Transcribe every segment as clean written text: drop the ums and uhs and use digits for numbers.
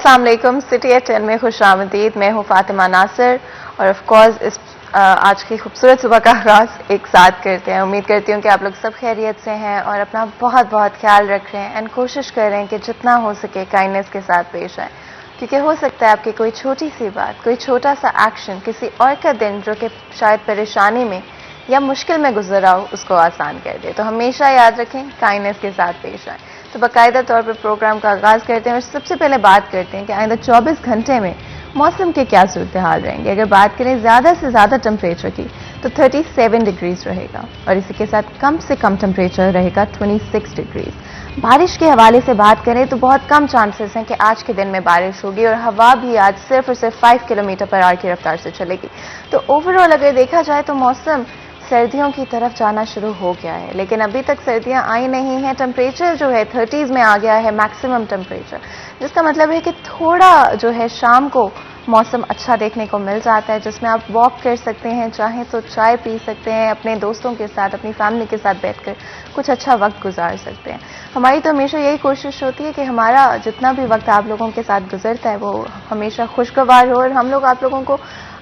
अस्सलाम वालेकुम। City eight 10 में खुश आमदीद। मैं हूँ फातिमा नासिर और ऑफ कोर्स इस आज की खूबसूरत सुबह का आगाज एक साथ करते हैं। उम्मीद करती हूँ कि आप लोग सब खैरियत से हैं और अपना बहुत बहुत ख्याल रख रहे हैं एंड कोशिश कर रहे हैं कि जितना हो सके काइंडनेस के साथ पेश आए, क्योंकि हो सकता है आपकी कोई छोटी सी बात, कोई छोटा सा एक्शन किसी और का दिन जो कि शायद परेशानी में या मुश्किल में गुजर रहा हो उसको आसान कर दे। तो हमेशा याद रखें, काइंडनेस के साथ पेश आए। तो बाकायदा तौर पर प्रोग्राम का आगाज करते हैं और सबसे पहले बात करते हैं कि आइंदा 24 घंटे में मौसम के क्या सूरत हाल रहेंगे। अगर बात करें ज़्यादा से ज़्यादा टेम्परेचर की तो 37 डिग्रीज रहेगा और इसी के साथ कम से कम टेम्परेचर रहेगा 26 डिग्रीज। बारिश के हवाले से बात करें तो बहुत कम चांसेस हैं कि आज के दिन में बारिश होगी और हवा भी आज सिर्फ और सिर्फ 5 किलोमीटर पर आवर की रफ्तार से चलेगी। तो ओवरऑल अगर देखा जाए तो मौसम सर्दियों की तरफ जाना शुरू हो गया है, लेकिन अभी तक सर्दियां आई नहीं हैं। टेम्परेचर जो है 30s में आ गया है मैक्सिमम टेम्परेचर, जिसका मतलब है कि थोड़ा जो है शाम को मौसम अच्छा देखने को मिल जाता है, जिसमें आप वॉक कर सकते हैं, चाहें तो चाय पी सकते हैं, अपने दोस्तों के साथ, अपनी फैमिली के साथ बैठकर कुछ अच्छा वक्त गुजार सकते हैं। हमारी तो हमेशा यही कोशिश होती है कि हमारा जितना भी वक्त आप लोगों के साथ गुजरता है वो हमेशा खुशगवार हो और हम लोग आप लोगों को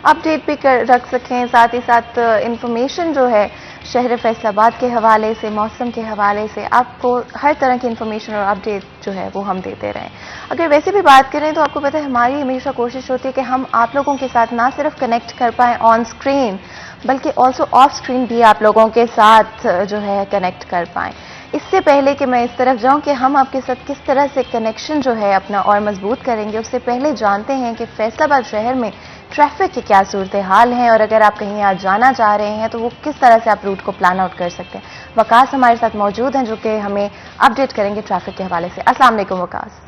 अपडेट भी रख सकें। साथ ही साथ इंफॉर्मेशन जो है शहर फैसलाबाद के हवाले से, मौसम के हवाले से आपको हर तरह की इंफॉर्मेशन और अपडेट जो है वो हम देते रहें। अगर वैसे भी बात करें तो आपको पता है हमारी हमेशा कोशिश होती है कि हम आप लोगों के साथ ना सिर्फ कनेक्ट कर पाएँ ऑन स्क्रीन, बल्कि ऑल्सो ऑफ स्क्रीन भी आप लोगों के साथ जो है कनेक्ट कर पाएँ। इससे पहले कि मैं इस तरफ जाऊं कि हम आपके साथ किस तरह से कनेक्शन जो है अपना और मजबूत करेंगे, उससे पहले जानते हैं कि फैसलाबाद शहर में ट्रैफिक के क्या सूरत हाल हैं और अगर आप कहीं आज जाना चाह रहे हैं तो वो किस तरह से आप रूट को प्लान आउट कर सकते हैं। वकास हमारे साथ मौजूद हैं जो कि हमें अपडेट करेंगे ट्रैफिक के हवाले से। अस्सलाम वालेकुम वकास।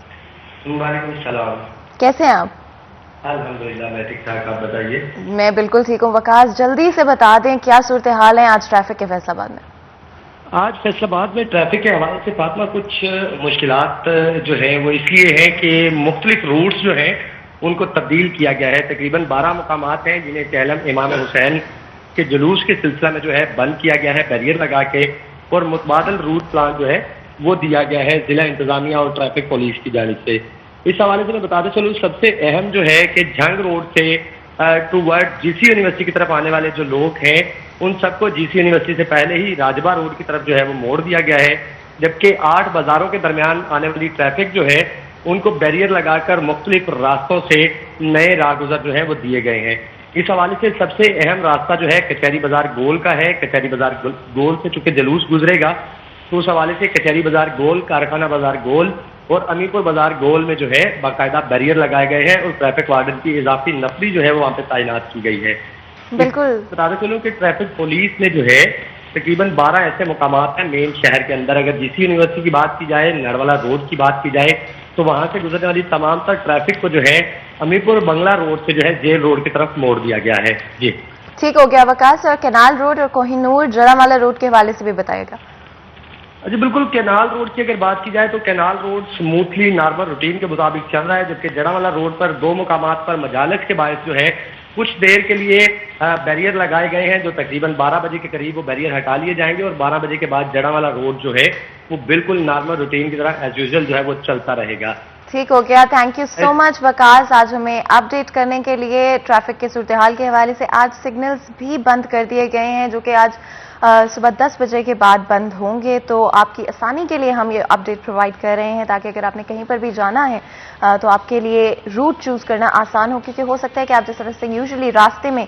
वालेकुम सलाम। कैसे हैं आप? अल्हम्दुलिल्लाह मैं ठीक ठाक, आप बताइए। मैं बिल्कुल ठीक हूँ। वकास जल्दी से बता दें क्या सूरत हाल है आज ट्रैफिक के फैसलाबाद में। आज फैसलाबाद में ट्रैफिक के हवाले से फातिमा कुछ मुश्किलात जो है वो इसलिए है कि मुख्तलिफ रूट्स जो हैं उनको तब्दील किया गया है। तकरीबन 12 मुकामात हैं जिन्हें चहलम इमाम हुसैन के जुलूस के सिलसिला में जो है बंद किया गया है बैरियर लगा के, और मुतबादल रूट प्लान जो है वो दिया गया है जिला इंतजामिया और ट्रैफिक पुलिस की जानिब से। इस हवाले से मैं बताते चलूँ सबसे अहम जो है कि झंग रोड से टूवर्ड जीसी यूनिवर्सिटी की तरफ आने वाले जो लोग हैं उन सबको जीसी यूनिवर्सिटी से पहले ही राजबा रोड की तरफ जो है वो मोड़ दिया गया है, जबकि 8 बाजारों के दरमियान आने वाली ट्रैफिक जो है उनको बैरियर लगाकर मुख्तलिफ रास्तों से नए राहगुजर जो है वो दिए गए हैं। इस हवाले से सबसे अहम रास्ता जो है कचहरी बाजार गोल का है। कचहरी बाजार गोल से चूंकि जुलूस गुजरेगा तो उस हवाले से कचहरी बाजार गोल, कारखाना बाजार गोल और अमीरपुर बाजार गोल में जो है बाकायदा बैरियर लगाए गए हैं और ट्रैफिक वार्डन की इजाफी नफरी जो है वो वहाँ पे तैनात की गई है। बिल्कुल बताते चलूं कि ट्रैफिक पुलिस ने जो है तकरीबन 12 ऐसे मुकामात हैं मेन शहर के अंदर। अगर जीसी यूनिवर्सिटी की बात की जाए, नरवाला रोड की बात की जाए, तो वहां से गुजरने वाली तमाम तर ट्रैफिक को जो है अमीरपुर बंगला रोड से जो है जेल रोड की तरफ मोड़ दिया गया है। जी ठीक हो गया वकास। और कैनाल रोड और कोहिनूर जरामाला रोड के हवाले से भी बताएगा। जी बिल्कुल। कैनाल रोड की अगर बात की जाए तो canal road smoothly normal routine के मुताबिक चल रहा है, जबकि जड़ावाला रोड पर 2 मुकामात पर मजालस के बायस जो है कुछ देर के लिए बैरियर लगाए गए हैं, जो तकरीबन 12 बजे के करीब वो बैरियर हटा लिए जाएंगे और 12 बजे के बाद जड़ावाला रोड जो है वो बिल्कुल नॉर्मल रूटीन की तरह एज यूजुअल जो है वो चलता रहेगा। ठीक हो गया। Thank you so much Waqas आज हमें अपडेट करने के लिए ट्रैफिक के सूरत हाल के हवाले से। आज सिग्नल्स भी बंद कर दिए गए हैं जो कि आज सुबह 10 बजे के बाद बंद होंगे, तो आपकी आसानी के लिए हम ये अपडेट प्रोवाइड कर रहे हैं ताकि अगर आपने कहीं पर भी जाना है तो आपके लिए रूट चूज करना आसान हो, क्योंकि हो सकता है कि आप जिस तरह से यूजुअली रास्ते में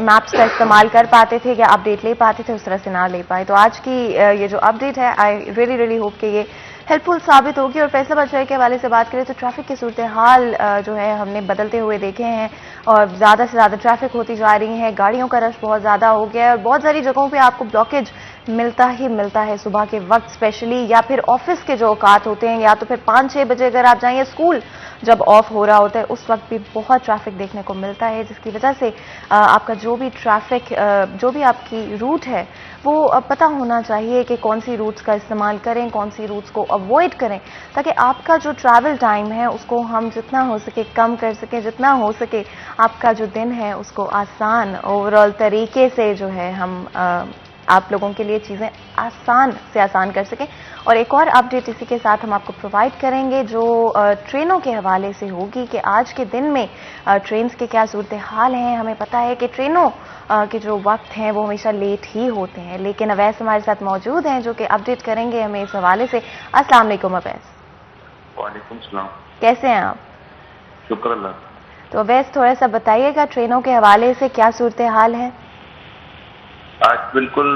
मैप्स का इस्तेमाल कर पाते थे या अपडेट ले पाते थे उस तरह से ना ले पाए। तो आज की ये जो अपडेट है आई रियली होप कि ये हेल्पफुल साबित होगी। और फैसलाबाद शहर के हवाले से बात करें तो ट्रैफिक की सूरत हाल जो है हमने बदलते हुए देखे हैं और ज़्यादा से ज़्यादा ट्रैफिक होती जा रही है, गाड़ियों का रश बहुत ज़्यादा हो गया है और बहुत सारी जगहों पे आपको ब्लॉकेज मिलता ही मिलता है सुबह के वक्त स्पेशली, या फिर ऑफिस के जो औकात होते हैं, या तो फिर 5-6 बजे अगर आप जाएं, स्कूल जब ऑफ हो रहा होता है उस वक्त भी बहुत ट्रैफिक देखने को मिलता है, जिसकी वजह से आपका जो भी ट्रैफिक जो भी आपकी रूट है वो पता होना चाहिए कि कौन सी रूट्स का इस्तेमाल करें, कौन सी रूट्स को अवॉइड करें, ताकि आपका जो ट्रैवल टाइम है उसको हम जितना हो सके कम कर सकें, जितना हो सके आपका जो दिन है उसको आसान ओवरऑल तरीके से जो है हम आप लोगों के लिए चीज़ें आसान से आसान कर सकें और एक और अपडेट इसी के साथ हम आपको प्रोवाइड करेंगे जो ट्रेनों के हवाले से होगी कि आज के दिन में ट्रेन्स के क्या सूरत हाल हैं। हमें पता है कि ट्रेनों के जो वक्त हैं वो हमेशा लेट ही होते हैं, लेकिन अवैस हमारे साथ मौजूद हैं जो कि अपडेट करेंगे हमें इस हवाले से। अस्सलाम वालेकुम अवैस। वालेकुम सलाम। कैसे हैं आप? शुक्र अल्लाह। तो अवैस थोड़ा सा बताइएगा ट्रेनों के हवाले से क्या सूरत हाल है। आज बिल्कुल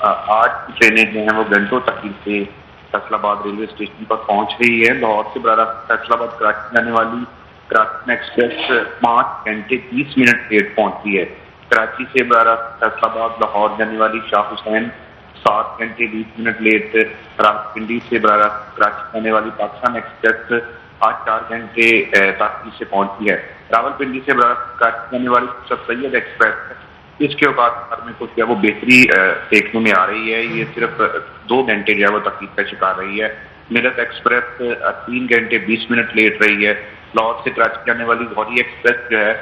आज की ट्रेनें जो हैं वो घंटों तक से फैसलाबाद रेलवे स्टेशन पर पहुंच रही है। लाहौर से बरारा फैसलाबाद कराची जाने वाली कराची एक्सप्रेस 5 घंटे 30 मिनट लेट पहुंची है। कराची से बरारा फैसलाबाद लाहौर जाने वाली शाह हुसैन 7 घंटे 20 मिनट लेट। रावलपिंडी से बरारा कराची जाने वाली पाकिस्तान एक्सप्रेस आज 4 घंटे ताखीर से पहुंची है। रावलपिंडी से बरारा कराची जाने वाली सर सैयद एक्सप्रेस इसके औकात में कुछ जो है वो बेहतरी देखने में आ रही है। ये सिर्फ 2 घंटे जो है वो तकलीफ का शिकार रही है। मिलत एक्सप्रेस 3 घंटे 20 मिनट लेट रही है। लाहौर से कराची जाने वाली गौरी एक्सप्रेस जो है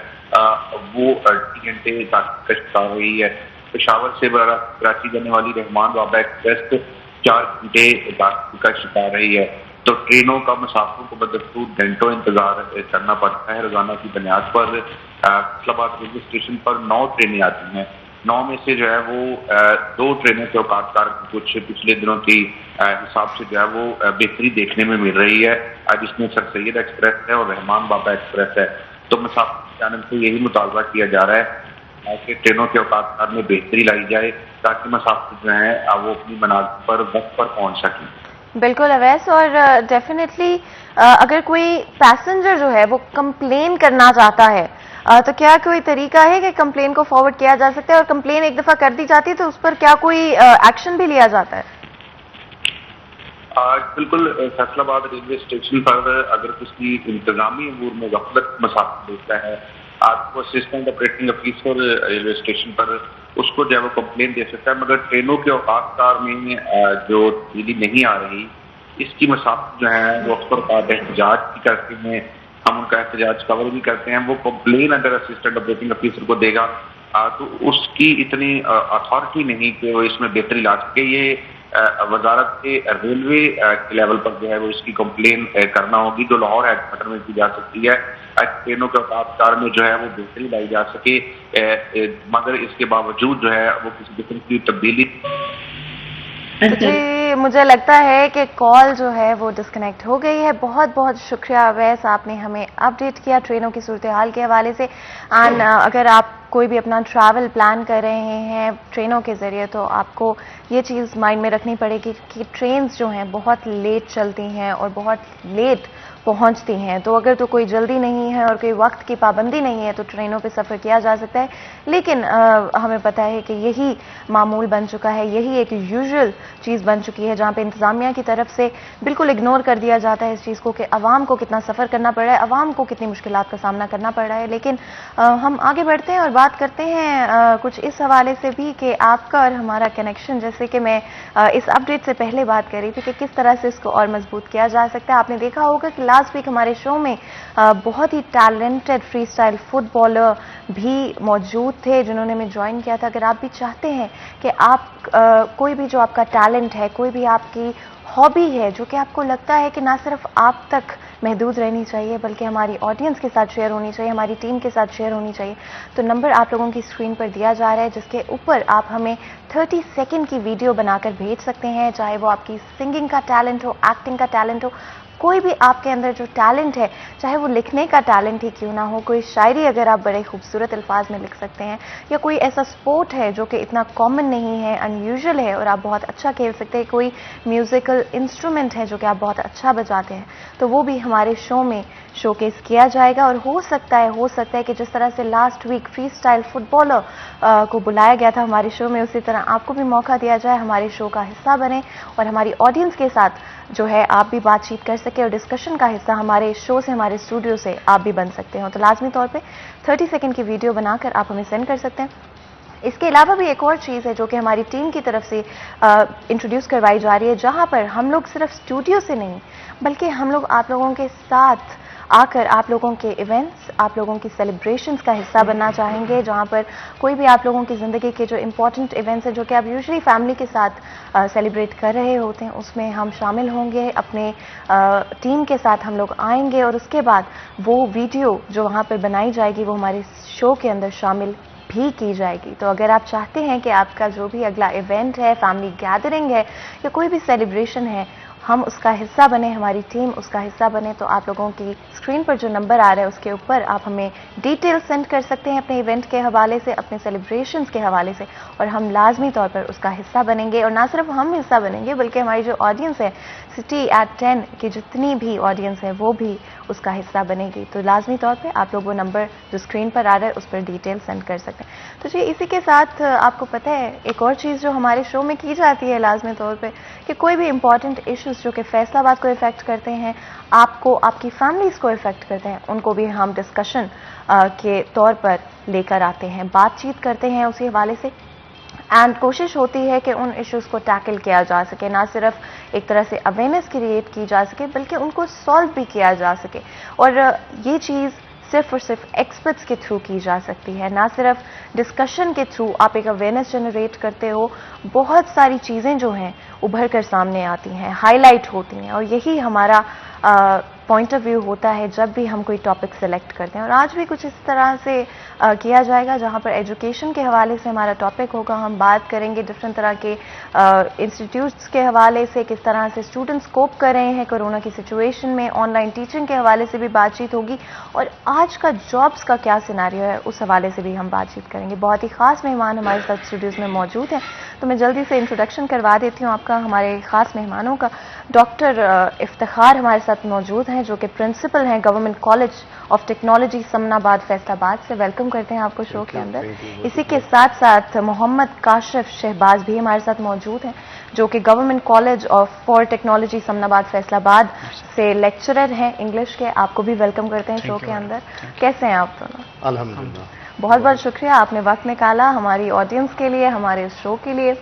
वो 3 घंटे तकलीफ का शिकार रही है। पेशावर से कराची जाने वाली रहमान बाबा एक्सप्रेस 4 घंटे तकलीफ का शिकार रही है। तो ट्रेनों का मुसाफिरों को बदस्तूर घंटों इंतजार करना पड़ता है। रोजाना की बुनियाद पर फैसलाबाद रेलवे स्टेशन पर 9 ट्रेनें आती हैं। 9 में से जो है वो 2 ट्रेनों के औकातकार कुछ पिछले दिनों की हिसाब से जो है वो बेहतरी देखने में मिल रही है। जिसमें सर सैयद एक्सप्रेस है और रहमान बाबा एक्सप्रेस है। तो मुसाफिर जानब से यही मुतालबा किया जा रहा है कि ट्रेनों के औकातकार में बेहतरी लाई जाए ताकि मुसाफिर जो है वो अपनी मनाजिल पर वक्त पर पहुंच सकें। बिल्कुल अवैस, और डेफिनेटली अगर कोई पैसेंजर जो है वो कंप्लेन करना चाहता है तो क्या कोई तरीका है कि कंप्लेन को फॉरवर्ड किया जा सकता है, और कंप्लेन एक दफा कर दी जाती है तो उस पर क्या कोई एक्शन भी लिया जाता है? बिल्कुल फैसलाबाद रेलवे स्टेशन पर अगर किसी इंतजामी अमूर में गफलत मुसाफिर देता है आपको assistant operating officer railway station पर उसको जो है वो कंप्लेन दे सकता है। मगर ट्रेनों के औकातकार में जो तब्दीली नहीं आ रही इसकी मुसाफिर जो है वो अक्सर का एहतजाज भी करते हैं। हम उनका एहतजाज कवर भी करते हैं। वो कंप्लेन अगर असिस्टेंट ऑपरेटिंग ऑफिसर को देगा तो उसकी इतनी अथॉरिटी नहीं कि वो इसमें बेहतरी ला सके। ये वजारत के रेलवे के लेवल पर जो है वो इसकी कंप्लेन करना होगी जो लाहौर हेडक्वार्टर में की जा सकती है। ट्रेनों के औकातकार में जो है वो बेहतरी लाई जा सके, मगर इसके बावजूद जो है वो किसी किस्म की तब्दीली। जी, मुझे लगता है कि कॉल जो है वो डिस्कनेक्ट हो गई है। बहुत बहुत शुक्रिया अवैस, आपने हमें अपडेट किया ट्रेनों की सूरत हाल के हवाले से। एंड अगर आप कोई भी अपना ट्रैवल प्लान कर रहे हैं ट्रेनों के ज़रिए तो आपको ये चीज़ माइंड में रखनी पड़ेगी कि ट्रेन्स जो हैं बहुत लेट चलती हैं और बहुत लेट पहुंचती हैं। तो अगर तो कोई जल्दी नहीं है और कोई वक्त की पाबंदी नहीं है तो ट्रेनों पे सफ़र किया जा सकता है, लेकिन हमें पता है कि यही मामूल बन चुका है, यही एक यूजुअल चीज़ बन चुकी है जहां पे इंतज़ामिया की तरफ से बिल्कुल इग्नोर कर दिया जाता है इस चीज़ को कि अवाम को कितना सफ़र करना पड़ रहा है, अवाम को कितनी मुश्किलात का सामना करना पड़ रहा है। लेकिन हम आगे बढ़ते हैं और बात करते हैं कुछ इस हवाले से भी कि आपका और हमारा कनेक्शन, जैसे कि मैं इस अपडेट से पहले बात कर रही थी कि किस तरह से इसको और मजबूत किया जा सकता है। आपने देखा होगा कि लास्ट वीक हमारे शो में बहुत ही टैलेंटेड फ्री स्टाइल फुटबॉलर भी मौजूद थे जिन्होंने हमें ज्वाइन किया था। अगर आप भी चाहते हैं कि आप कोई भी जो आपका टैलेंट है, कोई भी आपकी हॉबी है जो कि आपको लगता है कि ना सिर्फ आप तक महदूद रहनी चाहिए बल्कि हमारी ऑडियंस के साथ शेयर होनी चाहिए, हमारी टीम के साथ शेयर होनी चाहिए, तो नंबर आप लोगों की स्क्रीन पर दिया जा रहा है जिसके ऊपर आप हमें 30 सेकंड की वीडियो बनाकर भेज सकते हैं। चाहे वो आपकी सिंगिंग का टैलेंट हो, एक्टिंग का टैलेंट हो, कोई भी आपके अंदर जो टैलेंट है, चाहे वो लिखने का टैलेंट ही क्यों ना हो, कोई शायरी अगर आप बड़े खूबसूरत अल्फाज में लिख सकते हैं, या कोई ऐसा स्पोर्ट है जो कि इतना कॉमन नहीं है, अनयूजुअल है और आप बहुत अच्छा खेल सकते हैं, कोई म्यूजिकल इंस्ट्रूमेंट है जो कि आप बहुत अच्छा बजाते हैं, तो वो भी हमारे शो में शोकेस किया जाएगा। और हो सकता है कि जिस तरह से last week free style footballer को बुलाया गया था हमारे शो में, उसी तरह आपको भी मौका दिया जाए, हमारे शो का हिस्सा बने और हमारी ऑडियंस के साथ जो है आप भी बातचीत कर सके और डिस्कशन का हिस्सा हमारे शो से, हमारे स्टूडियो से आप भी बन सकते हो। तो लाजमी तौर पे 30 सेकंड की वीडियो बनाकर आप हमें सेंड कर सकते हैं। इसके अलावा भी एक और चीज़ है जो कि हमारी टीम की तरफ से इंट्रोड्यूस करवाई जा रही है, जहां पर हम लोग सिर्फ स्टूडियो से नहीं बल्कि हम लोग आप लोगों के साथ आकर आप लोगों के इवेंट्स, आप लोगों की सेलिब्रेशंस का हिस्सा बनना चाहेंगे, जहां पर कोई भी आप लोगों की ज़िंदगी के जो इम्पोर्टेंट इवेंट्स हैं जो कि आप यूजुअली फैमिली के साथ सेलिब्रेट कर रहे होते हैं, उसमें हम शामिल होंगे, अपने टीम के साथ हम लोग आएंगे और उसके बाद वो वीडियो जो वहाँ पर बनाई जाएगी वो हमारे शो के अंदर शामिल भी की जाएगी। तो अगर आप चाहते हैं कि आपका जो भी अगला इवेंट है, फैमिली गैदरिंग है या कोई भी सेलिब्रेशन है, हम उसका हिस्सा बने, हमारी टीम उसका हिस्सा बने, तो आप लोगों की स्क्रीन पर जो नंबर आ रहा है उसके ऊपर आप हमें डिटेल सेंड कर सकते हैं अपने इवेंट के हवाले से, अपने सेलिब्रेशंस के हवाले से, और हम लाजमी तौर पर उसका हिस्सा बनेंगे। और ना सिर्फ हम हिस्सा बनेंगे बल्कि हमारी जो ऑडियंस है, सिटी एट 10 की जितनी भी ऑडियंस है वो भी उसका हिस्सा बनेगी। तो लाजमी तौर पे आप लोग वो नंबर जो स्क्रीन पर आ रहा है उस पर डिटेल सेंड कर सकते हैं। तो जी इसी के साथ आपको पता है एक और चीज़ जो हमारे शो में की जाती है लाजमी तौर पे, कि कोई भी इंपॉर्टेंट इश्यूज जो कि फैसलाबाद को इफेक्ट करते हैं, आपको, आपकी फैमिलीज को इफेक्ट करते हैं, उनको भी हम डिस्कशन के तौर पर लेकर आते हैं, बातचीत करते हैं उसी हवाले से, एंड कोशिश होती है कि उन इश्यूज को टैकल किया जा सके, ना सिर्फ एक तरह से अवेयरनेस क्रिएट की जा सके बल्कि उनको सॉल्व भी किया जा सके। और ये चीज़ सिर्फ और सिर्फ एक्सपर्ट्स के थ्रू की जा सकती है, ना सिर्फ डिस्कशन के थ्रू आप एक अवेयरनेस जनरेट करते हो, बहुत सारी चीज़ें जो हैं उभर कर सामने आती हैं, हाईलाइट होती हैं, और यही हमारा पॉइंट ऑफ व्यू होता है जब भी हम कोई टॉपिक सेलेक्ट करते हैं। और आज भी कुछ इस तरह से किया जाएगा जहां पर एजुकेशन के हवाले से हमारा टॉपिक होगा। हम बात करेंगे डिफरेंट तरह के इंस्टीट्यूट्स के हवाले से, किस तरह से स्टूडेंट्स कोप कर रहे हैं कोरोना की सिचुएशन में, ऑनलाइन टीचिंग के हवाले से भी बातचीत होगी, और आज का जॉब्स का क्या सिनेरियो है उस हवाले से भी हम बातचीत करेंगे। बहुत ही खास मेहमान हमारे साथ स्टूडियोज में मौजूद हैं, तो मैं जल्दी से इंट्रोडक्शन करवा देती हूँ आपका हमारे खास मेहमानों का। डॉक्टर इफ्तिखार हमारे साथ मौजूद हैं जो कि प्रिंसिपल हैं government college of technology Samanabad Faisalabad से। वेलकम करते हैं आपको शो के अंदर। इसी के साथ साथ मोहम्मद काशिफ शहबाज भी हमारे साथ मौजूद हैं जो कि government college of for technology Samanabad Faisalabad से लेक्चरर हैं इंग्लिश के। आपको भी वेलकम करते हैं शो के अंदर। कैसे हैं आप दोनों? अल्हम्दुलिल्लाह। बहुत बहुत शुक्रिया, आपने वक्त निकाला हमारी ऑडियंस के लिए, हमारे इस शो के लिए।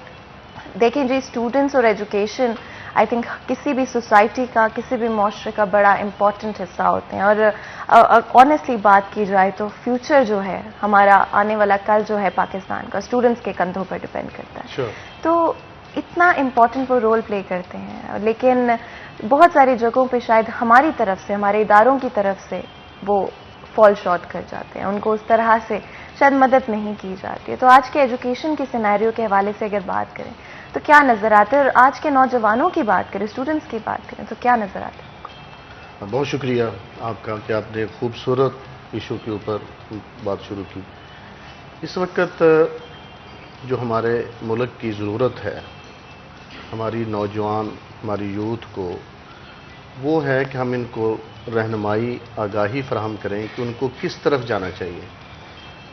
देखिए जी, स्टूडेंट्स और एजुकेशन आई थिंक किसी भी सोसाइटी का, किसी भी माशरे का बड़ा इंपॉर्टेंट हिस्सा होते हैं, और ऑनेस्टली बात की जाए तो फ्यूचर जो है हमारा, आने वाला कल जो है पाकिस्तान का, स्टूडेंट्स के कंधों पर डिपेंड करता है। Sure. तो इतना इम्पॉर्टेंट वो रोल प्ले करते हैं, लेकिन बहुत सारी जगहों पे शायद हमारी तरफ से, हमारे इदारों की तरफ से वो फॉल शॉर्ट कर जाते हैं, उनको उस तरह से शायद मदद नहीं की जाती है। तो आज के एजुकेशन के सिनेरियो के हवाले से अगर बात करें तो क्या नज़र आता है, और आज के नौजवानों की बात करें, स्टूडेंट्स की बात करें तो क्या नज़र आता है? बहुत शुक्रिया आपका कि आपने खूबसूरत इशू के ऊपर बात शुरू की। इस वक्त जो हमारे मुल्क की ज़रूरत है, हमारी नौजवान, हमारी यूथ को, वो है कि हम इनको रहनुमाई, आगाही फराहम करें कि उनको किस तरफ जाना चाहिए।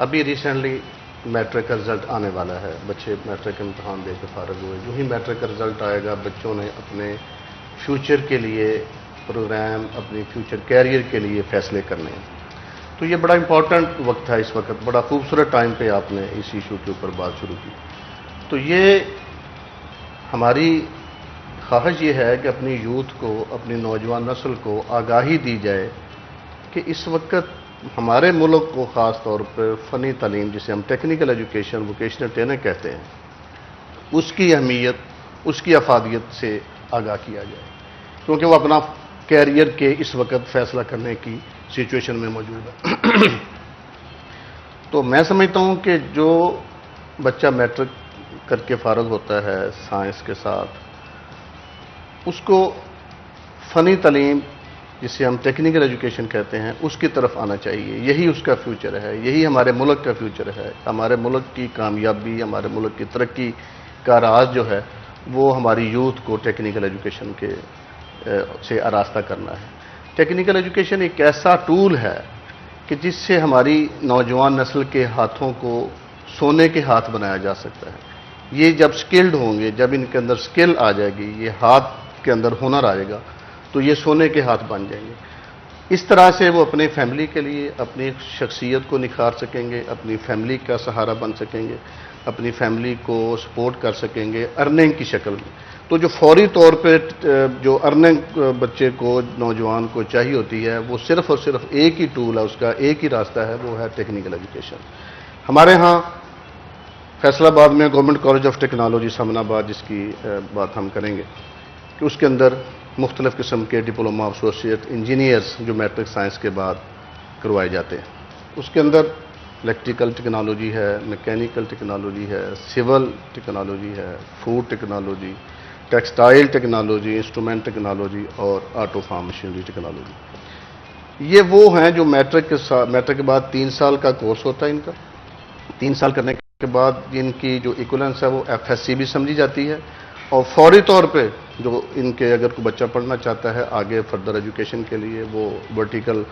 अभी रिसेंटली मैट्रिक का रिज़ल्ट आने वाला है, बच्चे मैट्रिक का इम्तहान दे के फारग हुए। जो ही मैट्रिक का रिज़ल्ट आएगा, बच्चों ने अपने फ्यूचर के लिए प्रोग्राम, अपने फ्यूचर कैरियर के लिए फ़ैसले करने हैं। तो ये बड़ा इम्पॉर्टेंट वक्त है इस वक्त, बड़ा खूबसूरत टाइम पे आपने इस इशू के ऊपर बात शुरू की। तो ये हमारी ख्वाहिश ये है कि अपनी यूथ को, अपनी नौजवान नस्ल को आगाही दी जाए कि इस वक्त हमारे मुल्क को ख़ास तौर पर फ़नी तालीम, जिसे हम टेक्निकल एजुकेशन, वोकेशनल ट्रेनिंग कहते हैं, उसकी अहमियत, उसकी अफादियत से आगाह किया जाए, क्योंकि वो अपना कैरियर के इस वक्त फ़ैसला करने की सिचुएशन में मौजूद है। तो मैं समझता हूँ कि जो बच्चा मैट्रिक करके फारग होता है साइंस के साथ, उसको फ़नी तालीम, जिसे हम टेक्निकल एजुकेशन कहते हैं, उसकी तरफ आना चाहिए। यही उसका फ्यूचर है, यही हमारे मुल्क का फ्यूचर है। हमारे मुल्क की कामयाबी, हमारे मुल्क की तरक्की का राज जो है वो हमारी यूथ को टेक्निकल एजुकेशन के से आरास्ता करना है। टेक्निकल एजुकेशन एक ऐसा टूल है कि जिससे हमारी नौजवान नस्ल के हाथों को सोने के हाथ बनाया जा सकता है। ये जब स्किल्ड होंगे, जब इनके अंदर स्किल आ जाएगी, ये हाथ के अंदर हुनर आएगा, तो ये सोने के हाथ बन जाएंगे। इस तरह से वो अपने फैमिली के लिए, अपनी शख्सियत को निखार सकेंगे, अपनी फैमिली का सहारा बन सकेंगे, अपनी फैमिली को सपोर्ट कर सकेंगे अर्निंग की शक्ल में। तो जो फौरी तौर पे जो अर्निंग बच्चे को, नौजवान को चाहिए होती है, वो सिर्फ और सिर्फ एक ही टूल है, उसका एक ही रास्ता है, वो है टेक्निकल एजुकेशन। हमारे यहाँ फैसलाबाद में government college of technology Samanabad, जिसकी बात हम करेंगे, कि उसके अंदर मुख्तलिफ़ किस्म के डिप्लोमा एसोसिएट इंजीनियर्स जो मैट्रिक साइंस के बाद करवाए जाते हैं, उसके अंदर इलेक्ट्रिकल टेक्नोलॉजी है, मैकेनिकल टेक्नोलॉजी है, सिविल टेक्नोलॉजी है, food technology, textile technology, instrument technology और ऑटो फार्म मशीनरी टेक्नोलॉजी। ये वो हैं जो मैट्रिक के बाद 3 साल का कोर्स होता है इनका। 3 साल करने के बाद इनकी जो इक्विवेलेंस है वो FSC भी समझी जाती है, और फौरी तौर पे जो इनके अगर कोई बच्चा पढ़ना चाहता है आगे फर्दर एजुकेशन के लिए, वो वर्टिकल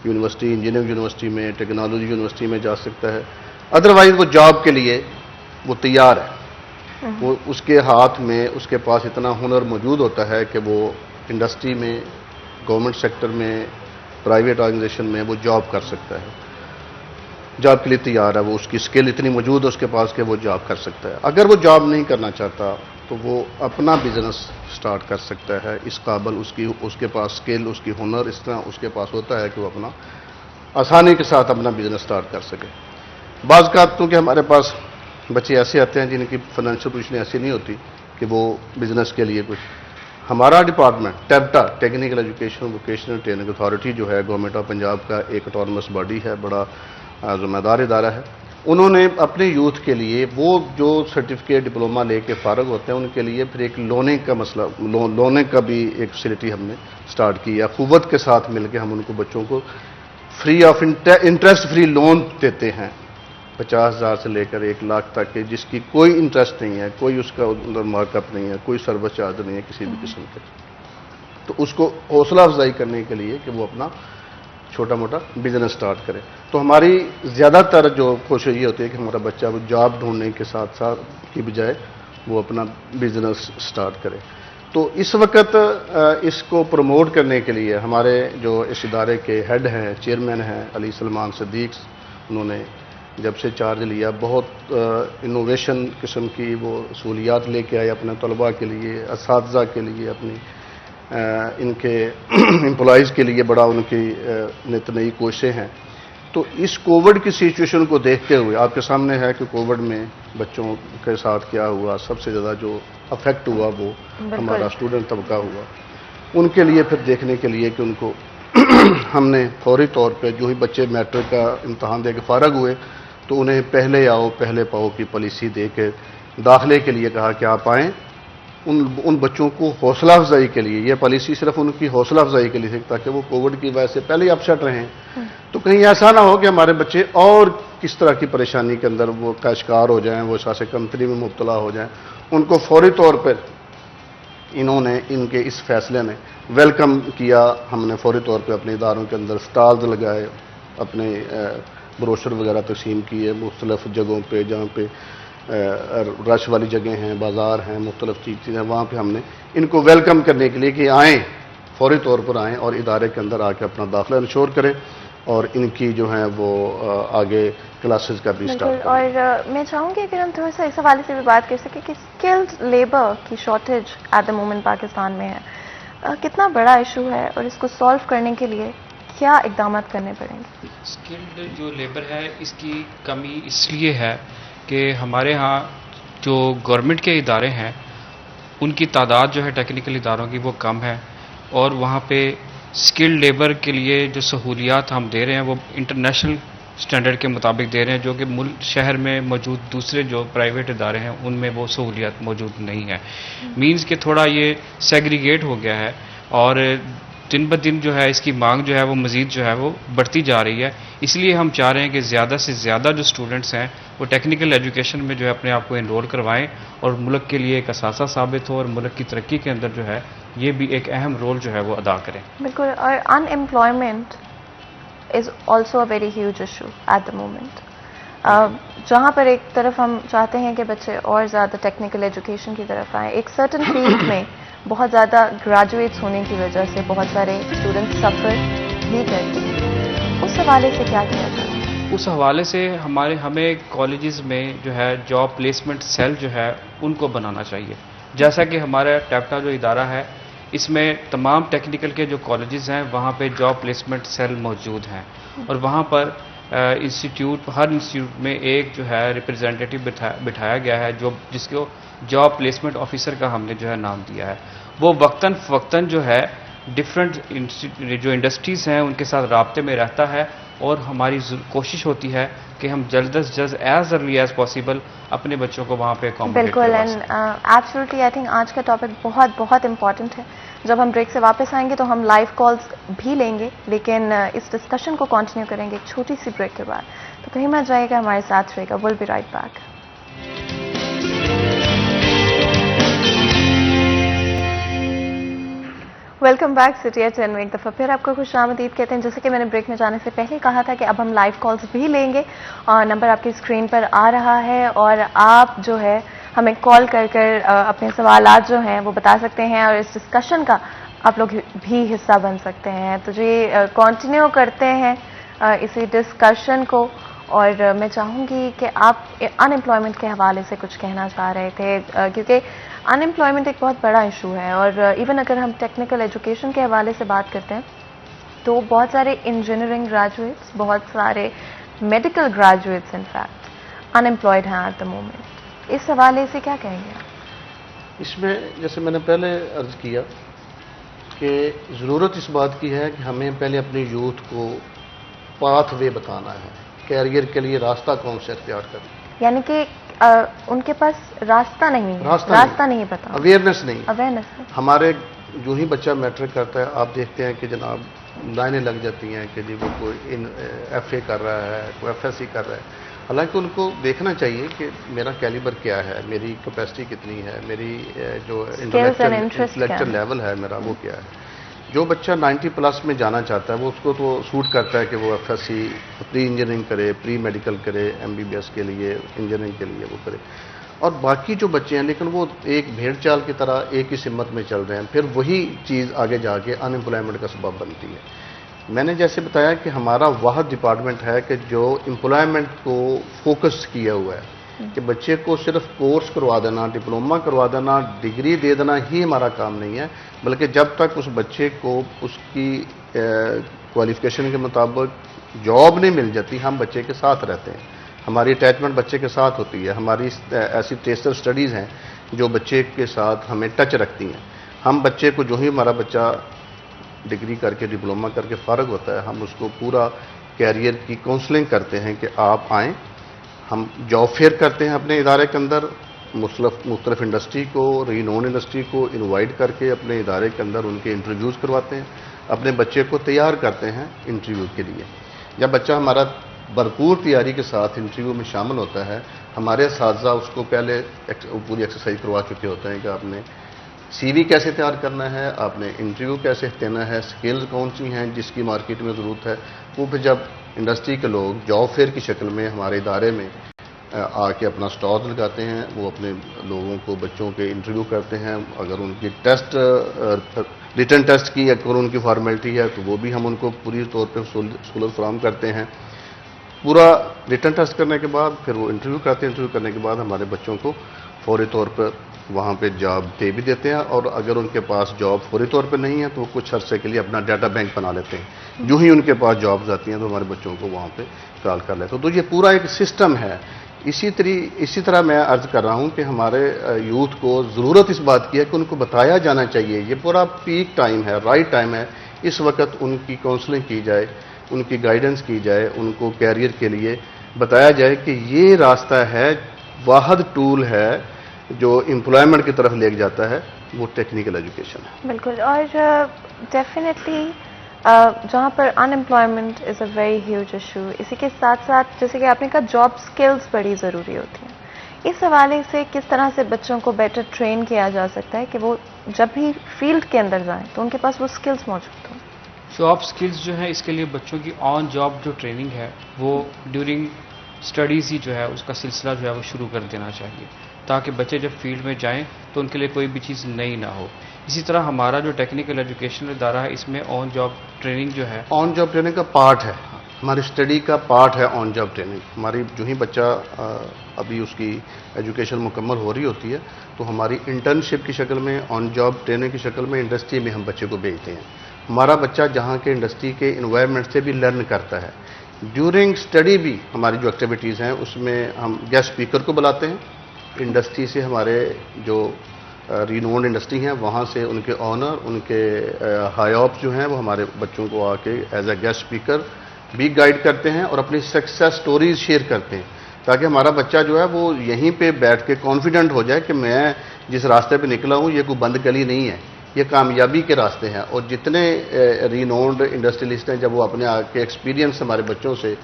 यूनिवर्सिटी, इंजीनियरिंग यूनिवर्सिटी में, टेक्नोलॉजी यूनिवर्सिटी में जा सकता है। अदरवाइज वो जॉब के लिए वो तैयार है, वो उसके हाथ में, उसके पास इतना हुनर मौजूद होता है कि वो इंडस्ट्री में, गवर्नमेंट सेक्टर में, प्राइवेट ऑर्गेनाइजेशन में वो जॉब कर सकता है, जॉब के लिए तैयार है, वो उसकी स्किल इतनी मौजूद है उसके पास कि वो जॉब कर सकता है। अगर वो जॉब नहीं करना चाहता तो वो अपना बिजनेस स्टार्ट कर सकता है। इस काबल उसके पास स्किल, उसकी हुनर इस तरह उसके पास होता है कि वो अपना आसानी के साथ अपना बिजनेस स्टार्ट कर सके। बाज़ का क्योंकि हमारे पास बच्चे ऐसे आते हैं जिनकी फाइनेंशियल पोजीशन ऐसी नहीं होती कि वो बिजनेस के लिए कुछ, हमारा डिपार्टमेंट टेबटा, technical education vocational training authority जो है गवर्नमेंट ऑफ पंजाब का एक ऑटोनमस बॉडी है, बड़ा जिम्मेदार इदारा है। उन्होंने अपने यूथ के लिए वो जो सर्टिफिकेट डिप्लोमा लेके फारग होते हैं उनके लिए फिर एक लोनिंग का मसला, लोनिंग का भी एक फैसिलिटी हमने स्टार्ट की है। कुव्वत के साथ मिलकर हम उनको बच्चों को free of interest free loan देते हैं, 50,000 से लेकर 1 लाख तक के, जिसकी कोई इंटरेस्ट नहीं है, कोई उसका अंदर मार्कअप नहीं है, कोई सर्विस चार्ज नहीं है किसी भी किस्म के। तो उसको हौसला अफजाई करने के लिए कि वो अपना छोटा मोटा बिजनेस स्टार्ट करे। तो हमारी ज़्यादातर जो कोशिश ये होती है कि हमारा बच्चा वो जॉब ढूंढने के साथ साथ की बजाय वो अपना बिजनेस स्टार्ट करे। तो इस वक्त इसको प्रमोट करने के लिए हमारे जो इस इदारे के हेड हैं, चेयरमैन हैं अली सलमान सिद्दीक, उन्होंने जब से चार्ज लिया बहुत इनोवेशन किस्म की वो सहूलियात लेके आए अपने तलबा के लिए, असातिज़ा के लिए, अपनी इनके एम्प्लॉइज़ के लिए बड़ा उनकी नित नई कोशिशें हैं। तो इस कोविड की सिचुएशन को देखते हुए आपके सामने है कि कोविड में बच्चों के साथ क्या हुआ, सबसे ज़्यादा जो अफेक्ट हुआ वो हमारा स्टूडेंट तबका हुआ। उनके लिए फिर देखने के लिए कि उनको हमने फौरी तौर पे जो ही बच्चे मैट्रिक का इम्तहान दे के फारग हुए तो उन्हें पहले आओ पहले पाओ की पॉलिसी दे के दाखिले के लिए कहा कि आप आएँ। उन बच्चों को हौसला अफजाई के लिए, ये पॉलिसी सिर्फ उनकी हौसला अफजाई के लिए थी ताकि वो कोविड की वजह से पहले ही अपसेट रहें, तो कहीं ऐसा ना हो कि हमारे बच्चे और किस तरह की परेशानी के अंदर वो का शिकार हो जाएं, वो शासे कंतरी में मुब्तला हो जाएं। उनको फौरी तौर पर इन्होंने इनके इस फैसले ने वेलकम किया। हमने फौरी तौर पर अपने इदारों के अंदर स्टॉल्स लगाए, अपने ब्रोशर वगैरह तकसीम किए मुख्तलिफ जगहों पर, जहाँ पे रश वाली जगह हैं, बाज़ार हैं, मुख्तलिफ चीज़ें हैं, वहाँ पे हमने इनको वेलकम करने के लिए कि आएँ, फौरी तौर पर आएँ और इदारे के अंदर आके अपना दाखिला इंश्योर करें और इनकी जो है वो आगे क्लासेस का भी स्टार्ट करें। और मैं चाहूँगी अगर हम थोड़ा सा इस हवाले से भी बात कर सकें कि स्किल्ड लेबर की shortage at the moment Pakistan में है, कितना बड़ा इशू है और इसको सॉल्व करने के लिए क्या इकदाम करने पड़ेंगे? स्किल्ड जो लेबर है इसकी कमी इसलिए है कि हमारे यहाँ जो गवर्नमेंट के इदारे हैं उनकी तादाद जो है टेक्निकल इदारों की वो कम है, और वहाँ पे स्किल्ड लेबर के लिए जो सहूलियात हम दे रहे हैं वो इंटरनेशनल स्टैंडर्ड के मुताबिक दे रहे हैं, जो कि शहर में मौजूद दूसरे जो प्राइवेट इदारे हैं उनमें वो सहूलियात मौजूद नहीं है। मीन्स कि थोड़ा ये सेग्रीगेट हो गया है और दिन ब दिन जो है इसकी मांग जो है वो मज़ीद जो है वो बढ़ती जा रही है। इसलिए हम चाह रहे हैं कि ज़्यादा से ज़्यादा जो स्टूडेंट्स हैं वो टेक्निकल एजुकेशन में जो है अपने आप को इनरोल करवाएं और मुल्क के लिए एक असासा साबित हो और मुल्क की तरक्की के अंदर जो है ये भी एक अहम रोल जो है वो अदा करें। बिल्कुल। और unemployment is also a very huge issue at the moment, जहाँ पर एक तरफ हम चाहते हैं कि बच्चे और ज़्यादा टेक्निकल एजुकेशन की तरफ आएँ, एक सर्टन फील्ड में बहुत ज़्यादा ग्रेजुएट्स होने की वजह से बहुत सारे स्टूडेंट्स सफ़र भी करते हैं। उस हवाले से क्या किया जाए? उस हवाले से हमें कॉलेजेस में जो है जॉब प्लेसमेंट सेल जो है उनको बनाना चाहिए। जैसा कि हमारा टैप्टा जो इदारा है, इसमें तमाम टेक्निकल के जो कॉलेजेस हैं वहाँ पे जॉब प्लेसमेंट सेल मौजूद हैं, और वहाँ पर हर इंस्टीट्यूट में एक जो है रिप्रेजेंटेटिव बिठाया गया है, जो जिसको जॉब प्लेसमेंट ऑफिसर का हमने जो है नाम दिया है। वो वक्तन फ़वक्तन जो है डिफरेंट जो इंडस्ट्रीज़ हैं उनके साथ राब्ते में रहता है, और हमारी कोशिश होती है कि हम जल्द से जल्द एज अर्ली एज पॉसिबल अपने बच्चों को वहाँ पे अकोमोडेट बिल्कुल, करवा एंड सकें। एब्सोल्युटली आई थिंक आज का टॉपिक बहुत बहुत इंपॉर्टेंट है। जब हम ब्रेक से वापस आएंगे तो हम लाइव कॉल्स भी लेंगे, लेकिन इस डिस्कशन को कंटिन्यू करेंगे एक छोटी सी ब्रेक के बाद। तो कहीं मत जाइएगा, हमारे साथ रहेगा। Will be right back. Welcome back city H में एक दफ़ा फिर आपको खुश आमदीद कहते हैं। जैसे कि मैंने ब्रेक में जाने से पहले कहा था कि अब हम लाइव कॉल्स भी लेंगे, और नंबर आपकी स्क्रीन पर आ रहा है, और आप जो है हमें कॉल कर अपने सवालात जो हैं वो बता सकते हैं, और इस डिस्कशन का आप लोग भी हिस्सा बन सकते हैं। तो जी कंटिन्यू करते हैं इसी डिस्कशन को, और मैं चाहूँगी कि आप अनएम्प्लॉयमेंट के हवाले से कुछ कहना चाह रहे थे, क्योंकि अनएम्प्लॉयमेंट एक बहुत बड़ा इशू है, और इवन अगर हम टेक्निकल एजुकेशन के हवाले से बात करते हैं तो बहुत सारे इंजीनियरिंग ग्रेजुएट्स, बहुत सारे मेडिकल ग्रेजुएट्स इनफैक्ट अनएम्प्लॉयड हैं एट द मोमेंट। इस हवाले से क्या कहेंगे आप? इसमें जैसे मैंने पहले अर्ज किया कि ज़रूरत इस बात की है कि हमें पहले अपने यूथ को पाथवे बताना है, कैरियर के लिए रास्ता कौन सा इख्तियार करना है। यानी कि उनके पास रास्ता नहीं है, रास्ता नहीं पता, अवेयरनेस नहीं। अवेयरनेस है। हमारे जो ही बच्चा मैट्रिक करता है, आप देखते हैं कि जनाब लाइनें लग जाती हैं कि जी वो कोई FA कर रहा है, कोई FSC कर रहा है। हालांकि उनको देखना चाहिए कि मेरा कैलिबर क्या है, मेरी कैपेसिटी कितनी है, मेरी जो इंटेलेक्चुअल लेवल है मेरा वो क्या है। जो बच्चा 90 प्लस में जाना चाहता है वो उसको तो सूट करता है कि वो FSC प्री इंजीनियरिंग करे, प्री मेडिकल करे, MBBS के लिए, इंजीनियरिंग के लिए वो करे। और बाकी जो बच्चे हैं लेकिन वो एक भेड़ चाल की तरह एक ही सिमत में चल रहे हैं, फिर वही चीज़ आगे जाके अनएम्प्लॉयमेंट का सबब बनती है। मैंने जैसे बताया कि हमारा वह डिपार्टमेंट है कि जो एम्प्लॉयमेंट को फोकस किया हुआ है, कि बच्चे को सिर्फ कोर्स करवा देना, डिप्लोमा करवा देना, डिग्री दे देना ही हमारा काम नहीं है, बल्कि जब तक उस बच्चे को उसकी क्वालिफिकेशन के मुताबिक जॉब नहीं मिल जाती, हम बच्चे के साथ रहते हैं। हमारी अटैचमेंट बच्चे के साथ होती है। हमारी ऐसी टेस्टर स्टडीज़ हैं जो बच्चे के साथ हमें टच रखती हैं। हम बच्चे को जो ही हमारा बच्चा डिग्री करके, डिप्लोमा करके फ़ारग होता है, हम उसको पूरा कैरियर की काउंसलिंग करते हैं कि आप आएँ। हम जॉब फेयर करते हैं अपने इदारे के अंदर, मुख्तलिफ इंडस्ट्री को, रीनोन इंडस्ट्री को इनवाइट करके अपने इदारे के अंदर उनके इंटरव्यूज़ करवाते हैं, अपने बच्चे को तैयार करते हैं इंटरव्यू के लिए। जब बच्चा हमारा भरपूर तैयारी के साथ इंटरव्यू में शामिल होता है, हमारे असातिज़ा उसको पहले पूरी एक्सरसाइज करवा चुके होते हैं कि आपने CV कैसे तैयार करना है, आपने इंटरव्यू कैसे देना है, स्किल्स कौन सी हैं जिसकी मार्केट में ज़रूरत है। वो फिर जब इंडस्ट्री के लोग जॉब फेयर की शक्ल में हमारे इदारे में आके अपना स्टॉल लगाते हैं, वो अपने लोगों को, बच्चों के इंटरव्यू करते हैं। अगर उनकी टेस्ट रिटन टेस्ट की अगर उनकी फॉर्मेलिटी है तो वो भी हम उनको पूरी तौर पर सहूलत फराहम करते हैं। पूरा रिटन टेस्ट करने के बाद फिर वो इंटरव्यू करते हैं। इंटरव्यू करने के बाद हमारे बच्चों को फौरी तौर पर वहाँ पे जॉब दे भी देते हैं, और अगर उनके पास जॉब फौरी तौर पे नहीं है तो वो कुछ अरसे के लिए अपना डाटा बैंक बना लेते हैं। जो ही उनके पास जॉब्स आती हैं तो हमारे बच्चों को वहाँ पे कॉल कर लेते हैं। तो ये पूरा एक सिस्टम है। इसी तरह मैं अर्ज़ कर रहा हूँ कि हमारे यूथ को ज़रूरत इस बात की है कि उनको बताया जाना चाहिए, ये पूरा पीक टाइम है, राइट टाइम है, इस वक्त उनकी काउंसलिंग की जाए, उनकी गाइडेंस की जाए, उनको कैरियर के लिए बताया जाए कि ये रास्ता है, वाहद टूल है जो एम्प्लॉयमेंट की तरफ ले जाता है, वो टेक्निकल एजुकेशन है। बिल्कुल, और डेफिनेटली जहाँ पर unemployment is a very huge issue, इसी के साथ साथ जैसे कि आपने कहा जॉब स्किल्स बड़ी ज़रूरी होती हैं। इस हवाले से किस तरह से बच्चों को बेटर ट्रेन किया जा सकता है कि वो जब भी फील्ड के अंदर जाएं तो उनके पास वो स्किल्स मौजूद हों? जॉब स्किल्स जो है, इसके लिए बच्चों की ऑन जॉब जो ट्रेनिंग है वो ड्यूरिंग स्टडीज़ ही जो है उसका सिलसिला जो है वो शुरू कर देना चाहिए, ताकि बच्चे जब फील्ड में जाएं तो उनके लिए कोई भी चीज़ नई ना हो। इसी तरह हमारा जो टेक्निकल एजुकेशन इदारा है, इसमें ऑन जॉब ट्रेनिंग जो है, ऑन जॉब ट्रेनिंग का पार्ट है। हमारी स्टडी का पार्ट है ऑन जॉब ट्रेनिंग। हमारी जो ही बच्चा अभी उसकी एजुकेशन मुकम्मल हो रही होती है तो हमारी इंटर्नशिप की शक्ल में, ऑन जॉब ट्रेनिंग की शक्ल में इंडस्ट्री में हम बच्चे को भेजते हैं। हमारा बच्चा जहाँ के इंडस्ट्री के इन्वायरमेंट से भी लर्न करता है। ड्यूरिंग स्टडी भी हमारी जो एक्टिविटीज़ हैं उसमें हम गेस्ट स्पीकर को बुलाते हैं। इंडस्ट्री से हमारे जो रिनोन्ड इंडस्ट्री हैं वहाँ से उनके ऑनर, उनके हाई ऑप्स जो हैं वो हमारे बच्चों को आके एज ए गेस्ट स्पीकर भी गाइड करते हैं और अपनी सक्सेस स्टोरीज शेयर करते हैं, ताकि हमारा बच्चा जो है वो यहीं पे बैठ के कॉन्फिडेंट हो जाए कि मैं जिस रास्ते पे निकला हूँ ये कोई बंद गली नहीं है, ये कामयाबी के रास्ते हैं। और जितने रिनोन्ड इंडस्ट्रियलिस्ट हैं जब वो अपने आके एक्सपीरियंस हमारे बच्चों से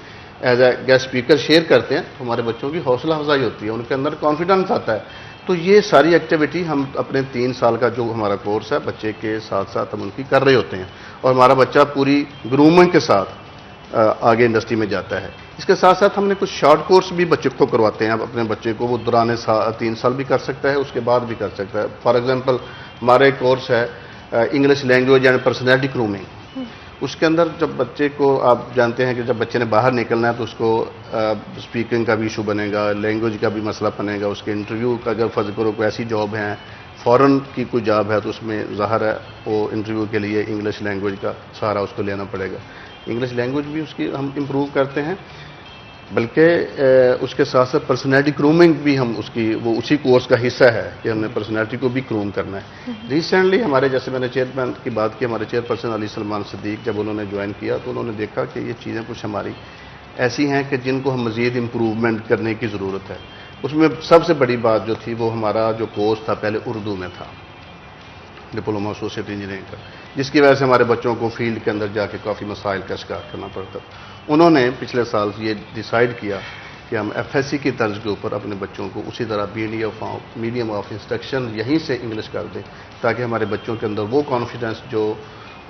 as a guest speaker share करते हैं तो हमारे बच्चों की हौसला अफजाई होती है, उनके अंदर कॉन्फिडेंस आता है। तो ये सारी एक्टिविटी हम अपने 3 साल का जो हमारा कोर्स है बच्चे के साथ साथ हम उनकी कर रहे होते हैं और हमारा बच्चा पूरी ग्रूमिंग के साथ आगे इंडस्ट्री में जाता है। इसके साथ साथ हमने कुछ शॉर्ट कोर्स भी बच्चे को करवाते हैं। अब अपने बच्चे को वो दौरान 3 साल भी कर सकता है, उसके बाद भी कर सकता है। फॉर एग्जांपल हमारा एक कोर्स है English language and personality grooming. उसके अंदर जब बच्चे को, आप जानते हैं कि जब बच्चे ने बाहर निकलना है तो उसको स्पीकिंग का भी इशू बनेगा, लैंग्वेज का भी मसला बनेगा, उसके इंटरव्यू का अगर फर्ज करो कोई ऐसी जॉब है, फॉरेन की कोई जॉब है तो उसमें ज़ाहिर है वो इंटरव्यू के लिए इंग्लिश लैंग्वेज का सहारा उसको लेना पड़ेगा। इंग्लिश लैंग्वेज भी उसकी हम इम्प्रूव करते हैं, बल्कि उसके साथ साथ पर्सनैलिटी ग्रूमिंग भी हम उसकी, वो उसी कोर्स का हिस्सा है कि हमने पर्सनैलिटी को भी ग्रूम करना है। रिसेंटली हमारे, जैसे मैंने चेयरमैन की बात की, हमारे चेयरपर्सन अली सलमान सिद्दीक जब उन्होंने ज्वाइन किया तो उन्होंने देखा कि ये चीज़ें कुछ हमारी ऐसी हैं कि जिनको हम मज़ीद इम्प्रूवमेंट करने की ज़रूरत है। उसमें सबसे बड़ी बात जो थी वो हमारा जो कोर्स था पहले उर्दू में था, डिप्लोमा एसोसिएट इंजीनियरिंग का, जिसकी वजह से हमारे बच्चों को फील्ड के अंदर जाके काफ़ी मसाइल का शिकार करना पड़ता। उन्होंने पिछले साल ये डिसाइड किया कि हम एफएससी की तर्ज के ऊपर अपने बच्चों को उसी तरह मीडियम ऑफ इंस्ट्रक्शन यहीं से इंग्लिश कर दें, ताकि हमारे बच्चों के अंदर वो कॉन्फिडेंस जो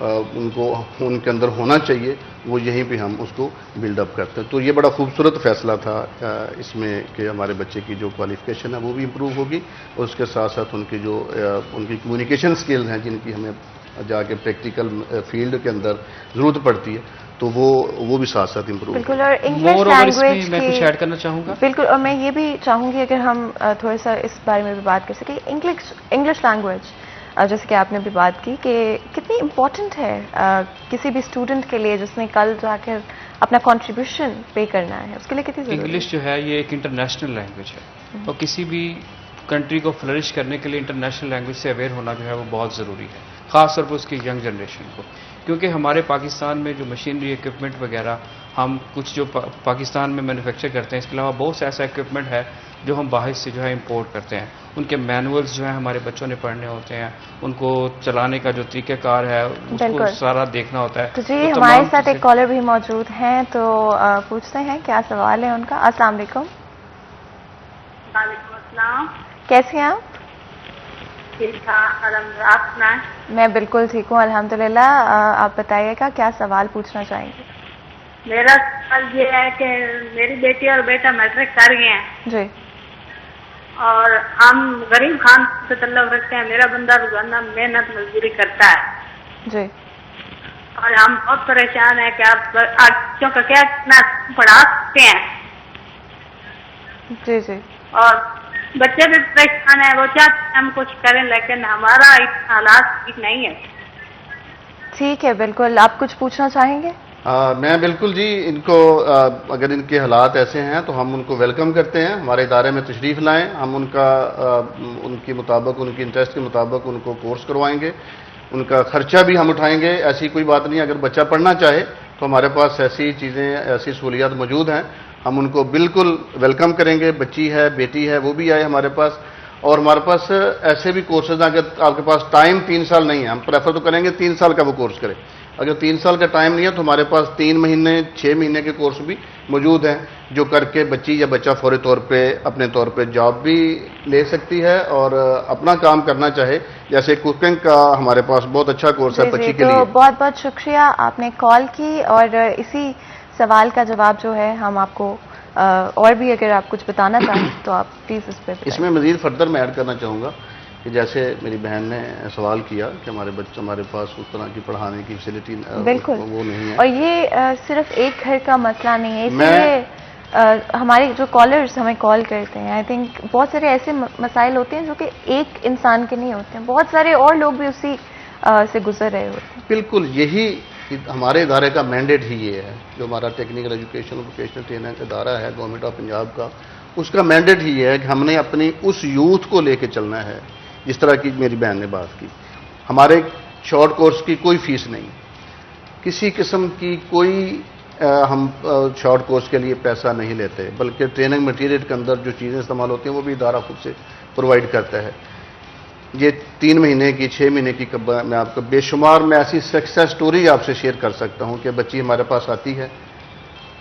उनके अंदर होना चाहिए वो यहीं पे हम उसको बिल्डअप करते हैं। तो ये बड़ा खूबसूरत फैसला था इसमें कि हमारे बच्चे की जो क्वालिफिकेशन है वो भी इम्प्रूव होगी और उसके साथ साथ उनकी जो उनकी कम्युनिकेशन स्किल्स हैं जिनकी हमें जाके प्रैक्टिकल फील्ड के अंदर ज़रूरत पड़ती है तो वो भी साथ साथ इम्प्रूव। बिल्कुल। और इंग्लिश लैंग्वेज मैं कुछ ऐड करना चाहूँगा। बिल्कुल, और मैं ये भी चाहूँगी अगर हम थोड़ा सा इस बारे में भी बात कर सकें, इंग्लिश लैंग्वेज जैसे कि आपने भी बात की कि कितनी इम्पोर्टेंट है किसी भी स्टूडेंट के लिए जिसने कल जाकर अपना कंट्रीब्यूशन पे करना है, उसके लिए कितनी ज़रूरी है? इंग्लिश जो है ये एक इंटरनेशनल लैंग्वेज है और किसी भी कंट्री को फ्लरिश करने के लिए इंटरनेशनल लैंग्वेज से अवेयर होना जो है वो बहुत ज़रूरी है, ख़ासतौर पर उसकी यंग जनरेशन को। क्योंकि हमारे पाकिस्तान में जो मशीनरी इक्विपमेंट वगैरह हम कुछ जो पाकिस्तान में मैन्युफैक्चर करते हैं, इसके अलावा बहुत से ऐसा इक्विपमेंट है जो हम बाहर से जो है इंपोर्ट करते हैं। उनके मैनुअल्स जो है हमारे बच्चों ने पढ़ने होते हैं, उनको चलाने का जो तरीक़ाकार है उसको सारा देखना होता है। तो जी तो हमारे साथ एक कॉलर भी मौजूद हैं, तो पूछते हैं क्या सवाल है उनका। अस्सलाम वालेकुम। वालेकुम अस्सलाम। कैसे हैं आप? ठीक ठाक, आप सुनाएं? मैं बिल्कुल ठीक हूँ अल्हम्दुलिल्लाह। आप बताइएगा क्या सवाल पूछना चाहेंगे? मेरा सवाल ये है कि मेरी बेटी और बेटा मैट्रिक कर गए हैं जी, और हम गरीब खान से तल्लुक रखते हैं। मेरा बंदा रोजाना मेहनत मजदूरी करता है जी, और हम बहुत परेशान हैं कि आप बच्चों का क्या कितना पढ़ा सकते हैं। जी जी। और बच्चे भी परेशान है, वो चाहते हैं हम कुछ करें लेकिन हमारा हालात ठीक नहीं है। ठीक है, बिल्कुल। आप कुछ पूछना चाहेंगे? मैं बिल्कुल जी, इनको अगर इनके हालात ऐसे हैं तो हम उनको वेलकम करते हैं, हमारे इदारे में तशरीफ़ लाएं। हम उनके मुताबिक, उनकी इंटरेस्ट के मुताबिक उनको कोर्स करवाएंगे, उनका खर्चा भी हम उठाएंगे। ऐसी कोई बात नहीं, अगर बच्चा पढ़ना चाहे तो हमारे पास ऐसी चीज़ें, ऐसी सहूलियात मौजूद हैं, हम उनको बिल्कुल वेलकम करेंगे। बच्ची है, बेटी है, वो भी आए हमारे पास। और हमारे पास ऐसे भी कोर्सेज हैं, अगर आपके पास टाइम 3 साल नहीं है, हम प्रेफर तो करेंगे 3 साल का वो कोर्स करें। अगर 3 साल का टाइम नहीं है तो हमारे पास 3 महीने 6 महीने के कोर्स भी मौजूद हैं, जो करके बच्ची या बच्चा फौरी तौर पे अपने तौर पे जॉब भी ले सकती है और अपना काम करना चाहे। जैसे कुकिंग का हमारे पास बहुत अच्छा कोर्स है बच्ची के लिए। बहुत बहुत शुक्रिया, आपने कॉल की और इसी सवाल का जवाब जो है हम आपको और भी अगर आप कुछ बताना चाहें तो आप प्लीज़ इस पर। इसमें मज़ीद फर्दर मैं ऐड करना चाहूँगा कि जैसे मेरी बहन ने सवाल किया कि हमारे पास उस तरह की पढ़ाने की फैसिलिटी बिल्कुल वो नहीं है। और ये सिर्फ एक घर का मसला नहीं है, इसलिए हमारे जो कॉलर्स हमें कॉल करते हैं, आई थिंक बहुत सारे ऐसे मसाइल होते हैं जो कि एक इंसान के नहीं होते हैं, बहुत सारे और लोग भी उसी से गुजर रहे होते हैं। बिल्कुल, यही हमारे इदारे का मैंडेट ही ये है, जो हमारा टेक्निकल एजुकेशन वोकेशनल ट्रेनिंग इदारा है गवर्नमेंट ऑफ पंजाब का, उसका मैंडेट ही है कि हमने अपनी उस यूथ को लेके चलना है। जिस तरह की मेरी बहन ने बात की, हमारे शॉर्ट कोर्स की कोई फीस नहीं, किसी किस्म की कोई हम शॉर्ट कोर्स के लिए पैसा नहीं लेते, बल्कि ट्रेनिंग मटेरियल के अंदर जो चीज़ें इस्तेमाल होती हैं वो भी इदारा खुद से प्रोवाइड करता है। ये 3 महीने की 6 महीने की मैं आपको बेशुमार मैं ऐसी सक्सेस स्टोरी आपसे शेयर कर सकता हूँ कि बच्ची हमारे पास आती है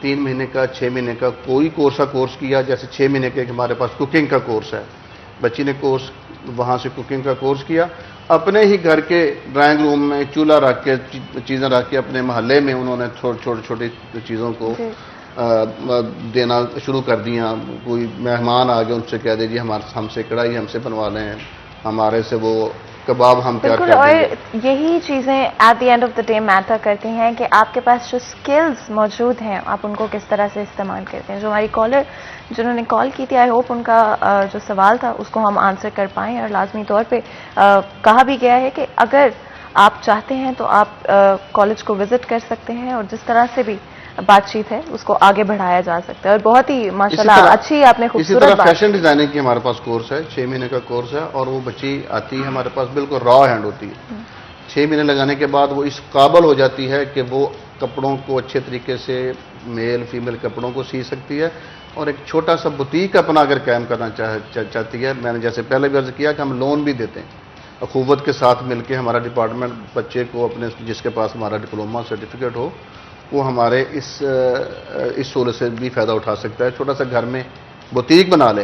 3 महीने का 6 महीने का कोई कोर्स किया, जैसे 6 महीने के हमारे पास कुकिंग का कोर्स है, बच्ची ने कोर्स वहाँ से कुकिंग का कोर्स किया, अपने ही घर के ड्राइंग रूम में चूल्हा रख के चीज़ें रख के अपने मोहल्ले में उन्होंने छोटी चीज़ों को देना शुरू कर दिया। कोई मेहमान आ गए, उनसे कह दीजिए हमसे कढ़ाई हमसे बनवा लें, हमारे से वो कबाब हम तैयार कर देंगे। और यही चीज़ें at the end of the day matter करती हैं कि आपके पास जो स्किल्स मौजूद हैं आप उनको किस तरह से इस्तेमाल करते हैं। जो हमारी कॉलर जिन्होंने कॉल की थी, आई होप उनका जो सवाल था उसको हम आंसर कर पाएँ, और लाजमी तौर पे कहा भी गया है कि अगर आप चाहते हैं तो आप कॉलेज को विजिट कर सकते हैं और जिस तरह से भी बातचीत है उसको आगे बढ़ाया जा सकता है। और बहुत ही माशाल्लाह अच्छी आपने खूबसूरत इसी तरह फैशन डिजाइनिंग की हमारे पास कोर्स है, 6 महीने का कोर्स है, और वो बच्ची आती है हमारे पास बिल्कुल रॉ हैंड होती है। 6 महीने लगाने के बाद वो इस काबिल हो जाती है कि वो कपड़ों को अच्छे तरीके से मेल फीमेल कपड़ों को सी सकती है, और एक छोटा सा बुटीक अपना अगर कायम करना चाहती है। मैंने जैसे पहले भी अर्ज किया कि हम लोन भी देते हैं, अखूवत के साथ मिलकर हमारा डिपार्टमेंट बच्चे को अपने जिसके पास हमारा डिप्लोमा सर्टिफिकेट हो वो हमारे इस सहूलत से भी फ़ायदा उठा सकता है। छोटा सा घर में बुटीक बना ले,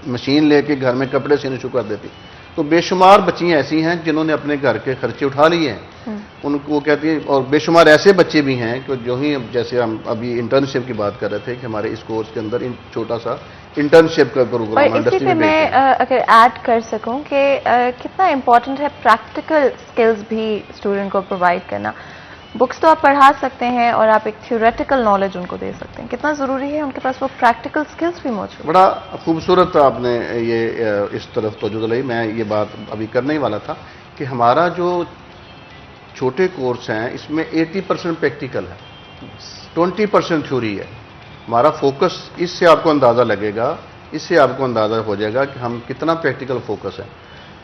मशीन लेके घर में कपड़े सीने शुरू कर देती। तो बेशुमार बच्चियाँ ऐसी हैं जिन्होंने अपने घर के खर्चे उठा लिए हैं, उनको कहती है। और बेशुमार ऐसे बच्चे भी हैं कि जो ही जैसे हम अभी इंटर्नशिप की बात कर रहे थे कि हमारे इस कोर्स के अंदर छोटा सा इंटर्नशिप का प्रोग्राम और इसी पे मैं अगर ऐड कर सकूं कि कितना इम्पोर्टेंट है प्रैक्टिकल स्किल्स भी स्टूडेंट को प्रोवाइड करना। बुक्स तो आप पढ़ा सकते हैं और आप एक थ्योरेटिकल नॉलेज उनको दे सकते हैं, कितना ज़रूरी है उनके पास वो प्रैक्टिकल स्किल्स भी मौजूद। बड़ा खूबसूरत आपने ये इस तरफ तवज्जो दिलाई। मैं ये बात अभी करने ही वाला था कि हमारा जो छोटे कोर्स हैं इसमें 80% प्रैक्टिकल है, 20% थ्योरी है। हमारा फोकस, इससे आपको अंदाज़ा लगेगा, इससे आपको अंदाज़ा हो जाएगा कि हम कितना प्रैक्टिकल फोकस है।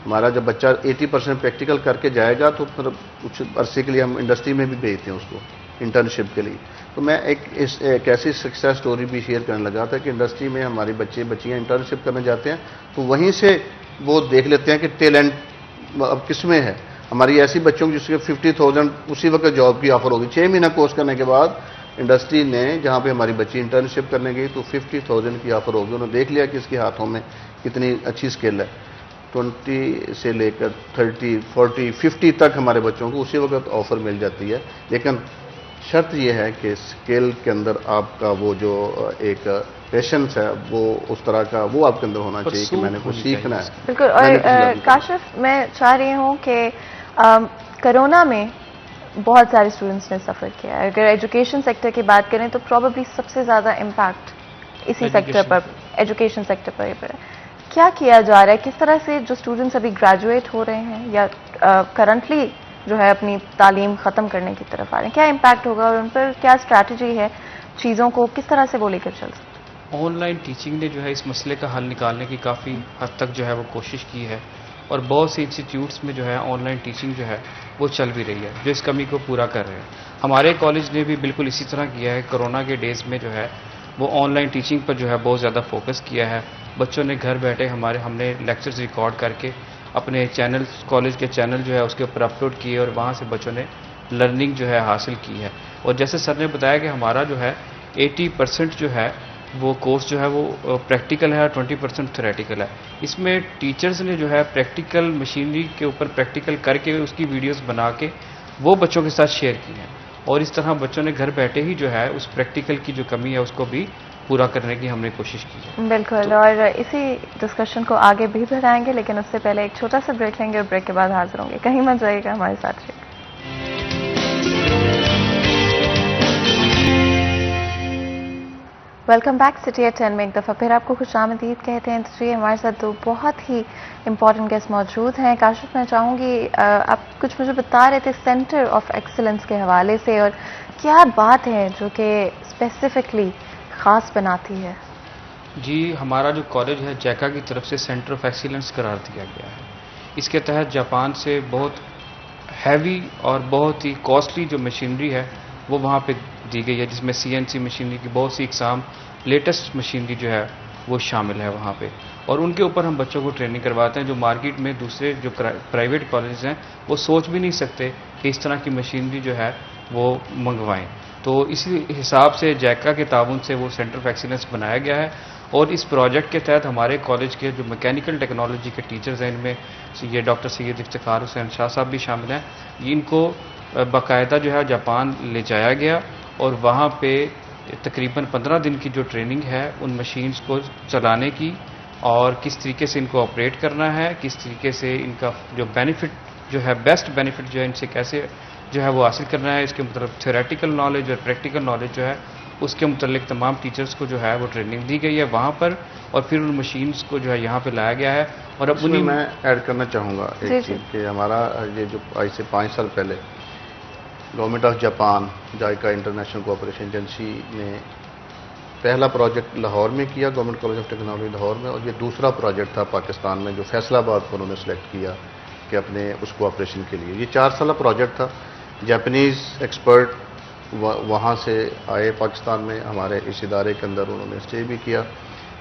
हमारा जब बच्चा 80% प्रैक्टिकल करके जाएगा तो फिर कुछ अरसे के लिए हम इंडस्ट्री में भी भेजते हैं उसको इंटर्नशिप के लिए। तो मैं एक ऐसी सक्सेस स्टोरी भी शेयर करने लगा था कि इंडस्ट्री में हमारे बच्चियाँ इंटर्नशिप करने जाते हैं तो वहीं से वो देख लेते हैं कि टैलेंट अब किस में है। हमारी ऐसी बच्चों की जिसके 50,000 उसी वक्त जॉब की ऑफर होगी। 6 महीना कोर्स करने के बाद इंडस्ट्री ने जहाँ पे हमारी बच्ची इंटर्नशिप करने गई तो 50,000 की ऑफर होगी। उन्होंने देख लिया कि इसके हाथों में कितनी अच्छी स्किल है। 20 से लेकर 30, 40, 50 तक हमारे बच्चों को उसी वक्त ऑफर मिल जाती है। लेकिन शर्त यह है कि स्किल के अंदर आपका वो जो एक पेशेंस है वो उस तरह का वो आपके अंदर होना चाहिए कि मैंने कुछ सीखना है। बिल्कुल। और काशिफ, मैं चाह रही हूँ कि कोरोना में बहुत सारे स्टूडेंट्स ने सफ़र किया है। अगर एजुकेशन सेक्टर की बात करें तो प्रॉबेबली सबसे ज़्यादा इम्पैक्ट इसी सेक्टर पर, एजुकेशन सेक्टर पर पड़ा। क्या किया जा रहा है, किस तरह से जो स्टूडेंट्स अभी ग्रेजुएट हो रहे हैं या करंटली जो है अपनी तालीम ख़त्म करने की तरफ आ रहे हैं, क्या इम्पैक्ट होगा और उन पर क्या स्ट्रैटेजी है, चीज़ों को किस तरह से वो लेकर चल सकते हैं? ऑनलाइन टीचिंग ने जो है इस मसले का हल निकालने की काफ़ी हद तक जो है वो कोशिश की है, और बहुत से इंस्टीट्यूट्स में जो है ऑनलाइन टीचिंग जो है वो चल भी रही है, जो इस कमी को पूरा कर रहे हैं। हमारे कॉलेज ने भी बिल्कुल इसी तरह किया है। कोरोना के डेज़ में जो है वो ऑनलाइन टीचिंग पर जो है बहुत ज़्यादा फोकस किया है। बच्चों ने घर बैठे हमने लेक्चर्स रिकॉर्ड करके अपने चैनल, कॉलेज के चैनल जो है उसके ऊपर अपलोड किए और वहाँ से बच्चों ने लर्निंग जो है हासिल की है। और जैसे सर ने बताया कि हमारा जो है 80% जो है वो कोर्स जो है वो प्रैक्टिकल है और 20% थ्योरेटिकल है। इसमें टीचर्स ने जो है प्रैक्टिकल मशीनरी के ऊपर प्रैक्टिकल करके उसकी वीडियोस बना के वो बच्चों के साथ शेयर की हैं, और इस तरह बच्चों ने घर बैठे ही जो है उस प्रैक्टिकल की जो कमी है उसको भी पूरा करने की हमने कोशिश की है। बिल्कुल, और इसी डिस्कशन को आगे भी बढ़ाएंगे, लेकिन उससे पहले एक छोटा सा ब्रेक लेंगे और ब्रेक के बाद हाजिर होंगे। कहीं मत जाइएगा, हमारे साथ रहिए। वेलकम बैक सिटी एट 10 में एक दफ़ा फिर आपको खुशामदीद कहते हैं। तो हमारे साथ दो बहुत ही इम्पॉर्टेंट गेस्ट मौजूद हैं। काशिफ, मैं चाहूँगी आप कुछ मुझे बता रहे थे सेंटर ऑफ एक्सीलेंस के हवाले से, और क्या बात है जो कि स्पेसिफिकली ख़ास बनाती है? जी, हमारा जो कॉलेज है जैका की तरफ से सेंटर ऑफ एक्सीलेंस करार दिया गया है। इसके तहत जापान से बहुत हैवी और बहुत ही कॉस्टली जो मशीनरी है वो वहाँ पे दी गई है, जिसमें CNC मशीनरी की बहुत सी इकसाम लेटेस्ट मशीनरी जो है वो शामिल है वहाँ पे, और उनके ऊपर हम बच्चों को ट्रेनिंग करवाते हैं जो मार्केट में दूसरे जो प्राइवेट कॉलेज हैं वो सोच भी नहीं सकते कि इस तरह की मशीनरी जो है वो मंगवाएं। तो इसी हिसाब से जैका के ताउन से वो सेंटर ऑफ एक्सीलेंस बनाया गया है, और इस प्रोजेक्ट के तहत हमारे कॉलेज के जो मैकेनिकल टेक्नोलॉजी के टीचर्स हैं, इनमें ये डॉक्टर सैयद इफ्तिखार हुसैन शाह साहब भी शामिल हैं। इनको बाकायदा जो है जापान ले जाया गया और वहाँ पे तकरीबन 15 दिन की जो ट्रेनिंग है उन मशीन्स को चलाने की, और किस तरीके से इनको ऑपरेट करना है, किस तरीके से इनका जो बेनिफिट जो है बेस्ट बेनिफिट जो है इनसे कैसे जो है वो हासिल करना है, इसके मतलब थ्योरेटिकल नॉलेज और प्रैक्टिकल नॉलेज जो है उसके मुतल्लिक तमाम टीचर्स को जो है वो ट्रेनिंग दी गई है वहाँ पर, और फिर उन मशीन्स को जो है यहाँ पे लाया गया है। और अब उन्हीं मैं ऐड करना चाहूँगा एक चीज़ कि हमारा ये जो आज से 5 साल पहले government of Japan JICA international cooperation agency ने पहला प्रोजेक्ट लाहौर में किया, government college of technology Lahore में, और ये दूसरा प्रोजेक्ट था पाकिस्तान में जो फैसलाबाद को उन्होंने सेलेक्ट किया कि अपने उस कोऑपरेशन के लिए। ये 4 साल प्रोजेक्ट था। जापानीज़ एक्सपर्ट वहाँ से आए पाकिस्तान में, हमारे इस इदारे के अंदर उन्होंने स्टे भी किया।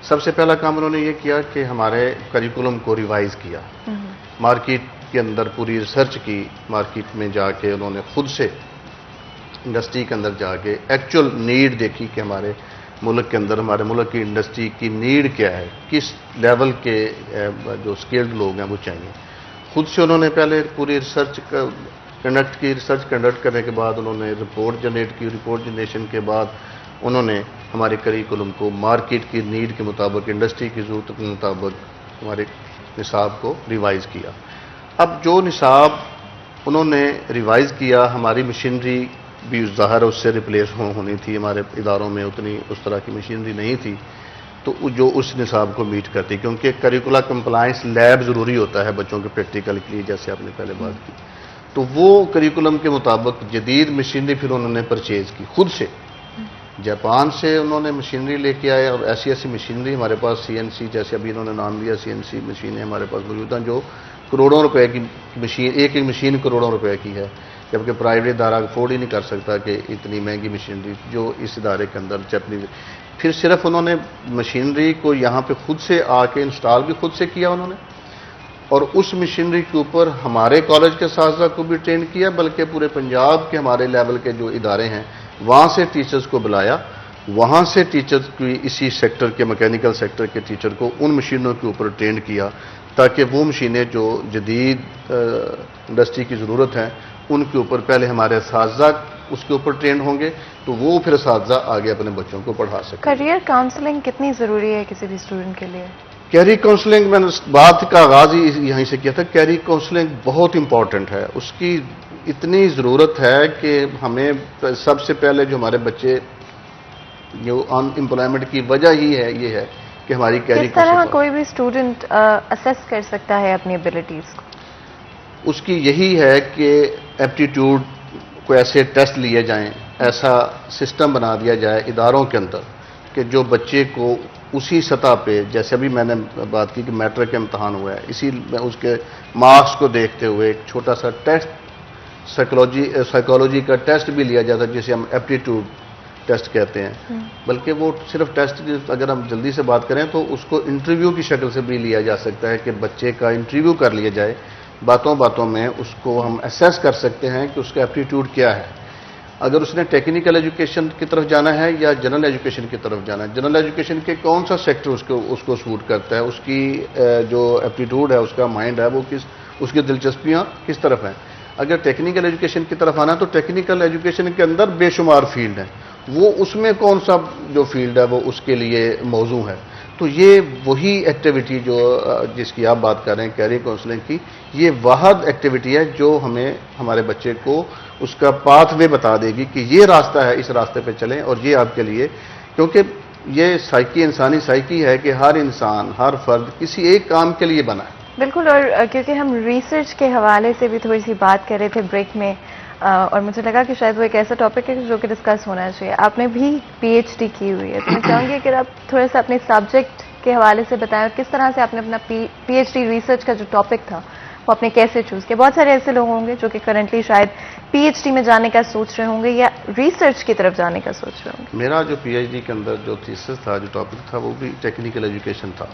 सबसे पहला काम उन्होंने ये किया कि हमारे करिकुलम को रिवाइज़ किया, मार्केट के अंदर पूरी रिसर्च की, मार्केट में जाके उन्होंने खुद से इंडस्ट्री के अंदर जाके एक्चुअल नीड देखी कि हमारे मुल्क के अंदर हमारे मुल्क की इंडस्ट्री की नीड क्या है, किस लेवल के जो स्किल्ड लोग हैं वो चाहिए। खुद से उन्होंने पहले पूरी रिसर्च कंडक्ट करने के बाद उन्होंने रिपोर्ट जनरेट की। रिपोर्ट जनरेशन के बाद उन्होंने हमारे करिकुलम को मार्केट की नीड के मुताबिक, इंडस्ट्री की ज़रूरत के मुताबिक हमारे निसाब को रिवाइज़ किया। अब जो निसाब उन्होंने रिवाइज़ किया, हमारी मशीनरी भी ज़ाहिर उससे रिप्लेस होनी थी, हमारे इदारों में उतनी उस तरह की मशीनरी नहीं थी तो जो उस निसाब को मीट करती, क्योंकि करिकुलर कंप्लायंस लैब ज़रूरी होता है बच्चों के प्रैक्टिकल के लिए, जैसे आपने पहले बात की। तो वो करिकुलम के मुताबिक जदीद मशीनरी फिर उन्होंने परचेज़ की खुद से, जापान से उन्होंने मशीनरी लेके आए, और ऐसी ऐसी मशीनरी हमारे पास CNC, जैसे अभी इन्होंने नाम लिया CNC मशीनें हमारे पास मौजूद हैं जो करोड़ों रुपए की मशीन, एक मशीन करोड़ों रुपए की है, जबकि प्राइवेट इदारा अफोर्ड ही नहीं कर सकता कि इतनी महंगी मशीनरी जो इस इदारे के अंदर जापानी। फिर सिर्फ उन्होंने मशीनरी को यहाँ पे खुद से आके इंस्टॉल भी खुद से किया उन्होंने, और उस मशीनरी के ऊपर हमारे कॉलेज के साथ को भी ट्रेन किया, बल्कि पूरे पंजाब के हमारे लेवल के जो इदारे हैं वहाँ से टीचर्स को बुलाया, वहाँ से टीचर्स की इसी सेक्टर के मैकेनिकल सेक्टर के टीचर को उन मशीनों के ऊपर ट्रेन किया, ताकि वो मशीनें जो जदीद इंडस्ट्री की ज़रूरत है उनके ऊपर पहले हमारे असातिज़ा उसके ऊपर ट्रेन होंगे, तो वो फिर असातिज़ा आगे अपने बच्चों को पढ़ा सकें। करियर काउंसलिंग कितनी ज़रूरी है किसी भी स्टूडेंट के लिए? कैरियर काउंसलिंग, मैंने बात का आगाज़ ही यहीं से किया था। कैरियर काउंसलिंग बहुत इंपॉर्टेंट है, उसकी इतनी ज़रूरत है कि हमें सबसे पहले जो हमारे बच्चे जो अनएम्प्लॉयमेंट की वजह ही है ये है कि हमारी कैरियर किस तरह कोई भी स्टूडेंट असेस कर सकता है अपनी एबिलिटीज़ को? उसकी यही है कि एप्टीट्यूड को ऐसे टेस्ट लिए जाएं, ऐसा सिस्टम बना दिया जाए इदारों के अंदर कि जो बच्चे को उसी सतह पे, जैसे अभी मैंने बात की कि मैट्रिक का इम्तहान हुआ है, इसी उसके मार्क्स को देखते हुए एक छोटा सा टेस्ट साइकोलॉजी का टेस्ट भी लिया जाता है जिसे हम एप्टीट्यूड टेस्ट कहते हैं। बल्कि वो सिर्फ टेस्ट, अगर हम जल्दी से बात करें तो उसको इंटरव्यू की शक्ल से भी लिया जा सकता है कि बच्चे का इंटरव्यू कर लिया जाए, बातों बातों में उसको हम असेस कर सकते हैं कि उसका एप्टीट्यूड क्या है। अगर उसने टेक्निकल एजुकेशन की तरफ जाना है या जनरल एजुकेशन की तरफ जाना है, जनरल एजुकेशन के कौन सा सेक्टर उसको सूट करता है, उसकी जो एप्टीट्यूड है, उसका माइंड है, वो उसकी दिलचस्पियाँ किस तरफ हैं। अगर टेक्निकल एजुकेशन की तरफ आना है तो टेक्निकल एजुकेशन के अंदर बेशुमार फील्ड हैं, वो उसमें कौन सा जो फील्ड है वो उसके लिए मौजू है। तो ये वही एक्टिविटी जो जिसकी आप बात कर रहे हैं कैरियर काउंसलिंग की, ये वाहद एक्टिविटी है जो हमें हमारे बच्चे को उसका पाथवे बता देगी कि ये रास्ता है, इस रास्ते पे चलें और ये आपके लिए, क्योंकि ये साइकी इंसानी साइकी है कि हर इंसान हर फर्द किसी एक काम के लिए बना है। बिल्कुल, और क्योंकि हम रिसर्च के हवाले से भी थोड़ी सी बात कर रहे थे ब्रेक में, और मुझे लगा कि शायद वो एक ऐसा टॉपिक है जो कि डिस्कस होना चाहिए। आपने भी पीएचडी की हुई है, तो मैं चाहूंगी कि आप थोड़ा सा अपने सब्जेक्ट के हवाले से बताएं, किस तरह से आपने अपना पीएचडी रिसर्च का जो टॉपिक था वो आपने कैसे चूज किया। बहुत सारे ऐसे लोग होंगे जो कि करंटली शायद पीएचडी में जाने का सोच रहे होंगे या रिसर्च की तरफ जाने का सोच रहे होंगे। मेरा जो पीएचडी के अंदर जो थीसिस था, जो टॉपिक था, वो भी टेक्निकल एजुकेशन था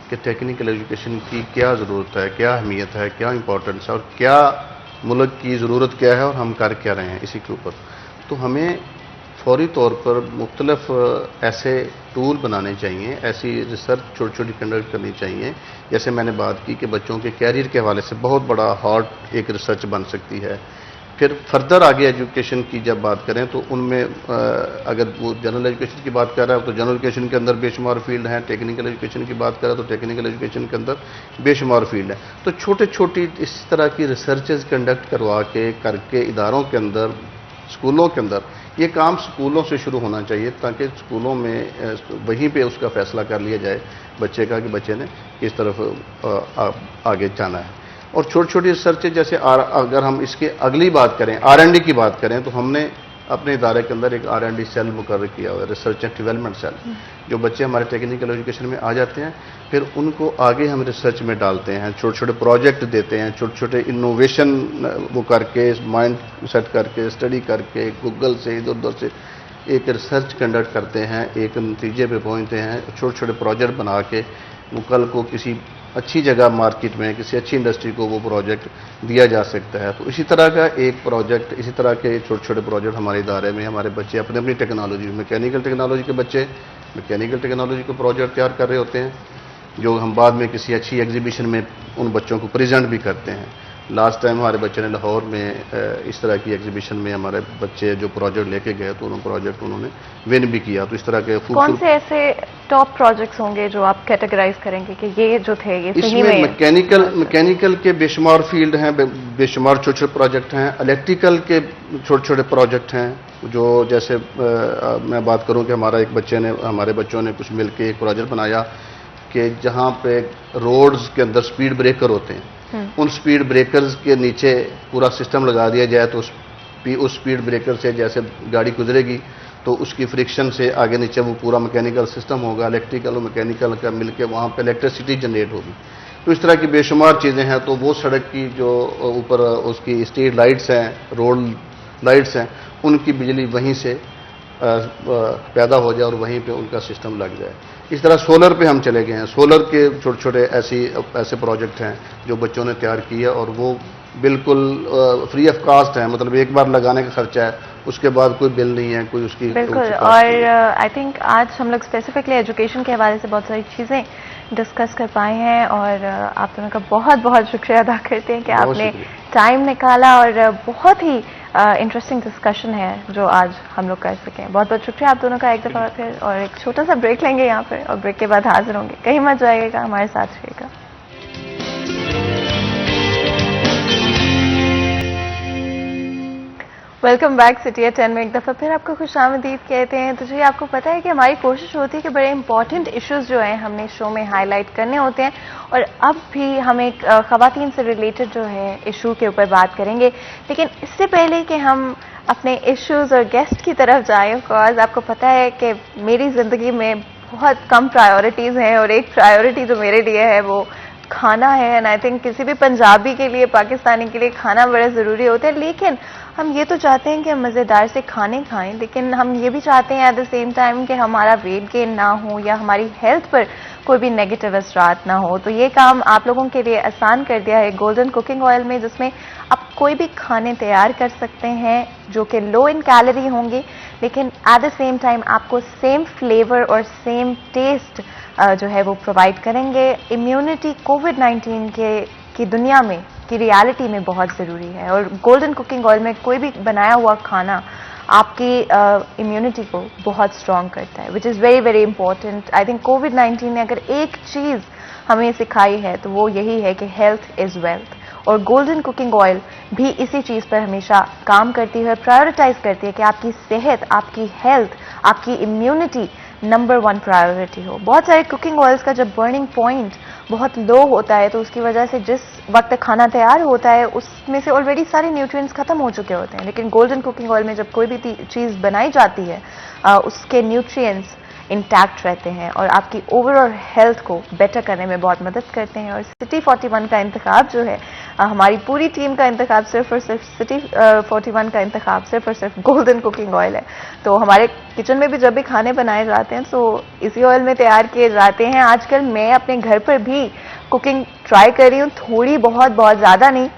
कि टेक्निकल एजुकेशन की क्या ज़रूरत है, क्या अहमियत है, क्या इंपॉर्टेंस है और क्या मुल्क की ज़रूरत क्या है और हम कर क्या रहे हैं इसी के ऊपर। तो हमें फौरी तौर पर मुख्तलिफ ऐसे टूल बनाने चाहिए, ऐसी रिसर्च छोटी छोटी कंडक्ट करनी चाहिए। जैसे मैंने बात की कि बच्चों के कैरियर के हवाले से बहुत बड़ा हॉट एक रिसर्च बन सकती है। फिर फर्दर आगे एजुकेशन की जब बात करें तो उनमें अगर वो जनरल एजुकेशन की बात कर रहा है तो जनरल एजुकेशन के अंदर बेशुमार फील्ड हैं, टेक्निकल एजुकेशन की बात कर रहा है तो टेक्निकल एजुकेशन के अंदर बेशुमार फील्ड है। तो छोटे छोटी इस तरह की रिसर्चेज कंडक्ट करवा के करके इदारों के अंदर, स्कूलों के अंदर, ये काम स्कूलों से शुरू होना चाहिए ताकि स्कूलों में वहीं पे उसका फैसला कर लिया जाए बच्चे का कि बच्चे ने किस तरफ आगे जाना है। और छोटी छोटी रिसर्च जैसे अगर हम इसके अगली बात करें, R&D की बात करें, तो हमने अपने इदारे के अंदर एक R&D सेल मुकर्रर किया हुआ है, रिसर्च एंड डेवलपमेंट सेल। जो बच्चे हमारे टेक्निकल एजुकेशन में आ जाते हैं फिर उनको आगे हम रिसर्च में डालते हैं, छोटे छोटे प्रोजेक्ट देते हैं, छोटे छोटे इनोवेशन वो करके, माइंड सेट करके, स्टडी करके, गूगल से इधर उधर से एक रिसर्च कंडक्ट करते हैं, एक नतीजे पे पहुंचते हैं। छोटे छोटे प्रोजेक्ट बना के वो कल को किसी अच्छी जगह मार्केट में, किसी अच्छी इंडस्ट्री को वो प्रोजेक्ट दिया जा सकता है। तो इसी तरह का एक प्रोजेक्ट, इसी तरह के छोटे छोटे प्रोजेक्ट हमारे इदारे में हमारे बच्चे अपनी अपनी टेक्नोलॉजी, मैकेनिकल टेक्नोलॉजी के बच्चे मैकेनिकल टेक्नोलॉजी के प्रोजेक्ट तैयार कर रहे होते हैं, जो हम बाद में किसी अच्छी एग्जीबिशन में उन बच्चों को प्रेजेंट भी करते हैं। लास्ट टाइम हमारे बच्चे ने लाहौर में इस तरह की एग्जीबिशन में हमारे बच्चे जो प्रोजेक्ट लेके गए तो उन्होंने प्रोजेक्ट उन्होंने विन भी किया। तो इस तरह के कौन से ऐसे टॉप प्रोजेक्ट्स होंगे जो आप कैटेगराइज करेंगे कि ये जो थे ये सही में? मैकेनिकल के बेशुमार फील्ड हैं, बेशुमार छोटे छोटे प्रोजेक्ट हैं। इलेक्ट्रिकल के छोटे छोटे प्रोजेक्ट हैं, जो जैसे मैं बात करूं कि हमारे बच्चों ने कुछ मिलकर एक प्रोजेक्ट बनाया कि जहां पे रोड्स के अंदर स्पीड ब्रेकर होते हैं, उन स्पीड ब्रेकर्स के नीचे पूरा सिस्टम लगा दिया जाए तो उस स्पीड ब्रेकर से जैसे गाड़ी गुजरेगी तो उसकी फ्रिक्शन से आगे नीचे वो पूरा मैकेनिकल सिस्टम होगा, इलेक्ट्रिकल और मैकेनिकल का मिलके वहाँ पे इलेक्ट्रिसिटी जनरेट होगी। तो इस तरह की बेशुमार चीज़ें हैं। तो वो सड़क की जो ऊपर उसकी स्ट्रीट लाइट्स हैं, रोड लाइट्स हैं, उनकी बिजली वहीं से पैदा हो जाए और वहीं पे उनका सिस्टम लग जाए। इस तरह सोलर पे हम चले गए हैं। सोलर के छोटे छोटे ऐसे प्रोजेक्ट हैं जो बच्चों ने तैयार किए और वो बिल्कुल फ्री ऑफ कास्ट है, मतलब एक बार लगाने का खर्चा है, उसके बाद कोई बिल नहीं है, कोई उसकी बिल्कुल। और आई थिंक आज हम लोग स्पेसिफिकली एजुकेशन के हवाले से बहुत सारी चीज़ें डिस्कस कर पाए हैं और आप दोनों का बहुत बहुत शुक्रिया अदा करते हैं कि आपने टाइम निकाला और बहुत ही इंटरेस्टिंग डिस्कशन है जो आज हम लोग कर सकें। बहुत बहुत शुक्रिया आप दोनों का एक दफ़ा फिर, और एक छोटा सा ब्रेक लेंगे यहाँ पर और ब्रेक के बाद हाजिर होंगे। कहीं मत जाइएगा, हमारे साथ रहिएगा। वेलकम बैक सिटी एट 10 में एक दफ़ा फिर आपको खुशामदीद कहते हैं। तो जी आपको पता है कि हमारी कोशिश होती है कि बड़े इंपॉर्टेंट इश्यूज जो हैं हमने शो में हाईलाइट करने होते हैं, और अब भी हम एक ख़वातीन से रिलेटेड जो है इशू के ऊपर बात करेंगे। लेकिन इससे पहले कि हम अपने इश्यूज और गेस्ट की तरफ जाएं, बिकॉज आपको पता है कि मेरी ज़िंदगी में बहुत कम प्रायोरिटीज़ हैं और एक प्रायोरिटी जो मेरे लिए है वो खाना है। एंड आई थिंक किसी भी पंजाबी के लिए, पाकिस्तानी के लिए खाना बड़ा ज़रूरी होता है। लेकिन हम ये तो चाहते हैं कि हम मज़ेदार से खाने खाएं, लेकिन हम ये भी चाहते हैं एट द सेम टाइम कि हमारा वेट गेन ना हो या हमारी हेल्थ पर कोई भी नेगेटिव असरात ना हो। तो ये काम आप लोगों के लिए आसान कर दिया है गोल्डन कुकिंग ऑयल में, जिसमें आप कोई भी खाने तैयार कर सकते हैं जो कि लो इन कैलोरी होंगे, लेकिन एट द सेम टाइम आपको सेम फ्लेवर और सेम टेस्ट जो है वो प्रोवाइड करेंगे। इम्यूनिटी कोविड-19 की दुनिया में, की रियलिटी में बहुत ज़रूरी है, और गोल्डन कुकिंग ऑयल में कोई भी बनाया हुआ खाना आपकी इम्यूनिटी को बहुत स्ट्रॉन्ग करता है, which is very very important. I think कोविड-19 ने अगर एक चीज़ हमें सिखाई है तो वो यही है कि हेल्थ इज़ वेल्थ, और गोल्डन कुकिंग ऑयल भी इसी चीज़ पर हमेशा काम करती है, प्रायोरिटाइज करती है कि आपकी सेहत, आपकी हेल्थ, आपकी इम्यूनिटी नंबर 1 प्रायोरिटी हो। बहुत सारे कुकिंग ऑयल्स का जब बर्निंग पॉइंट बहुत लो होता है तो उसकी वजह से जिस वक्त खाना तैयार होता है उसमें से ऑलरेडी सारे न्यूट्रिएंट्स खत्म हो चुके होते हैं, लेकिन गोल्डन कुकिंग ऑयल में जब कोई भी चीज़ बनाई जाती है उसके न्यूट्रिएंट्स इंटैक्ट रहते हैं और आपकी ओवरऑल हेल्थ को बेटर करने में बहुत मदद करते हैं। और सिटी 41 का इंतखाब जो है, हमारी पूरी टीम का इंतखाब सिर्फ और सिर्फ सिटी 41 का इंतखाब सिर्फ और सिर्फ गोल्डन कुकिंग ऑयल है। तो हमारे किचन में भी जब भी खाने बनाए जाते हैं तो इसी ऑयल में तैयार किए जाते हैं। आजकल मैं अपने घर पर भी कुकिंग ट्राई कर रही हूँ, थोड़ी बहुत ज़्यादा नहीं,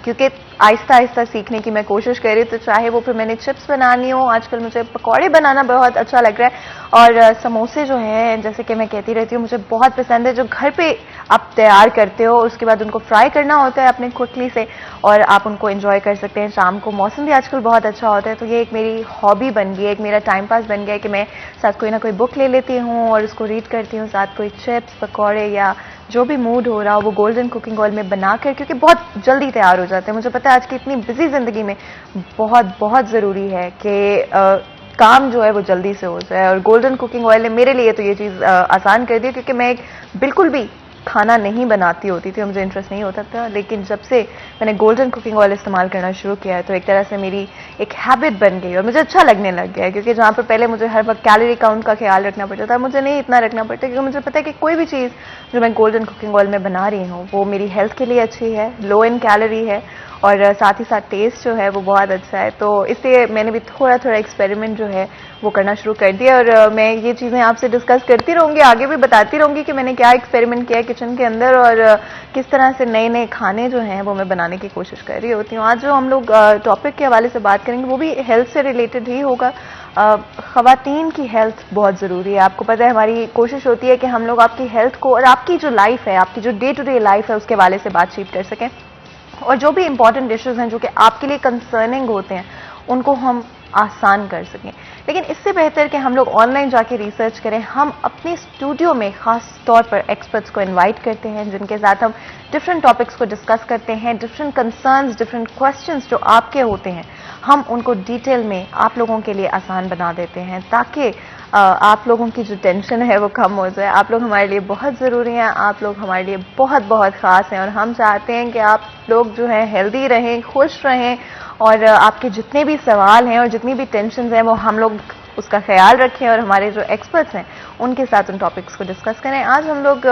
क्योंकि आहिस्ता आहिस्ता सीखने की मैं कोशिश कर रही हूँ। तो चाहे वो फिर मैंने चिप्स बनानी हो, आजकल मुझे पकौड़े बनाना बहुत अच्छा लग रहा है, और समोसे जो हैं, जैसे कि मैं कहती रहती हूँ, मुझे बहुत पसंद है, जो घर पे आप तैयार करते हो, उसके बाद उनको फ्राई करना होता है अपने क्विकली से और आप उनको एंजॉय कर सकते हैं शाम को। मौसम भी आजकल बहुत अच्छा होता है, तो ये एक मेरी हॉबी बन गई है, एक मेरा टाइम पास बन गया है कि मैं साथ कोई ना कोई बुक ले लेती हूँ और उसको रीड करती हूँ, साथ कोई चिप्स, पकौड़े या जो भी मूड हो रहा हो वो गोल्डन कुकिंग ऑयल में बनाकर, क्योंकि बहुत जल्दी तैयार हो जाते हैं। मुझे पता है आज की इतनी बिजी जिंदगी में बहुत ज़रूरी है कि काम जो है वो जल्दी से हो जाए, और गोल्डन कुकिंग ऑयल ने मेरे लिए तो ये चीज़ आसान कर दी, क्योंकि मैं बिल्कुल भी खाना नहीं बनाती होती थी और मुझे इंटरेस्ट नहीं होता था, लेकिन जब से मैंने गोल्डन कुकिंग ऑयल इस्तेमाल करना शुरू किया है तो एक तरह से मेरी एक हैबिट बन गई और मुझे अच्छा लगने लग गया है। क्योंकि जहाँ पर पहले मुझे हर वक्त कैलोरी काउंट का ख्याल रखना पड़ता था, मुझे नहीं इतना रखना पड़ता, क्योंकि मुझे पता है कि कोई भी चीज़ जो मैं गोल्डन कुकिंग ऑयल में बना रही हूँ वो मेरी हेल्थ के लिए अच्छी है, लो इन कैलोरी है, और साथ ही साथ टेस्ट जो है वो बहुत अच्छा है। तो इसलिए मैंने भी थोड़ा एक्सपेरिमेंट जो है वो करना शुरू कर दिया, और मैं ये चीज़ें आपसे डिस्कस करती रहूँगी, आगे भी बताती रहूँगी कि मैंने क्या एक्सपेरिमेंट किया है किचन के अंदर और किस तरह से नए नए खाने जो हैं वो मैं बनाने की कोशिश कर रही होती हूँ। आज जो हम लोग टॉपिक के हवाले से बात करेंगे वो भी हेल्थ से रिलेटेड ही होगा। ख़वातीन की हेल्थ बहुत ज़रूरी है। आपको पता है हमारी कोशिश होती है कि हम लोग आपकी हेल्थ को और आपकी जो लाइफ है, आपकी जो डे टू डे लाइफ है उसके हवाले से बातचीत कर सकें, और जो भी इंपॉर्टेंट इश्यूज हैं जो कि आपके लिए कंसर्निंग होते हैं उनको हम आसान कर सकें। लेकिन इससे बेहतर कि हम लोग ऑनलाइन जाके रिसर्च करें, हम अपने स्टूडियो में ख़ास तौर पर एक्सपर्ट्स को इनवाइट करते हैं जिनके साथ हम डिफरेंट टॉपिक्स को डिस्कस करते हैं, डिफरेंट कंसर्न्स, डिफरेंट क्वेश्चंस जो आपके होते हैं हम उनको डिटेल में आप लोगों के लिए आसान बना देते हैं, ताकि आप लोगों की जो टेंशन है वो कम हो जाए। आप लोग हमारे लिए बहुत ज़रूरी हैं, आप लोग हमारे लिए बहुत ख़ास हैं, और हम चाहते हैं कि आप लोग जो हैं हेल्दी रहें, खुश रहें, और आपके जितने भी सवाल हैं और जितनी भी टेंशन हैं वो हम लोग उसका ख्याल रखें और हमारे जो एक्सपर्ट्स हैं उनके साथ उन टॉपिक्स को डिस्कस करें। आज हम लोग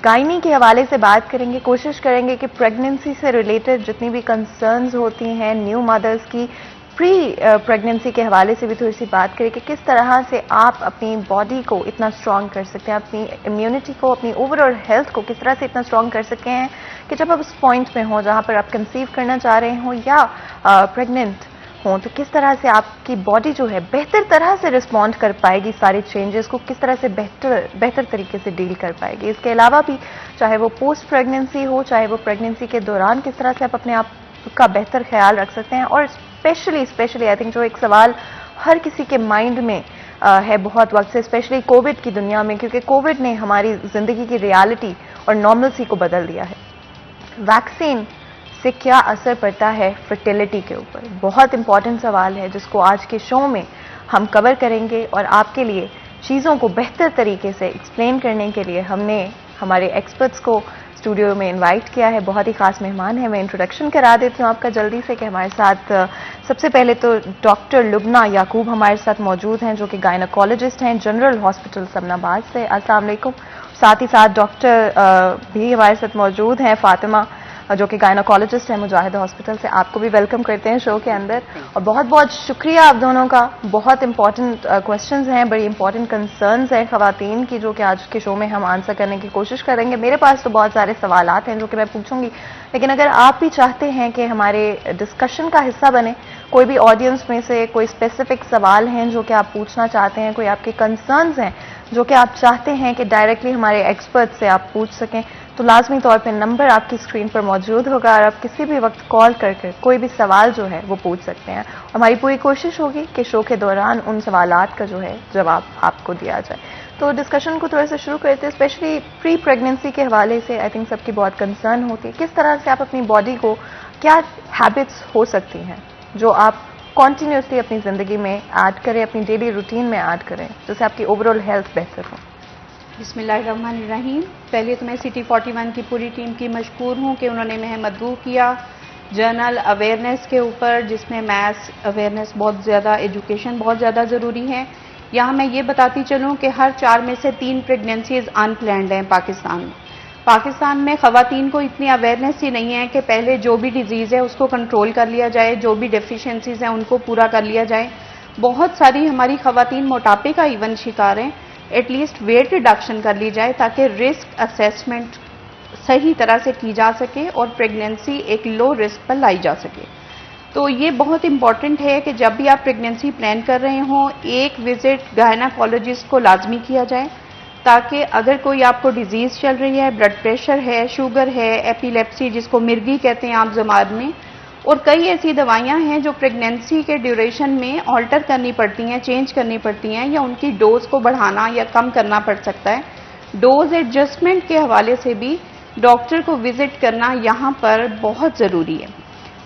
गायनी के हवाले से बात करेंगे, कोशिश करेंगे कि प्रेगनेंसी से रिलेटेड जितनी भी कंसर्न्स होती हैं न्यू मदर्स की, प्री प्रेगनेंसी के हवाले से भी थोड़ी सी बात करें कि किस तरह से आप अपनी बॉडी को इतना स्ट्रॉन्ग कर सकते हैं, अपनी इम्यूनिटी को, अपनी ओवरऑल हेल्थ को किस तरह से इतना स्ट्रॉन्ग कर सकते हैं कि जब आप उस पॉइंट में हो जहाँ पर आप कंसीव करना चाह रहे हो या प्रेग्नेंट हों, तो किस तरह से आपकी बॉडी जो है बेहतर तरह से रिस्पॉन्ड कर पाएगी, सारे चेंजेस को किस तरह से बेहतर तरीके से डील कर पाएगी। इसके अलावा भी चाहे वो पोस्ट प्रेगनेंसी हो, चाहे वो प्रेगनेंसी के दौरान किस तरह से आप अपने आप का बेहतर ख्याल रख सकते हैं, और स्पेशली आई थिंक जो एक सवाल हर किसी के माइंड में है बहुत वक्त से, स्पेशली कोविड की दुनिया में, क्योंकि कोविड ने हमारी ज़िंदगी की रियलिटी और नॉर्मलसी को बदल दिया है। वैक्सीन से क्या असर पड़ता है फर्टिलिटी के ऊपर, बहुत इंपॉर्टेंट सवाल है जिसको आज के शो में हम कवर करेंगे, और आपके लिए चीज़ों को बेहतर तरीके से एक्सप्लेन करने के लिए हमने हमारे एक्सपर्ट्स को स्टूडियो में इनवाइट किया है। बहुत ही खास मेहमान है, मैं इंट्रोडक्शन करा देती हूँ आपका जल्दी से कि हमारे साथ सबसे पहले तो डॉक्टर लुबना याकूब हमारे साथ मौजूद हैं जो कि गायनोकोलॉजिस्ट हैं जनरल हॉस्पिटल समनाबाद से। अस्सलाम वालेकुम। साथ ही साथ डॉक्टर भी हमारे साथ मौजूद हैं फातिमा जो कि गायनोकोलॉजिस्ट है मुजाहिद हॉस्पिटल से। आपको भी वेलकम करते हैं शो के अंदर, और बहुत बहुत शुक्रिया आप दोनों का। बहुत इंपॉर्टेंट क्वेश्चंस हैं, बड़ी इंपॉर्टेंट कंसर्न्स हैं ख़वातीन की जो कि आज के शो में हम आंसर करने की कोशिश करेंगे। मेरे पास तो बहुत सारे सवालात हैं जो कि मैं पूछूंगी, लेकिन अगर आप भी चाहते हैं कि हमारे डिस्कशन का हिस्सा बने, कोई भी ऑडियंस में से कोई स्पेसिफिक सवाल हैं जो कि आप पूछना चाहते हैं, कोई आपके कंसर्न्स हैं जो कि आप चाहते हैं कि डायरेक्टली हमारे एक्सपर्ट से आप पूछ सकें, तो लाजमी तौर पे नंबर आपकी स्क्रीन पर मौजूद होगा और आप किसी भी वक्त कॉल करके कोई भी सवाल जो है वो पूछ सकते हैं। हमारी पूरी कोशिश होगी कि शो के दौरान उन सवालात का जो है जवाब आपको दिया जाए। तो डिस्कशन को थोड़ा सा शुरू करते हैं, स्पेशली प्री प्रेगनेंसी के हवाले से आई थिंक सबकी बहुत कंसर्न होती है। किस तरह से आप अपनी बॉडी को, क्या हैबिट्स हो सकती हैं जो आप कॉन्टीन्यूसली अपनी ज़िंदगी में ऐड करें, अपनी डेली रूटीन में ऐड करें, जिससे आपकी ओवरऑल हेल्थ बेहतर हो? बिस्मिल्लाहिर्रहमानिर्रहीम। पहले तो मैं सिटी 41 की पूरी टीम की मशकूर हूँ कि उन्होंने मुझे मदऊ किया जनरल अवेयरनेस के ऊपर, जिसमें मैथ्स अवेयरनेस बहुत ज़्यादा, एजुकेशन बहुत ज़्यादा ज़रूरी है। यहाँ मैं ये बताती चलूँ कि हर 4 में से 3 प्रेगनेंसीज अनप्लैंड हैं पाकिस्तान में। पाकिस्तान में ख़वातीन को इतनी अवेयरनेस ही नहीं है कि पहले जो भी डिजीज़ है उसको कंट्रोल कर लिया जाए, जो भी डेफिशिएंसीज हैं उनको पूरा कर लिया जाए। बहुत सारी हमारी ख़वातीन मोटापे का इवन शिकार हैं। एटलीस्ट वेट रिडक्शन कर ली जाए ताकि रिस्क असेसमेंट सही तरह से की जा सके और प्रेगनेंसी एक लो रिस्क पर लाई जा सके। तो ये बहुत इम्पॉर्टेंट है कि जब भी आप प्रेगनेंसी प्लान कर रहे हों, एक विजिट गायनाकोलॉजिस्ट को लाजमी किया जाए, ताकि अगर कोई आपको डिजीज़ चल रही है, ब्लड प्रेशर है, शुगर है, एपिलेप्सी जिसको मिर्गी कहते हैं आम ज़बान में, और कई ऐसी दवाइयां हैं जो प्रेगनेंसी के ड्यूरेशन में ऑल्टर करनी पड़ती हैं, चेंज करनी पड़ती हैं, या उनकी डोज को बढ़ाना या कम करना पड़ सकता है। डोज एडजस्टमेंट के हवाले से भी डॉक्टर को विजिट करना यहाँ पर बहुत ज़रूरी है।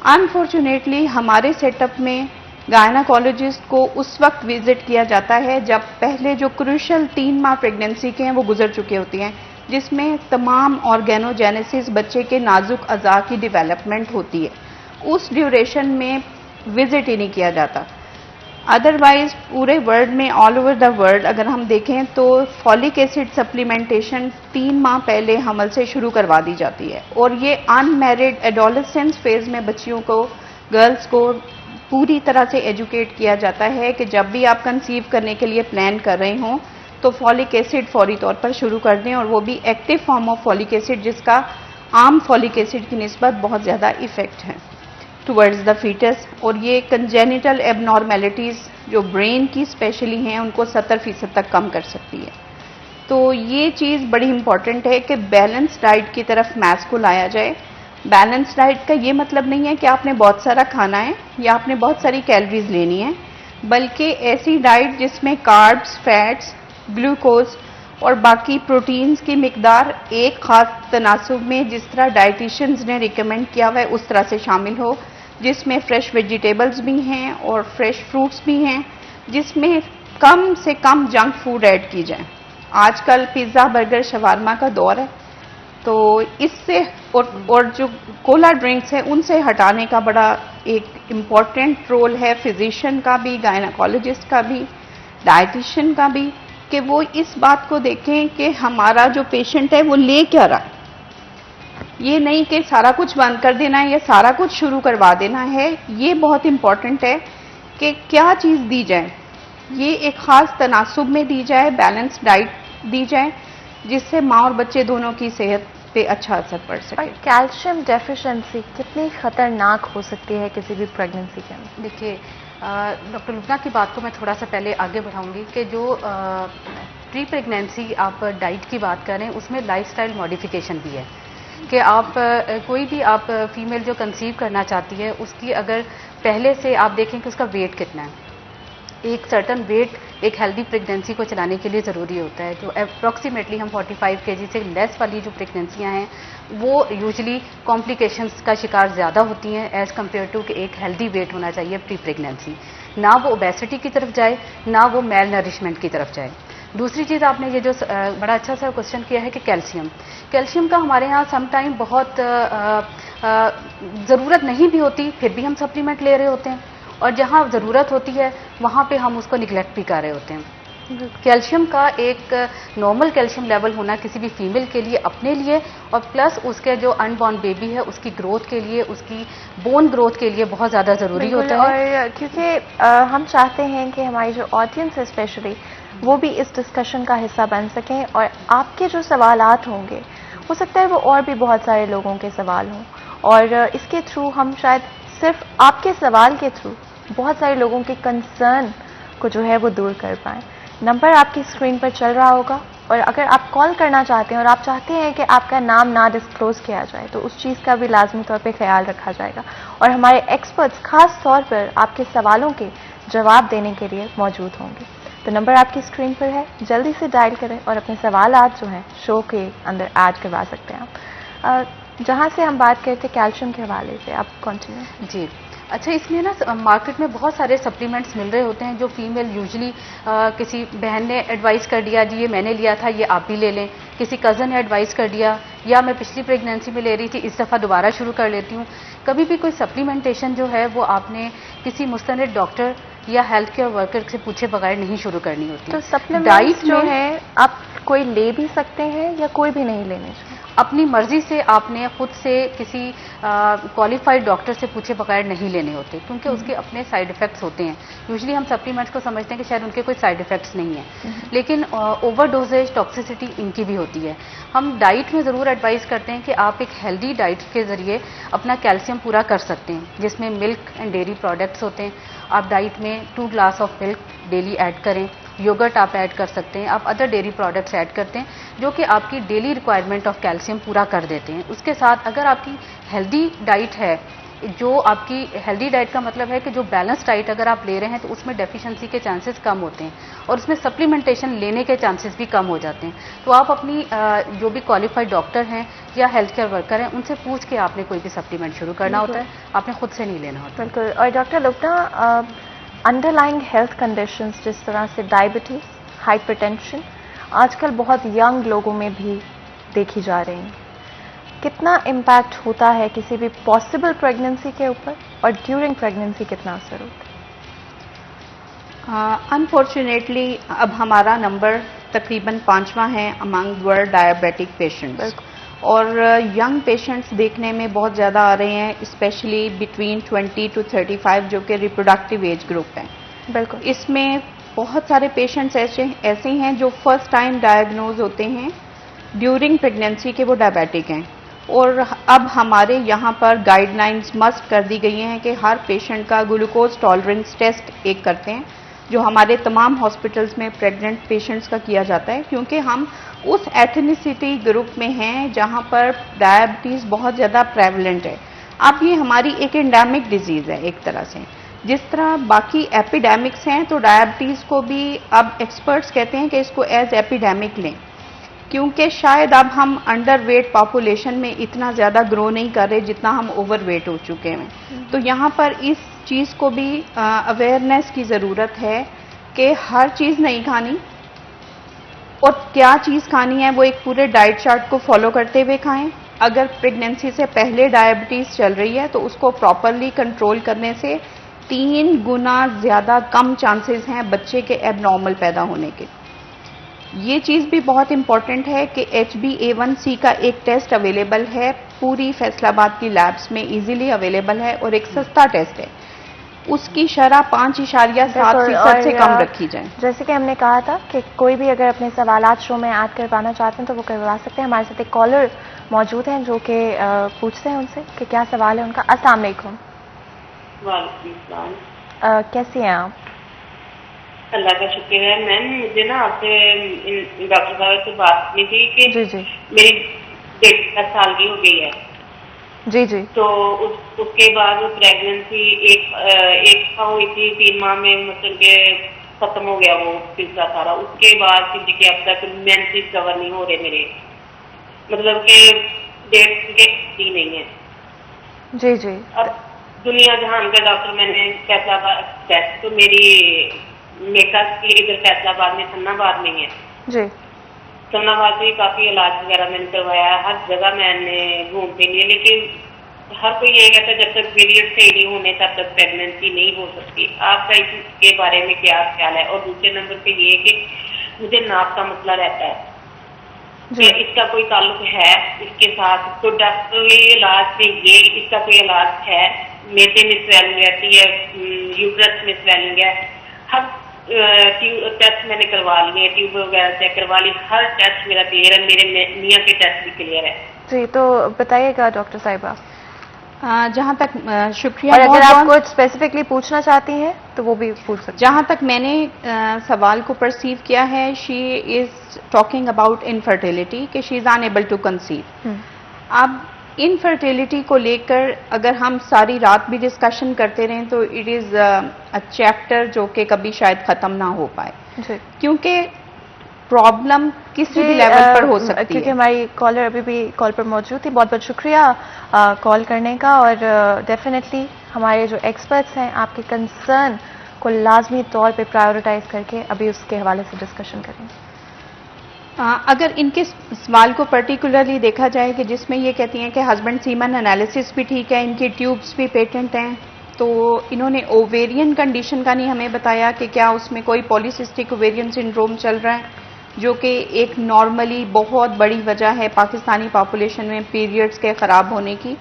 अनफॉर्चुनेटली हमारे सेटअप में गायनाकोलॉजिस्ट को उस वक्त विजिट किया जाता है जब पहले जो क्रूशल 3 माह प्रेगनेंसी के हैं वो गुजर चुके होती हैं, जिसमें तमाम ऑर्गेनोजेनेसिस बच्चे के नाजुक अज़ा की डेवलपमेंट होती है। उस ड्यूरेशन में विजिट ही नहीं किया जाता। अदरवाइज पूरे वर्ल्ड में, ऑल ओवर द वर्ल्ड अगर हम देखें तो फॉलिक एसिड सप्लीमेंटेशन 3 माह पहले हमल से शुरू करवा दी जाती है, और ये अनमैरिड एडोलेसेंस फेज में बच्चियों को, गर्ल्स को पूरी तरह से एजुकेट किया जाता है कि जब भी आप कंसीव करने के लिए प्लान कर रहे हों तो फॉलिक एसिड फौरी तौर पर शुरू कर दें, और वो भी active form of folic acid जिसका आम फॉलिक एसिड की निस्बत बहुत ज़्यादा इफेक्ट है टुवर्ड्स द फीटस। और ये कंजेनिटल एबनॉर्मेलिटीज़ जो ब्रेन की स्पेशली हैं उनको 70% तक कम कर सकती है। तो ये चीज़ बड़ी इंपॉर्टेंट है कि बैलेंस डाइट की तरफ मैथ्स को लाया जाए। बैलेंस डाइट का ये मतलब नहीं है कि आपने बहुत सारा खाना है या आपने बहुत सारी कैलोरीज लेनी है, बल्कि ऐसी डाइट जिसमें कार्ब्स, फैट्स, ग्लूकोज और बाकी प्रोटीन्स की मिकदार एक ख़ास तनासुब में, जिस तरह डाइटिशियंस ने रिकमेंड किया हुआ है उस तरह से शामिल हो, जिसमें फ्रेश वेजिटेबल्स भी हैं और फ्रेश फ्रूट्स भी हैं, जिसमें कम से कम जंक फूड ऐड की जाए। आजकल पिज़्ज़ा, बर्गर, शवारमा का दौर है, तो इससे और जो कोला ड्रिंक्स हैं उनसे हटाने का बड़ा एक इम्पॉर्टेंट रोल है फिजिशियन का भी, गायनाकोलॉजिस्ट का भी, डाइटिशियन का भी, कि वो इस बात को देखें कि हमारा जो पेशेंट है वो ले क्या रहा है। ये नहीं कि सारा कुछ बंद कर देना है या सारा कुछ शुरू करवा देना है। ये बहुत इम्पॉर्टेंट है कि क्या चीज़ दी जाए, ये एक ख़ास तनासुब में दी जाए, बैलेंस डाइट दी जाए, जिससे माँ और बच्चे दोनों की सेहत पे अच्छा असर पड़ सके। कैल्शियम डेफिशिएंसी कितनी खतरनाक हो सकती है किसी भी प्रेगनेंसी के अंदर? देखिए, डॉक्टर लुबना की बात को मैं थोड़ा सा पहले आगे बढ़ाऊंगी कि जो प्री प्रेगनेंसी आप डाइट की बात करें उसमें लाइफस्टाइल मॉडिफिकेशन भी है कि आप कोई भी आप फीमेल जो कंसीव करना चाहती है उसकी अगर पहले से आप देखें कि उसका वेट कितना है, एक सर्टन वेट एक हेल्दी प्रेगनेंसी को चलाने के लिए ज़रूरी होता है। जो अप्रॉक्सीमेटली हम 45 kg से लेस वाली जो प्रेगनेंसियाँ हैं वो यूजुअली कॉम्प्लिकेशंस का शिकार ज़्यादा होती हैं एज़ कम्पेयर टू कि एक हेल्दी वेट होना चाहिए प्री प्रेगनेंसी, ना वो ओबेसिटी की तरफ जाए ना वो मेल नरिशमेंट की तरफ जाए। दूसरी चीज़ आपने ये जो बड़ा अच्छा सा क्वेश्चन किया है कि कैल्शियम का हमारे यहाँ सम टाइम बहुत ज़रूरत नहीं भी होती, फिर भी हम सप्लीमेंट ले रहे होते हैं, और जहाँ ज़रूरत होती है वहाँ पे हम उसको निगलेक्ट भी कर रहे होते हैं। कैल्शियम का एक नॉर्मल कैल्शियम लेवल होना किसी भी फीमेल के लिए, अपने लिए, और प्लस उसके जो अनबॉर्न बेबी है उसकी ग्रोथ के लिए, उसकी बोन ग्रोथ के लिए बहुत ज़्यादा ज़रूरी होता है। और क्योंकि हम चाहते हैं कि हमारी जो ऑडियंस है स्पेशली वो भी इस डिस्कशन का हिस्सा बन सकें, और आपके जो सवालात होंगे हो सकता है वो और भी बहुत सारे लोगों के सवाल हों, और इसके थ्रू हम शायद सिर्फ आपके सवाल के थ्रू बहुत सारे लोगों के कंसर्न को जो है वो दूर कर पाएँ। नंबर आपकी स्क्रीन पर चल रहा होगा, और अगर आप कॉल करना चाहते हैं और आप चाहते हैं कि आपका नाम ना डिस्क्लोज किया जाए तो उस चीज़ का भी लाजमी तौर पे ख्याल रखा जाएगा और हमारे एक्सपर्ट्स खास तौर पर आपके सवालों के जवाब देने के लिए मौजूद होंगे। तो नंबर आपकी स्क्रीन पर है, जल्दी से डायल करें और अपने सवालात जो हैं शो के अंदर ऐड करवा सकते हैं आप। जहाँ से हम बात करते कैल्शियम के हवाले से, आप कंटिन्यू। जी, अच्छा, इसमें ना मार्केट में बहुत सारे सप्लीमेंट्स मिल रहे होते हैं जो फीमेल यूजुअली किसी बहन ने एडवाइस कर दिया, जी ये मैंने लिया था, ये आप भी ले लें, किसी कज़न ने एडवाइस कर दिया, या मैं पिछली प्रेगनेंसी में ले रही थी, इस दफ़ा दोबारा शुरू कर लेती हूँ। कभी भी कोई सप्लीमेंटेशन जो है वो आपने किसी मुस्तनिद डॉक्टर या हेल्थ केयर वर्कर से पूछे बगैर नहीं शुरू करनी होती। तो सप्लीमेंट्स जो है आप कोई ले भी सकते हैं या कोई भी नहीं लेने चाहिए? अपनी मर्जी से आपने खुद से किसी क्वालिफाइड डॉक्टर से पूछे बगैर नहीं लेने होते, क्योंकि उसके अपने साइड इफेक्ट्स होते हैं। यूजुअली हम सप्लीमेंट्स को समझते हैं कि शायद उनके कोई साइड इफेक्ट्स नहीं है, लेकिन ओवरडोजेज टॉक्सिसिटी इनकी भी होती है। हम डाइट में ज़रूर एडवाइस करते हैं कि आप एक हेल्दी डाइट के ज़रिए अपना कैल्शियम पूरा कर सकते हैं, जिसमें मिल्क एंड डेयरी प्रोडक्ट्स होते हैं। आप डाइट में 2 glass of milk daily add करें, योगर्ट आप ऐड कर सकते हैं, आप अदर डेयरी प्रोडक्ट्स ऐड करते हैं जो कि आपकी डेली रिक्वायरमेंट ऑफ कैल्शियम पूरा कर देते हैं। उसके साथ अगर आपकी हेल्दी डाइट है, जो आपकी हेल्दी डाइट का मतलब है कि जो बैलेंस डाइट अगर आप ले रहे हैं तो उसमें डेफिशिएंसी के चांसेस कम होते हैं और उसमें सप्लीमेंटेशन लेने के चांसेस भी कम हो जाते हैं। तो आप अपनी जो भी क्वालिफाइड डॉक्टर हैं या हेल्थ केयर वर्कर हैं उनसे पूछ के आपने कोई भी सप्लीमेंट शुरू करना होता है, आपने खुद से नहीं लेना होता। बिल्कुल। और डॉक्टर लुब्ना, अंडरलाइंग हेल्थ कंडीशंस जिस तरह से डायबिटीज, हाइपरटेंशन आजकल बहुत यंग लोगों में भी देखी जा रही हैं, कितना इम्पैक्ट होता है किसी भी पॉसिबल प्रेगनेंसी के ऊपर और ड्यूरिंग प्रेगनेंसी कितना असर होता है? अनफॉर्चुनेटली अब हमारा नंबर तकरीबन 5वां है अमंग वर्ल्ड डायबिटिक पेशेंट्स, और यंग पेशेंट्स देखने में बहुत ज़्यादा आ रहे हैं, स्पेशली बिटवीन 20 to 35 जो कि रिप्रोडक्टिव एज ग्रुप है। बिल्कुल। इसमें बहुत सारे पेशेंट्स ऐसे हैं जो फर्स्ट टाइम डायग्नोज होते हैं ड्यूरिंग प्रेगनेंसी के वो डायबिटिक हैं, और अब हमारे यहाँ पर गाइडलाइंस मस्ट कर दी गई हैं कि हर पेशेंट का ग्लूकोज टॉलरेंस टेस्ट एक करते हैं, जो हमारे तमाम हॉस्पिटल्स में प्रेग्नेंट पेशेंट्स का किया जाता है, क्योंकि हम उस एथनिसिटी ग्रुप में हैं जहाँ पर डायबिटीज़ बहुत ज़्यादा प्रेवलेंट है। अब ये हमारी एक एंडेमिक डिजीज़ है एक तरह से, जिस तरह बाकी एपिडेमिक्स हैं तो डायबिटीज़ को भी अब एक्सपर्ट्स कहते हैं कि इसको एज एपिडेमिक लें, क्योंकि शायद अब हम अंडर वेट पॉपुलेशन में इतना ज़्यादा ग्रो नहीं कर रहे जितना हम ओवर वेट हो चुके हैं। तो यहाँ पर इस चीज़ को भी अवेयरनेस की ज़रूरत है कि हर चीज़ नहीं खानी, और क्या चीज़ खानी है वो एक पूरे डाइट चार्ट को फॉलो करते हुए खाएं। अगर प्रेगनेंसी से पहले डायबिटीज़ चल रही है तो उसको प्रॉपरली कंट्रोल करने से 3 गुना ज़्यादा कम चांसेस हैं बच्चे के एबनॉर्मल पैदा होने के। ये चीज़ भी बहुत इंपॉर्टेंट है कि HbA1c का एक टेस्ट अवेलेबल है, पूरी फैसलाबाद की लैब्स में इजीली अवेलेबल है, और एक सस्ता टेस्ट है, उसकी शरह 5.7% से कम रखी जाए। जैसे कि हमने कहा था कि कोई भी अगर अपने सवालात शो में ऐड करवाना चाहते हैं तो वो करवा सकते हैं। हमारे साथ एक कॉलर मौजूद हैं जो कि पूछते हैं उनसे कि क्या सवाल है उनका। अस्सलाम वालेकुम। कैसी हैं आप? अल्लाह का शुक्र है। मैम मुझे ना आपसे डॉक्टर साहब से बात करनी थी कि जी मेरी बेटी 10 साल की हो गई है। जी। तो उसके बाद वो प्रेगनेंसी एक हुई थी 3 माह में, मतलब के खत्म हो गया वो सिलसिला सारा। उसके बाद किसी के अब तक मेंसेस कवर नहीं हो रहे मेरे, मतलब के डेट के नहीं है। जी। अब दुनिया जहान का डॉक्टर मैंने फैसलाबाद टेस्ट तो इधर फैसलाबाद में थन्नाबाद में है जी। थन्नाबाद से काफी इलाज वगैरह मैंने करवाया, हर जगह मैंने घूम फिर लिया, लेकिन हर कोई ये कहता है जब तक पीरियड सही नहीं होने तब तक प्रेगनेंसी नहीं हो सकती। आपका इसके बारे में क्या ख्याल है? और दूसरे नंबर पे ये कि मुझे नाप का मसला रहता है कि इसका कोई ताल्लुक है इसके साथ, तो डॉक्टरी इलाज से ये इसका कोई इलाज है? मेटे में स्वेलिंग रहती है, यूट्रस में स्वेलिंग है, हर टेस्ट मैंने करवा लिए, ट्यूब वगैरह चेक करवा ली, हर टेस्ट मेरा क्लियर है, मेरे मियाँ के टेस्ट भी क्लियर है। जी, तो बताइएगा डॉक्टर साहिबा। जहाँ तक शुक्रिया, और अगर आप बहुत-बहुत। कुछ स्पेसिफिकली पूछना चाहती हैं तो वो भी पूछ सकते जहाँ तक मैंने सवाल को परसीव किया है, she is talking about infertility कि she is unable to conceive. हैं। अब इनफर्टिलिटी को लेकर अगर हम सारी रात भी डिस्कशन करते रहें तो इट इज़ अ चैप्टर जो कि कभी शायद ख़त्म ना हो पाए, जी क्योंकि प्रॉब्लम किसी भी जी, लेवल पर हो सकती क्योंकि है। हमारी कॉलर अभी भी कॉल पर मौजूद थी। बहुत बहुत शुक्रिया कॉल करने का, और डेफिनेटली हमारे जो एक्सपर्ट्स हैं आपके कंसर्न को लाजमी तौर पे प्रायोरिटाइज करके अभी उसके हवाले से डिस्कशन करेंगे। अगर इनके सवाल को पर्टिकुलरली देखा जाए कि जिसमें ये कहती हैं कि हस्बैंड सीमन एनालिसिस भी ठीक है, इनकी ट्यूब्स भी पेटेंट हैं, तो इन्होंने ओवेरियन कंडीशन का नहीं हमें बताया कि क्या उसमें कोई पॉलीसिस्टिक ओवेरियन सिंड्रोम चल रहा है, जो कि एक नॉर्मली बहुत बड़ी वजह है पाकिस्तानी पॉपुलेशन में पीरियड्स के ख़राब होने की।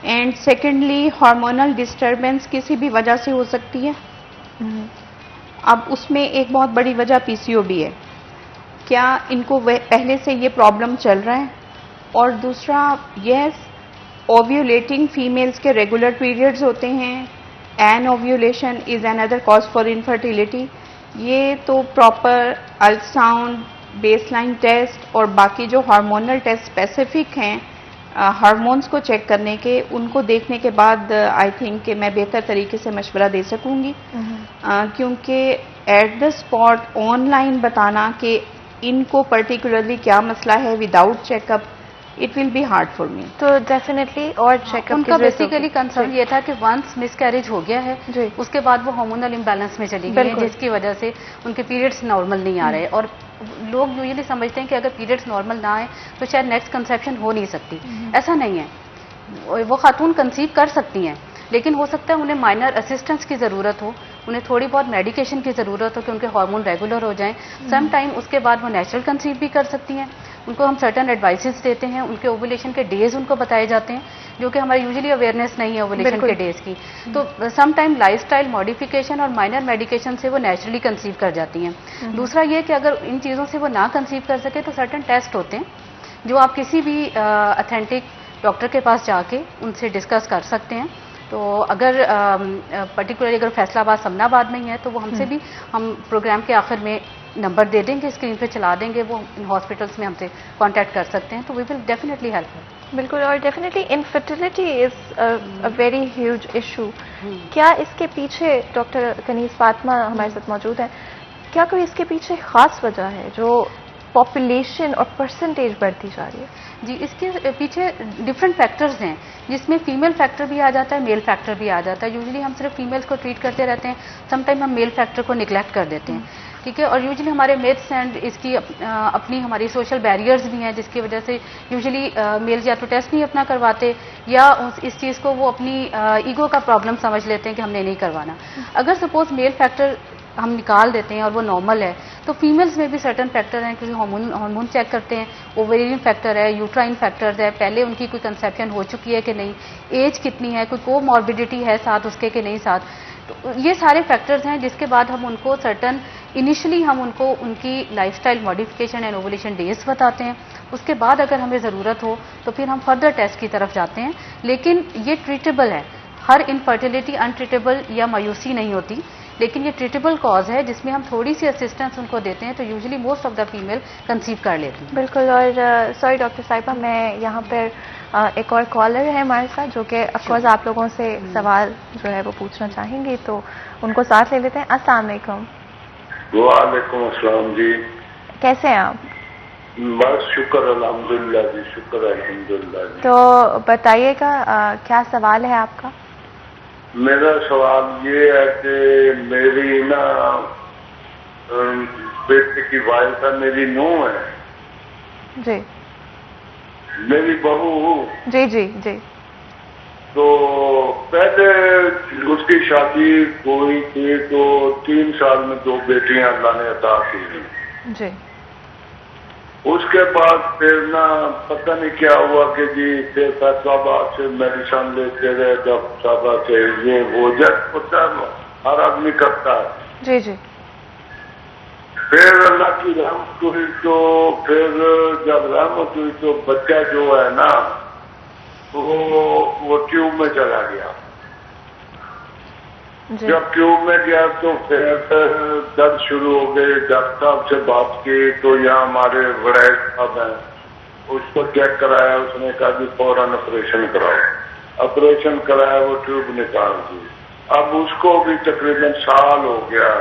एंड सेकेंडली हार्मोनल डिस्टर्बेंस किसी भी वजह से हो सकती है। अब उसमें एक बहुत बड़ी वजह पीसीओ भी है। क्या इनको पहले से ये प्रॉब्लम चल रहा है? और दूसरा, यस, ओव्यूलेटिंग फीमेल्स के रेगुलर पीरियड्स होते हैं, anovulation is another cause for infertility. ये तो प्रॉपर अल्ट्रासाउंड, बेसलाइन टेस्ट और बाकी जो हार्मोनल टेस्ट स्पेसिफिक हैं हार्मोन्स को चेक करने के, उनको देखने के बाद आई थिंक कि मैं बेहतर तरीके से मशवरा दे सकूंगी, क्योंकि एट द स्पॉट ऑनलाइन बताना कि इनको पर्टिकुलरली क्या मसला है without checkup, it will be hard for me. तो डेफिनेटली और चेकअप उनका बेसिकली कंसर्न ये था कि वंस मिसकैरेज हो गया है, जी। उसके बाद वो हार्मोनल इम्बैलेंस में चली गई है, बिल्कुल। जिसकी वजह से उनके पीरियड्स नॉर्मल नहीं आ रहे। और लोग यूजुअली समझते हैं कि अगर पीरियड्स नॉर्मल ना आए तो शायद नेक्स्ट कंसेप्शन हो नहीं सकती। ऐसा नहीं है, वो खातून कंसीव कर सकती हैं, लेकिन हो सकता है उन्हें माइनर असिस्टेंस की ज़रूरत हो, उन्हें थोड़ी बहुत मेडिकेशन की ज़रूरत हो कि उनके हार्मोन रेगुलर हो जाएं। सम टाइम उसके बाद वो नेचुरल कंसीव भी कर सकती हैं। उनको हम सर्टन एडवाइसेस देते हैं, उनके ओवुलेशन के डेज उनको बताए जाते हैं, जो कि हमारी यूजुअली अवेयरनेस नहीं है ओवुलेशन के डेज की। तो सम टाइम लाइफस्टाइल मॉडिफिकेशन और माइनर मेडिकेशन से वो नेचुरली कंसीव कर जाती हैं। दूसरा ये कि अगर इन चीज़ों से वो ना कंसीव कर सके तो सर्टन टेस्ट होते हैं जो आप किसी भी अथेंटिक डॉक्टर के पास जाके उनसे डिस्कस कर सकते हैं। तो अगर पर्टिकुलरली अगर फैसलाबाद समनाबाद में ही है तो वो हमसे भी, हम प्रोग्राम के आखिर में नंबर दे देंगे, स्क्रीन पे चला देंगे, वो इन हॉस्पिटल्स में हमसे कांटेक्ट कर सकते हैं, तो वी विल डेफिनेटली हेल्प। बिल्कुल, और definitely infertility is a very huge issue. क्या इसके पीछे, डॉक्टर कनीज फातिमा हमारे साथ मौजूद है, क्या कोई इसके पीछे खास वजह है जो पॉपुलेशन और परसेंटेज बढ़ती जा रही है? जी, इसके पीछे डिफरेंट फैक्टर्स हैं, जिसमें फीमेल फैक्टर भी आ जाता है, मेल फैक्टर भी आ जाता है। यूजुअली हम सिर्फ फीमेल्स को ट्रीट करते रहते हैं, समटाइम हम मेल फैक्टर को निगलेक्ट कर देते हैं, ठीक है। और यूजुअली हमारे मिथ्स एंड इसकी अपनी हमारी सोशल बैरियर्स भी हैं, जिसकी वजह से यूजुअली मेल या तो टेस्ट नहीं अपना करवाते, या इस चीज़ को वो अपनी ईगो का प्रॉब्लम समझ लेते हैं कि हमने नहीं करवाना। अगर सपोज मेल फैक्टर हम निकाल देते हैं और वो नॉर्मल है, तो फीमेल्स में भी सर्टन फैक्टर हैं, क्योंकि हार्मोन चेक करते हैं, ओवेरियन फैक्टर है, यूट्राइन फैक्टर है, पहले उनकी कोई कंसेप्शन हो चुकी है कि नहीं, एज कितनी है, कोई कोमॉर्बिडिटी है साथ उसके कि नहीं साथ। तो ये सारे फैक्टर्स हैं जिसके बाद हम उनको सर्टन इनिशियली हम उनको उनकी lifestyle modification and ovulation days बताते हैं। उसके बाद अगर हमें ज़रूरत हो तो फिर हम फर्दर टेस्ट की तरफ जाते हैं, लेकिन ये ट्रीटेबल है। हर इनफर्टिलिटी अनट्रीटेबल या मायूसी नहीं होती, लेकिन ये ट्रीटेबल कॉज है जिसमें हम थोड़ी सी असिस्टेंस उनको देते हैं, तो usually most of the female conceive कर लेती हैं। बिल्कुल, और सॉरी डॉक्टर साहिबा, मैं यहाँ पर एक और कॉलर है हमारे साथ जो कि ऑफकोर्स आप लोगों से सवाल जो है वो पूछना चाहेंगे, तो उनको साथ ले लेते हैं। अस्सलाम वालेकुम। वालेकुम अस्सलाम जी। कैसे हैं आप? बस शुक्र अल्हम्दुलिल्लाह जी, शुक्र अल्हम्दुलिल्लाह जी। तो बताइएगा क्या सवाल है आपका? मेरा सवाल ये है कि मेरी ना बेटे की वाइफ है, मेरी नूंह है, जी मेरी बहू। जी जी जी। तो पहले उसकी शादी हुई थी तो 3 साल में 2 बेटियां अल्लाह ने अता की हैं। जी। उसके बाद फिर ना पता नहीं क्या हुआ कि जी फिर फैसलाबाद से मेडिसिन लेते रहे, जब साबा से ये वो जब होता है हर आदमी करता है। जी जी। फिर अल्लाह की रहमत हुई, तो फिर जब रहमत हुई तो बच्चा जो है ना तो वो ट्यूब में चला गया। जी। जब ट्यूब में गया तो फिर दर्द शुरू हो गए। डॉक्टर साहब से बात की तो यहाँ हमारे वड़ैद साहब हैं, उसको चेक कराया, उसने कहा कि फौरन ऑपरेशन कराओ। ऑपरेशन कराया, वो ट्यूब निकाल दी। अब उसको भी तकरीबन साल हो गया।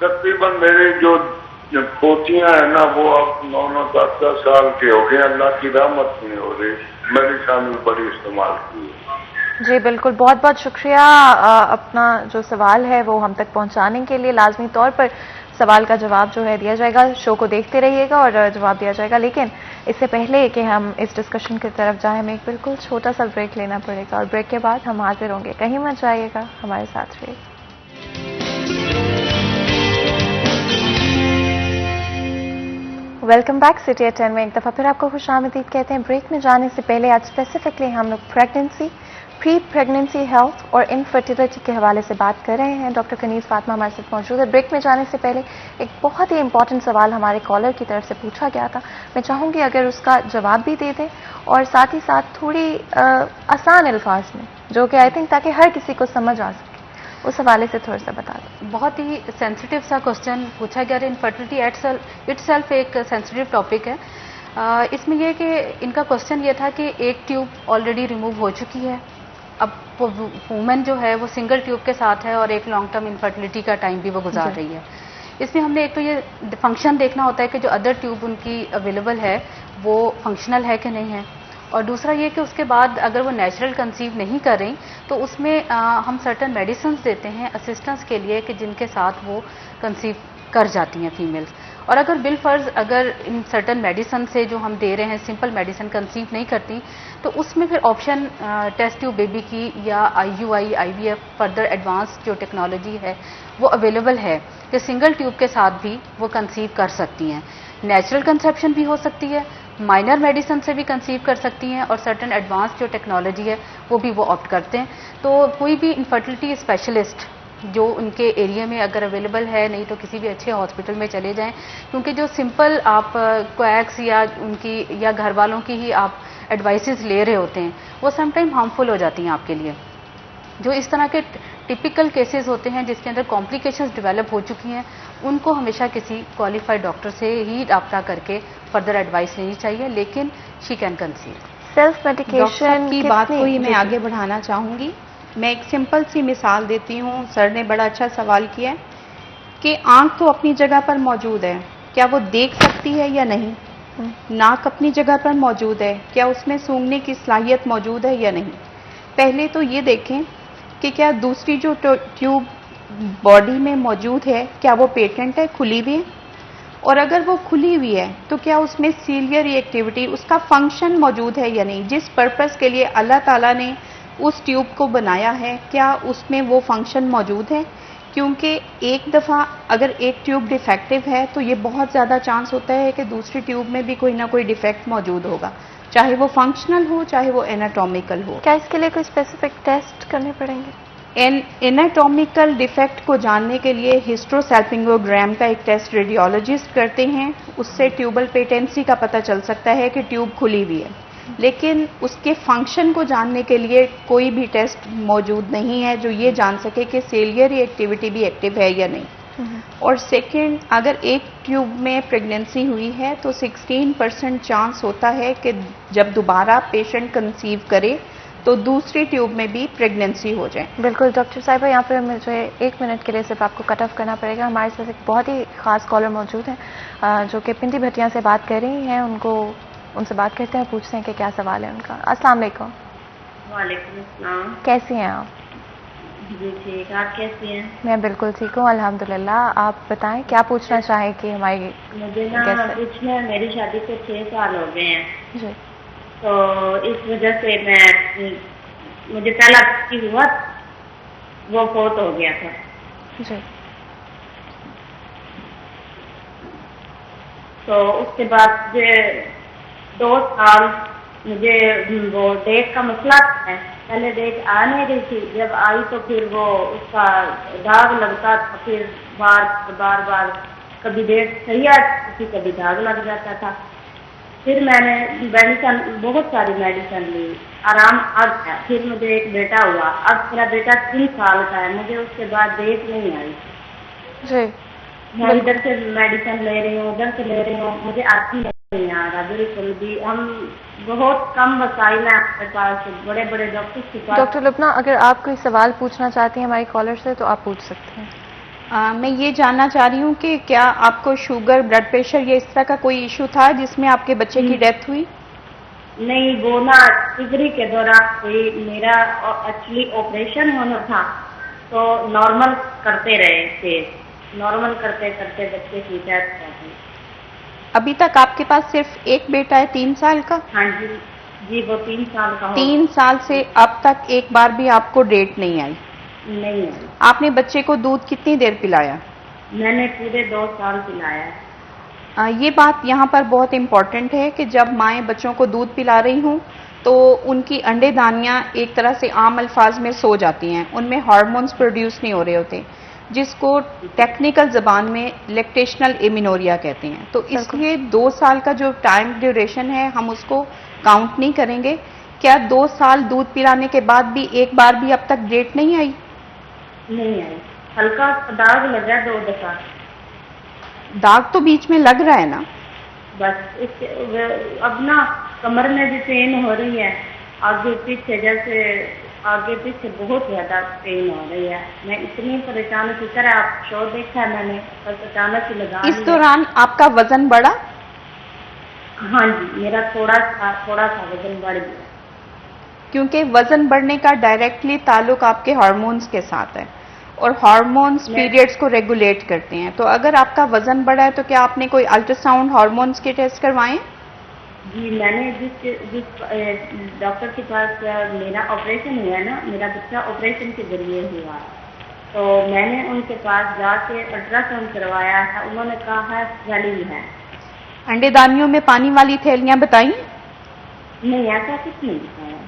तकरीबन मेरी जो पोतियां है ना, वो अब 9-9, 10-10 साल की हो गई। अल्लाह की रहमत नहीं हो रही। मेडिसिन भी बड़ी इस्तेमाल की है। जी बिल्कुल, बहुत बहुत शुक्रिया। अपना जो सवाल है वो हम तक पहुंचाने के लिए। लाजमी तौर पर सवाल का जवाब जो है दिया जाएगा। शो को देखते रहिएगा और जवाब दिया जाएगा। लेकिन इससे पहले कि हम इस डिस्कशन की तरफ जाएं, हमें एक बिल्कुल छोटा सा ब्रेक लेना पड़ेगा और ब्रेक के बाद हम हाजिर होंगे। कहीं मत जाइएगा, हमारे साथ रहिए। Welcome back. सिटी एट 10 में एक दफ़ा फिर आपको खुशामदीद कहते हैं। ब्रेक में जाने से पहले आज स्पेसिफिकली हम लोग प्रेगनेंसी, प्री प्रेगनेंसी हेल्थ और इनफर्टिलिटी के हवाले से बात कर रहे हैं। डॉक्टर कनीज़ फातिमा हमारे साथ मौजूद है। ब्रेक में जाने से पहले एक बहुत ही इंपॉर्टेंट सवाल हमारे कॉलर की तरफ से पूछा गया था। मैं चाहूँगी अगर उसका जवाब भी दे दें और साथ ही साथ थोड़ी आसान अल्फाज में, जो कि आई थिंक ताकि हर किसी को समझ आ सके, उस हवाले से थोड़ा सा बता दें। बहुत ही सेंसिटिव सा क्वेश्चन पूछा गया है। इनफर्टिलिटी इटसेल्फ एक सेंसिटिव टॉपिक है। इसमें यह कि इनका क्वेश्चन ये था कि एक ट्यूब ऑलरेडी रिमूव हो चुकी है। अब वो वुमेन जो है वो सिंगल ट्यूब के साथ है और एक लॉन्ग टर्म इनफर्टिलिटी का टाइम भी वो गुजार रही है। इसमें हमने एक तो ये फंक्शन देखना होता है कि जो अदर ट्यूब उनकी अवेलेबल है वो फंक्शनल है कि नहीं है, और दूसरा ये कि उसके बाद अगर वो नेचुरल कंसीव नहीं कर रही तो उसमें हम सर्टन मेडिसिन देते हैं असिस्टेंस के लिए कि जिनके साथ वो कंसीव कर जाती हैं फीमेल्स। और अगर बिलफर्ज अगर इन सर्टन मेडिसिन से जो हम दे रहे हैं सिंपल मेडिसिन कंसीव नहीं करती, तो उसमें फिर ऑप्शन टेस्ट ट्यूब बेबी की या IUI IVF फर्दर एडवांस जो टेक्नोलॉजी है वो अवेलेबल है कि सिंगल ट्यूब के साथ भी वो कंसीव कर सकती हैं। नेचुरल कंसेप्शन भी हो सकती है, माइनर मेडिसिन से भी कंसीव कर सकती हैं, और सर्टन एडवांस जो टेक्नोलॉजी है वो भी वो ऑप्ट करते हैं। तो कोई भी इनफर्टिलिटी स्पेशलिस्ट जो उनके एरिया में अगर अवेलेबल है, नहीं तो किसी भी अच्छे हॉस्पिटल में चले जाएं, क्योंकि जो सिंपल आप क्वैक्स या उनकी या घर वालों की ही आप एडवाइसेस ले रहे होते हैं वो समटाइम हार्मफुल हो जाती हैं आपके लिए। जो इस तरह के टिपिकल केसेस होते हैं जिसके अंदर कॉम्प्लिकेशंस डेवलप हो चुकी हैं, उनको हमेशा किसी क्वालिफाइड डॉक्टर से ही रब्ता करके फर्दर एडवाइस लेनी चाहिए, लेकिन she can conceive. Self medication की बात को ही मैं आगे बढ़ाना चाहूँगी। मैं एक सिंपल सी मिसाल देती हूँ। सर ने बड़ा अच्छा सवाल किया है कि आंख तो अपनी जगह पर मौजूद है, क्या वो देख सकती है या नहीं? नाक अपनी जगह पर मौजूद है, क्या उसमें सूंघने की सलाहियत मौजूद है या नहीं? पहले तो ये देखें कि क्या दूसरी जो ट्यूब बॉडी में मौजूद है क्या वो पेटेंट है, खुली हुई है? और अगर वो खुली हुई है तो क्या उसमें सीलियरी एक्टिविटी, उसका फंक्शन मौजूद है या नहीं? जिस पर्पस के लिए अल्लाह ताला ने उस ट्यूब को बनाया है क्या उसमें वो फंक्शन मौजूद है? क्योंकि एक दफ़ा अगर एक ट्यूब डिफेक्टिव है तो ये बहुत ज़्यादा चांस होता है कि दूसरी ट्यूब में भी कोई ना कोई डिफेक्ट मौजूद होगा, चाहे वो फंक्शनल हो चाहे वो एनाटॉमिकल हो। क्या इसके लिए कोई स्पेसिफिक टेस्ट करने पड़ेंगे? एनाटॉमिकल डिफेक्ट को जानने के लिए हिस्ट्रोसैल्पिंगोग्राम का एक टेस्ट रेडियोलॉजिस्ट करते हैं। उससे ट्यूबल पेटेंसी का पता चल सकता है कि ट्यूब खुली हुई है, लेकिन उसके फंक्शन को जानने के लिए कोई भी टेस्ट मौजूद नहीं है जो ये जान सके कि सेलियरी एक्टिविटी भी एक्टिव है या नहीं। और सेकंड, अगर एक ट्यूब में प्रेगनेंसी हुई है तो 16% चांस होता है कि जब दोबारा पेशेंट कंसीव करे तो दूसरी ट्यूब में भी प्रेगनेंसी हो जाए। बिल्कुल डॉक्टर साहिबा, यहाँ पे मुझे 1 मिनट के लिए सिर्फ आपको कट ऑफ करना पड़ेगा। हमारे साथ एक बहुत ही खास कॉलर मौजूद हैं जो कि पिंडी भटिया से बात कर रही हैं। उनसे बात करते हैं, पूछते हैं कि क्या सवाल है उनका। अस्सलाम वालेकुम। वालेकुम अस्सलाम। कैसी हैं आप? जी ठीक, आप कैसी हैं? मैं बिल्कुल ठीक हूँ अल्हम्दुलिल्लाह। आप बताएं क्या पूछना चाहें कि हमारी मुझे ना पूछना है, मेरी शादी को 6 साल हो गए हैं जी, तो इस वजह से मुझे पहला की हुआ वो फोत हो गया था जी, तो उसके बाद 2 साल मुझे वो डेट का मसला है। पहले डेट आ नहीं रही थी, जब आई तो फिर वो उसका दाग लगता था, फिर बार बार कभी डेट सही आती थी, कभी दाग लग जाता था। फिर मैंने मेडिसिन, बहुत सारी मेडिसिन ली, आराम आ गया। फिर मुझे एक बेटा हुआ, अब मेरा बेटा 3 साल का है, मुझे उसके बाद डेट नहीं आई। जी, मैं इधर से मेडिसिन ले रही हूँ, उधर से ले रही हूँ, मुझे आती नहीं आ रहा बिल्कुल भी। हम बहुत कम वसाइल हैं आपके पास, बड़े बड़े डॉक्टर के पास। डॉक्टर लुबना, अगर आप कोई सवाल पूछना चाहती हैं हमारी कॉलर से तो आप पूछ सकते हैं। मैं ये जानना चाह रही हूँ कि क्या आपको शुगर, ब्लड प्रेशर या इस तरह का कोई इशू था जिसमें आपके बच्चे की डेथ हुई? नहीं, वो ना डिलीवरी के दौरान कोई, मेरा एक्चुअली ऑपरेशन होना था, तो नॉर्मल करते रहे थे, नॉर्मल करते करते बच्चे की डेथ हो गई। अभी तक आपके पास सिर्फ एक बेटा है 3 साल का? हाँ जी, जी वो 3 साल का हो। 3 साल से अब तक एक बार भी आपको डेट नहीं आई? नहीं आई। आपने बच्चे को दूध कितनी देर पिलाया? मैंने पूरे 2 साल पिलाया। ये बात यहाँ पर बहुत इम्पॉर्टेंट है कि जब माएँ बच्चों को दूध पिला रही हों तो उनकी अंडेदानियाँ एक तरह से आम अल्फाज में सो जाती हैं, उनमें हार्मोन्स प्रोड्यूस नहीं हो रहे होते, जिसको टेक्निकल ज़बान में लैक्टेशनल एमिनोरिया कहते हैं। तो इसलिए 2 साल का जो टाइम ड्यूरेशन है हम उसको काउंट नहीं करेंगे। क्या 2 साल दूध पिलाने के बाद भी एक बार भी अब तक डेट नहीं आई? नहीं आई, हल्का दाग लगा 2 दफा। दाग तो बीच में लग रहा है ना? बस अब ना कमर में भी पेन हो रही है, आगे पीछे, जैसे आगे पीछे बहुत ज्यादा पेन हो रही है। मैं इतनी परेशान हूँ, फिक्र है, आप शो देखा है मैंने, पर अचानक ही लगा। इस दौरान आपका वजन बढ़ा? हाँ जी, मेरा थोड़ा सा वजन बढ़ गया। क्योंकि वजन बढ़ने का डायरेक्टली ताल्लुक आपके हार्मोन्स के साथ है और हार्मोन्स पीरियड्स को रेगुलेट करते हैं। तो अगर आपका वजन बढ़ा है तो क्या आपने कोई अल्ट्रासाउंड हार्मोन्स के टेस्ट करवाए? जी, मैंने जिस डॉक्टर के पास मेरा ऑपरेशन हुआ है ना, मेरा बच्चा ऑपरेशन के जरिए हुआ, तो मैंने उनके पास जाके अल्ट्रासाउंड करवाया था। उन्होंने कहा है स्वेलिंग है। अंडेदानियों में पानी वाली थैलियां बताई? नहीं, ऐसा कुछ नहीं बताया,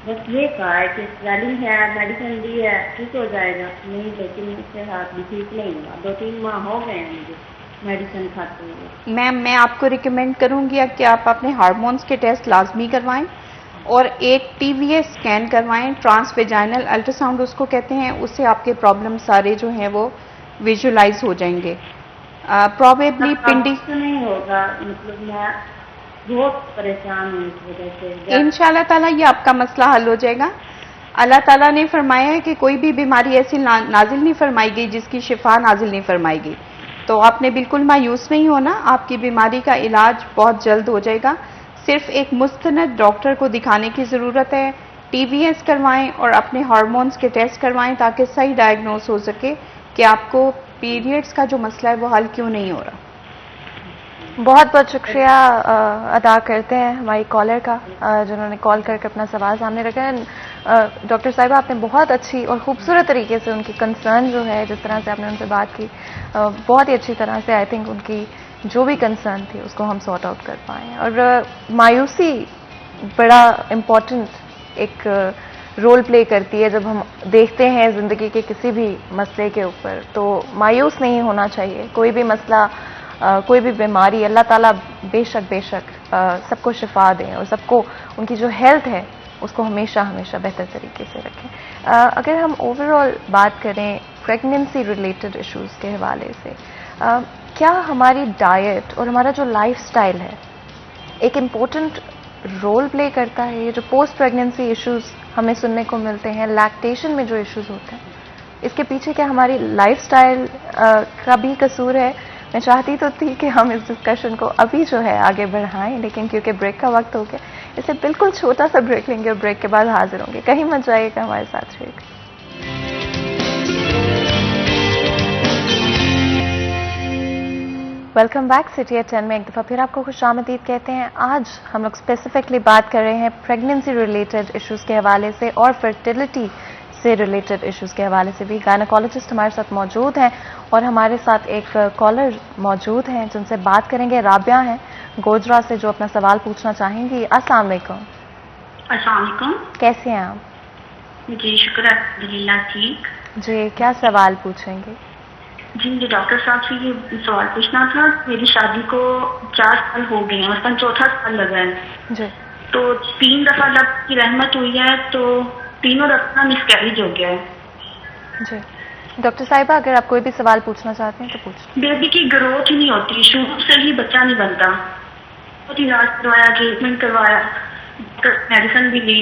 बस ये कहा है कि स्वेलिंग है, मेडिसिन दी है, ठीक हो जाएगा। नहीं, लेकिन इससे हाथ भी ठीक नहीं हुआ, 2-3 माह हो गए हैं मुझे मेडिसिन खाते हुए। मैम, मैं आपको रिकमेंड करूंगी कि आप अपने हार्मोन्स के टेस्ट लाजमी करवाएं और एक TVS स्कैन करवाएं, ट्रांसवेजाइनल अल्ट्रासाउंड उसको कहते हैं। उससे आपके प्रॉब्लम सारे जो हैं वो विजुलाइज हो जाएंगे। प्रॉबेबली पिंडी तो नहीं होगा, मतलब मैं बहुत परेशान हूँ इस वजह से। इंशाल्लाह ताला ये आपका मसला हल हो जाएगा। अल्लाह ताला ने फरमाया है कि कोई भी बीमारी ऐसी नाजिल नहीं फरमाई गई जिसकी शिफा नाजिल नहीं फरमाई गई। तो आपने बिल्कुल मायूस नहीं होना, आपकी बीमारी का इलाज बहुत जल्द हो जाएगा। सिर्फ एक मुस्तनद डॉक्टर को दिखाने की ज़रूरत है। TVS करवाएं और अपने हार्मोन्स के टेस्ट करवाएं ताकि सही डायग्नोस हो सके कि आपको पीरियड्स का जो मसला है वो हल क्यों नहीं हो रहा। बहुत बहुत शुक्रिया अदा करते हैं हमारी कॉलर का जिन्होंने कॉल करके अपना सवाल सामने रखा है। डॉक्टर साहिबा, आपने बहुत अच्छी और खूबसूरत तरीके से उनकी कंसर्न जो है, जिस तरह से आपने उनसे बात की, बहुत ही अच्छी तरह से आई थिंक उनकी जो भी कंसर्न थी उसको हम सॉर्ट आउट कर पाए। और मायूसी बड़ा इम्पोर्टेंट एक रोल प्ले करती है जब हम देखते हैं ज़िंदगी के किसी भी मसले के ऊपर। तो मायूस नहीं होना चाहिए। कोई भी मसला, कोई भी बीमारी, अल्लाह ताला बेशक सबको शिफा दें और सबको उनकी जो हेल्थ है उसको हमेशा बेहतर तरीके से रखें। अगर हम ओवरऑल बात करें प्रेगनेंसी रिलेटेड इश्यूज़ के हवाले से, क्या हमारी डाइट और हमारा जो लाइफस्टाइल है एक इम्पोर्टेंट रोल प्ले करता है? ये जो पोस्ट प्रेगनेंसी इश्यूज़ हमें सुनने को मिलते हैं, लैक्टेशन में जो इश्यूज़ होते हैं, इसके पीछे क्या हमारी लाइफस्टाइल का भी कसूर है? मैं चाहती तो थी कि हम इस डिस्कशन को अभी जो है आगे बढ़ाएं, लेकिन क्योंकि ब्रेक का वक्त हो गया, इसे बिल्कुल छोटा सा ब्रेक लेंगे और ब्रेक के बाद हाजिर होंगे। कहीं मत जाइएगा, हमारे साथ रहिएगा। Welcome back. सिटी एट 10 में एक दफ़ा फिर आपको खुशामदीद कहते हैं। आज हम लोग स्पेसिफिकली बात कर रहे हैं प्रेगनेंसी रिलेटेड इश्यूज़ के हवाले से और फर्टिलिटी से रिलेटेड इश्यूज़ के हवाले से भी। गायनोकोलॉजिस्ट हमारे साथ मौजूद हैं और हमारे साथ एक कॉलर मौजूद हैं जिनसे बात करेंगे। राबिया हैं गोजरा से, जो अपना सवाल पूछना चाहेंगी। अस्सलाम वालेकुम। अस्सलाम वालेकुम। कैसे हैं आप? जी शुक्र, अल्हम्दुलिल्लाह ठीक। जी, क्या सवाल पूछेंगे? जी मुझे डॉक्टर साहब से ये सवाल पूछना था। मेरी शादी को 4 साल हो गए हैं, मतलब 4था साल लगा है। जी तो 3 दफा रब की रहमत हुई है, तो तीनों दफा मिसकैरेज हो गया है। जी डॉक्टर साहिबा, अगर आप कोई भी सवाल पूछना चाहते हैं तो पूछ। बेबी की ग्रोथ ही नहीं होती, शुरू से ही बच्चा नहीं बनता। बहुत इलाज करवाया, ट्रीटमेंट करवाया, मेडिसिन भी ली,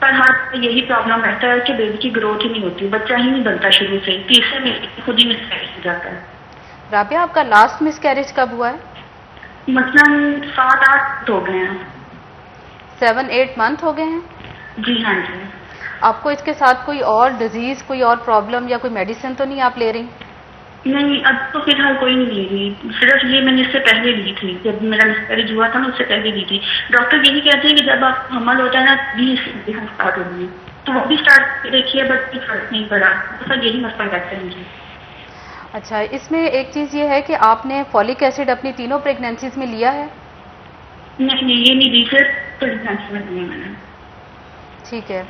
पर हर यही प्रॉब्लम रहता है कि बेबी की ग्रोथ ही नहीं होती, बच्चा ही नहीं बनता शुरू से। तीसरे में खुद ही मिसकैरेज हो जाता है। राबिया, आपका लास्ट मिसकैरेज कब हुआ है? मसलन 7-8 हो गए हैं। 7-8 मंथ हो गए हैं? जी हाँ जी। आपको इसके साथ कोई और डिजीज, कोई और प्रॉब्लम या कोई मेडिसिन तो नहीं आप ले रही? नहीं, अब तो फिलहाल कोई नहीं ली रही। सिर्फ ये मैंने इससे पहले ली थी, जब मेरा मिसकैरेज हुआ था ना, उससे पहले ली थी। डॉक्टर यही कहते हैं कि जब आप हमल होता है ना, तभी स्टार्ट होगी, तो वो भी स्टार्ट देखिए, बट कोई फर्क नहीं पड़ा। तो यही मसला कहते हैं जी। अच्छा, इसमें एक चीज़ ये है कि आपने फॉलिक एसिड अपनी तीनों प्रेगनेंसीज में लिया है? नहीं, ये नहीं दी, फिर प्रेगनेंसी में लिया मैंने। ठीक है।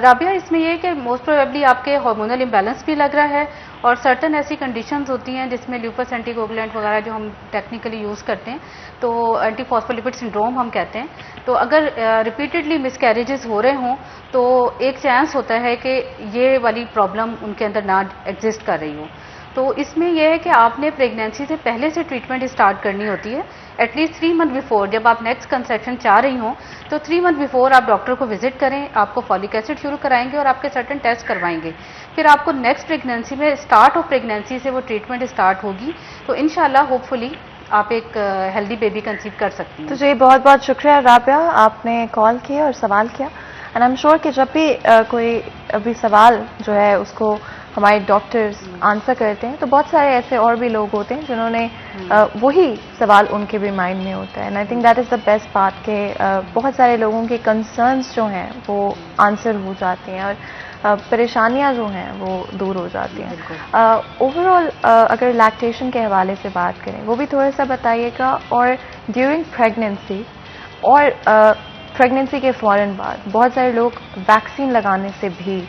राबिया, इसमें यह है कि मोस्ट प्रोबेबली आपके हार्मोनल इम्बैलेंस भी लग रहा है, और सर्टन ऐसी कंडीशंस होती हैं जिसमें ल्यूपस एंटीकोगुलेंट वगैरह जो हम टेक्निकली यूज़ करते हैं, तो एंटीफॉस्फोलिपिड सिंड्रोम हम कहते हैं। तो अगर रिपीटेडली मिसकैरेजेस हो रहे हों तो एक चांस होता है कि ये वाली प्रॉब्लम उनके अंदर ना एग्जिस्ट कर रही हो। तो इसमें यह है कि आपने प्रेगनेंसी से पहले से ट्रीटमेंट स्टार्ट करनी होती है, एटलीस्ट 3 मंथ बिफोर। जब आप नेक्स्ट कंसेप्शन चाह रही हों तो 3 मंथ बिफोर आप डॉक्टर को विजिट करें, आपको फॉलिक एसिड शुरू कराएंगे और आपके सर्टन टेस्ट करवाएंगे। फिर आपको नेक्स्ट प्रेगनेंसी में, स्टार्ट ऑफ प्रेगनेंसी से वो ट्रीटमेंट स्टार्ट होगी, तो इंशाल्लाह होपफुली आप एक हेल्दी बेबी कंसीव कर सकती हैं। तो जी बहुत बहुत शुक्रिया राबिया, आपने कॉल किया और सवाल किया। एंड आई एम श्योर कि जब भी कोई अभी सवाल जो है उसको हमारे डॉक्टर्स आंसर करते हैं, तो बहुत सारे ऐसे और भी लोग होते हैं जिन्होंने वही सवाल उनके भी माइंड में होता है। And I think that is the best part के बहुत सारे लोगों के कंसर्न्स जो हैं वो आंसर हो जाते हैं और परेशानियां जो हैं वो दूर हो जाती हैं। ओवरऑल अगर लैक्टेशन के हवाले से बात करें, वो भी थोड़ा सा बताइएगा। और ड्यूरिंग प्रेगनेंसी और प्रेगनेंसी के फ़ौरन बाद बहुत सारे लोग वैक्सीन लगाने से भी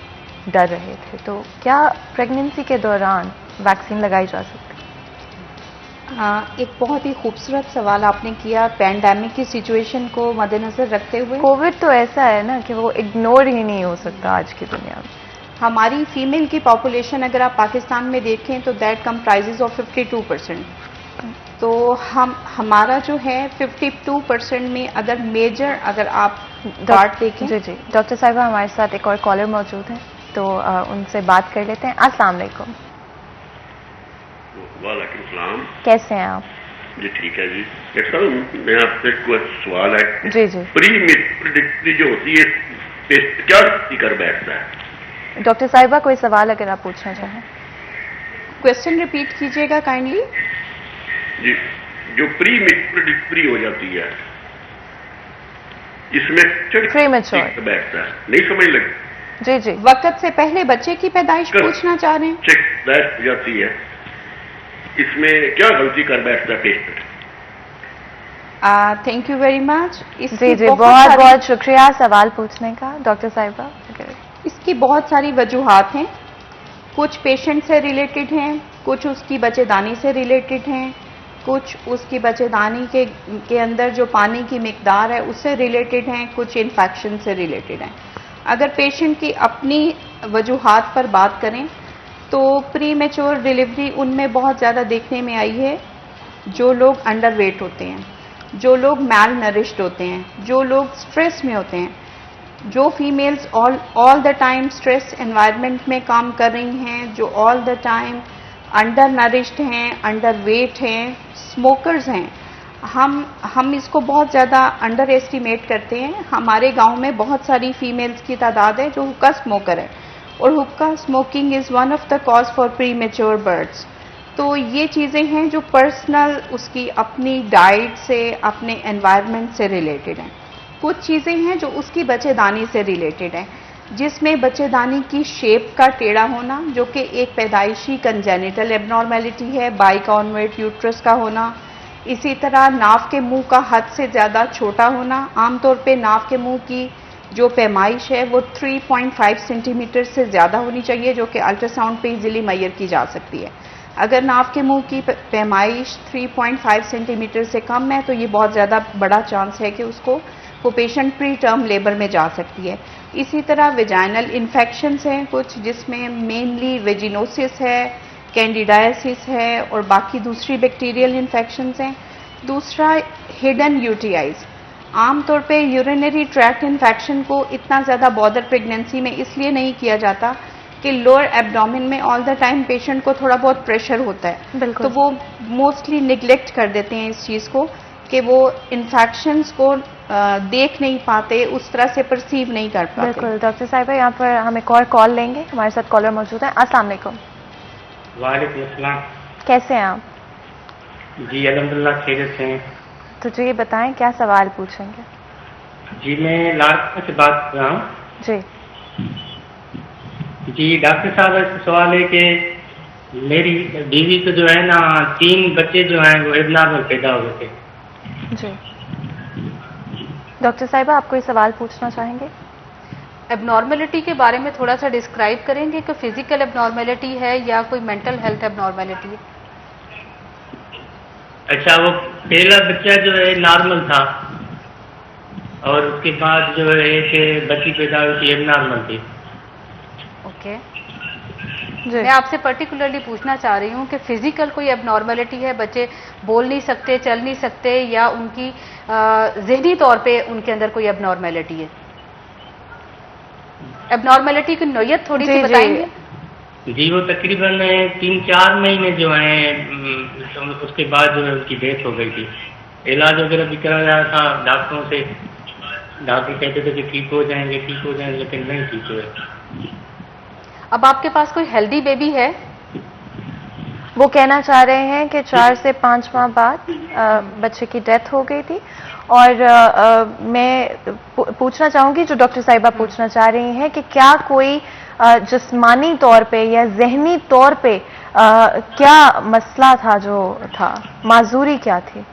डर रहे थे, तो क्या प्रेगनेंसी के दौरान वैक्सीन लगाई जा सकती है? एक बहुत ही खूबसूरत सवाल आपने किया, पैंडेमिक की सिचुएशन को मद्देनजर रखते हुए। कोविड तो ऐसा है ना कि वो इग्नोर ही नहीं हो सकता आज की दुनिया में। हमारी फीमेल की पॉपुलेशन अगर आप पाकिस्तान में देखें तो दैट कंप्राइजेज ऑफ 52%। तो हमारा जो है 52% में अगर मेजर अगर आप पार्ट देखें। जी जी डॉक्टर साहिबा, हमारे साथ एक और कॉलर मौजूद हैं, तो उनसे बात कर लेते हैं। अस्सलाम वालेकुम। वालेकुम सलाम। कैसे हैं आप? जी ठीक है जी। डॉक्टर साहब, मैं आपसे कुछ सवाल है। जी जी। प्री प्रेडिक्टरी जो होती है क्या कर बैठता है? डॉक्टर साहिबा, कोई सवाल अगर आप पूछना चाहें। क्वेश्चन रिपीट कीजिएगा काइंडली। जी, जो प्री प्रेडिक्टरी हो जाती है इसमें प्रीमेच्योर बैठता है, नहीं समझ लगी? जी जी। वक्त से पहले बच्चे की पैदाइश पूछना चाह रहे हैं। चेक बैठ जाती है, इसमें क्या गलती कर बैठता है patient? Thank you very much. जी जी बहुत बहुत शुक्रिया सवाल पूछने का डॉक्टर साहिबा। इसकी बहुत सारी वजूहात हैं, कुछ पेशेंट से रिलेटेड हैं, कुछ उसकी बच्चेदानी से रिलेटेड हैं, कुछ उसकी बच्चेदानी के अंदर जो पानी की मिकदार है उससे रिलेटेड हैं, कुछ इन्फेक्शन से रिलेटेड हैं। अगर पेशेंट की अपनी वजूहात पर बात करें तो प्री मैच्योर डिलीवरी उनमें बहुत ज़्यादा देखने में आई है जो लोग अंडरवेट होते हैं, जो लोग मैल नरिश्ड होते हैं, जो लोग स्ट्रेस में होते हैं, जो females all the time stress environment में काम कर रही हैं, जो all the time under nourished हैं, अंडर वेट हैं, स्मोकर्स हैं। हम इसको बहुत ज़्यादा अंडर एस्टिमेट करते हैं। हमारे गांव में बहुत सारी फीमेल्स की तादाद है जो हुक्का स्मोकर है, और हुक्का smoking is one of the cause for premature births. तो ये चीज़ें हैं जो पर्सनल उसकी अपनी डाइट से, अपने एनवायरनमेंट से रिलेटेड हैं। कुछ चीज़ें हैं जो उसकी बच्चेदानी से रिलेटेड हैं, जिसमें बच्चेदानी की शेप का टेढ़ा होना जो कि एक पैदाइशी कंजेनिटल एबनॉर्मेलिटी है, बाइकॉन्वेट यूट्रस का होना। इसी तरह नाव के मुंह का हद से ज़्यादा छोटा होना। आमतौर पे नाव के मुंह की जो पैमाइश है वो 3.5 सेंटीमीटर से ज़्यादा होनी चाहिए, जो कि अल्ट्रासाउंड पे इजीली मैयर की जा सकती है। अगर नाक के मुंह की पैमाइश 3.5 सेंटीमीटर से कम है तो ये बहुत ज़्यादा बड़ा चांस है कि वो पेशेंट प्री टर्म लेबर में जा सकती है। इसी तरह वेजाइनल इन्फेक्शंस हैं कुछ, जिसमें मेनली वेजिनोसिस है, कैंडिडाइसिस है और बाकी दूसरी बैक्टीरियल इन्फेक्शंस हैं। दूसरा हिडन यूटीआईज, आमतौर पे यूरिनरी ट्रैक्ट इन्फेक्शन को इतना ज़्यादा बॉदर प्रेगनेंसी में इसलिए नहीं किया जाता कि लोअर एब्डोमेन में ऑल द टाइम पेशेंट को थोड़ा बहुत प्रेशर होता है, तो वो मोस्टली निगलेक्ट कर देते हैं इस चीज़ को कि वो इन्फेक्शंस को देख नहीं पाते, उस तरह से परसीव नहीं कर पाते। बिल्कुल डॉक्टर साहिबा, यहाँ पर हम एक और कॉल लेंगे। हमारे साथ कॉलर मौजूद है। अस्सलाम वालेकुम। वालेकुम अस्सलाम। कैसे हैं आप? जी अल्हम्दुलिल्लाह खैरियत से हैं। तो जी बताएं क्या सवाल पूछेंगे? जी मैं लाड़का से बात कर रहा हूँ। जी जी डॉक्टर साहब, ऐसा सवाल है कि मेरी बीवी को जो है ना 3 बच्चे जो हैं वो एबनॉर्मल पैदा हुए थे। जी डॉक्टर साहिबा, आप कोई सवाल पूछना चाहेंगे? एबनॉर्मेलिटी के बारे में थोड़ा सा डिस्क्राइब करेंगे कि फिजिकल एबनॉर्मेलिटी है या कोई मेंटल हेल्थ एबनॉर्मेलिटी है? अच्छा, वो पहला बच्चा जो है नॉर्मल था और उसके बाद जो है कि बच्ची पैदा हुई थी एबनॉर्मल थी। ओके, मैं आपसे पर्टिकुलरली पूछना चाह रही हूँ कि फिजिकल कोई एबनॉर्मेलिटी है, बच्चे बोल नहीं सकते, चल नहीं सकते, या उनकी ज़हनी तौर पे उनके अंदर कोई एबनॉर्मेलिटी है? एबनॉर्मेलिटी की नौयत थोड़ी सी बताएंगे? जी वो तकरीबन 3-4 महीने जो हैं उसके बाद जो है उसकी डेथ हो गई थी। इलाज वगैरह भी कराया था डॉक्टरों से, डॉक्टर कहते थे कि ठीक हो जाएंगे, लेकिन नहीं ठीक हुए। अब आपके पास कोई हेल्दी बेबी है? वो कहना चाह रहे हैं कि 4 से 5 माह बाद बच्चे की डेथ हो गई थी। और मैं पूछना चाहूंगी जो डॉक्टर साहिबा पूछना चाह रही हैं कि क्या कोई जिस्मानी तौर पे या जहनी तौर पे क्या मसला था, जो था माजूरी क्या थी?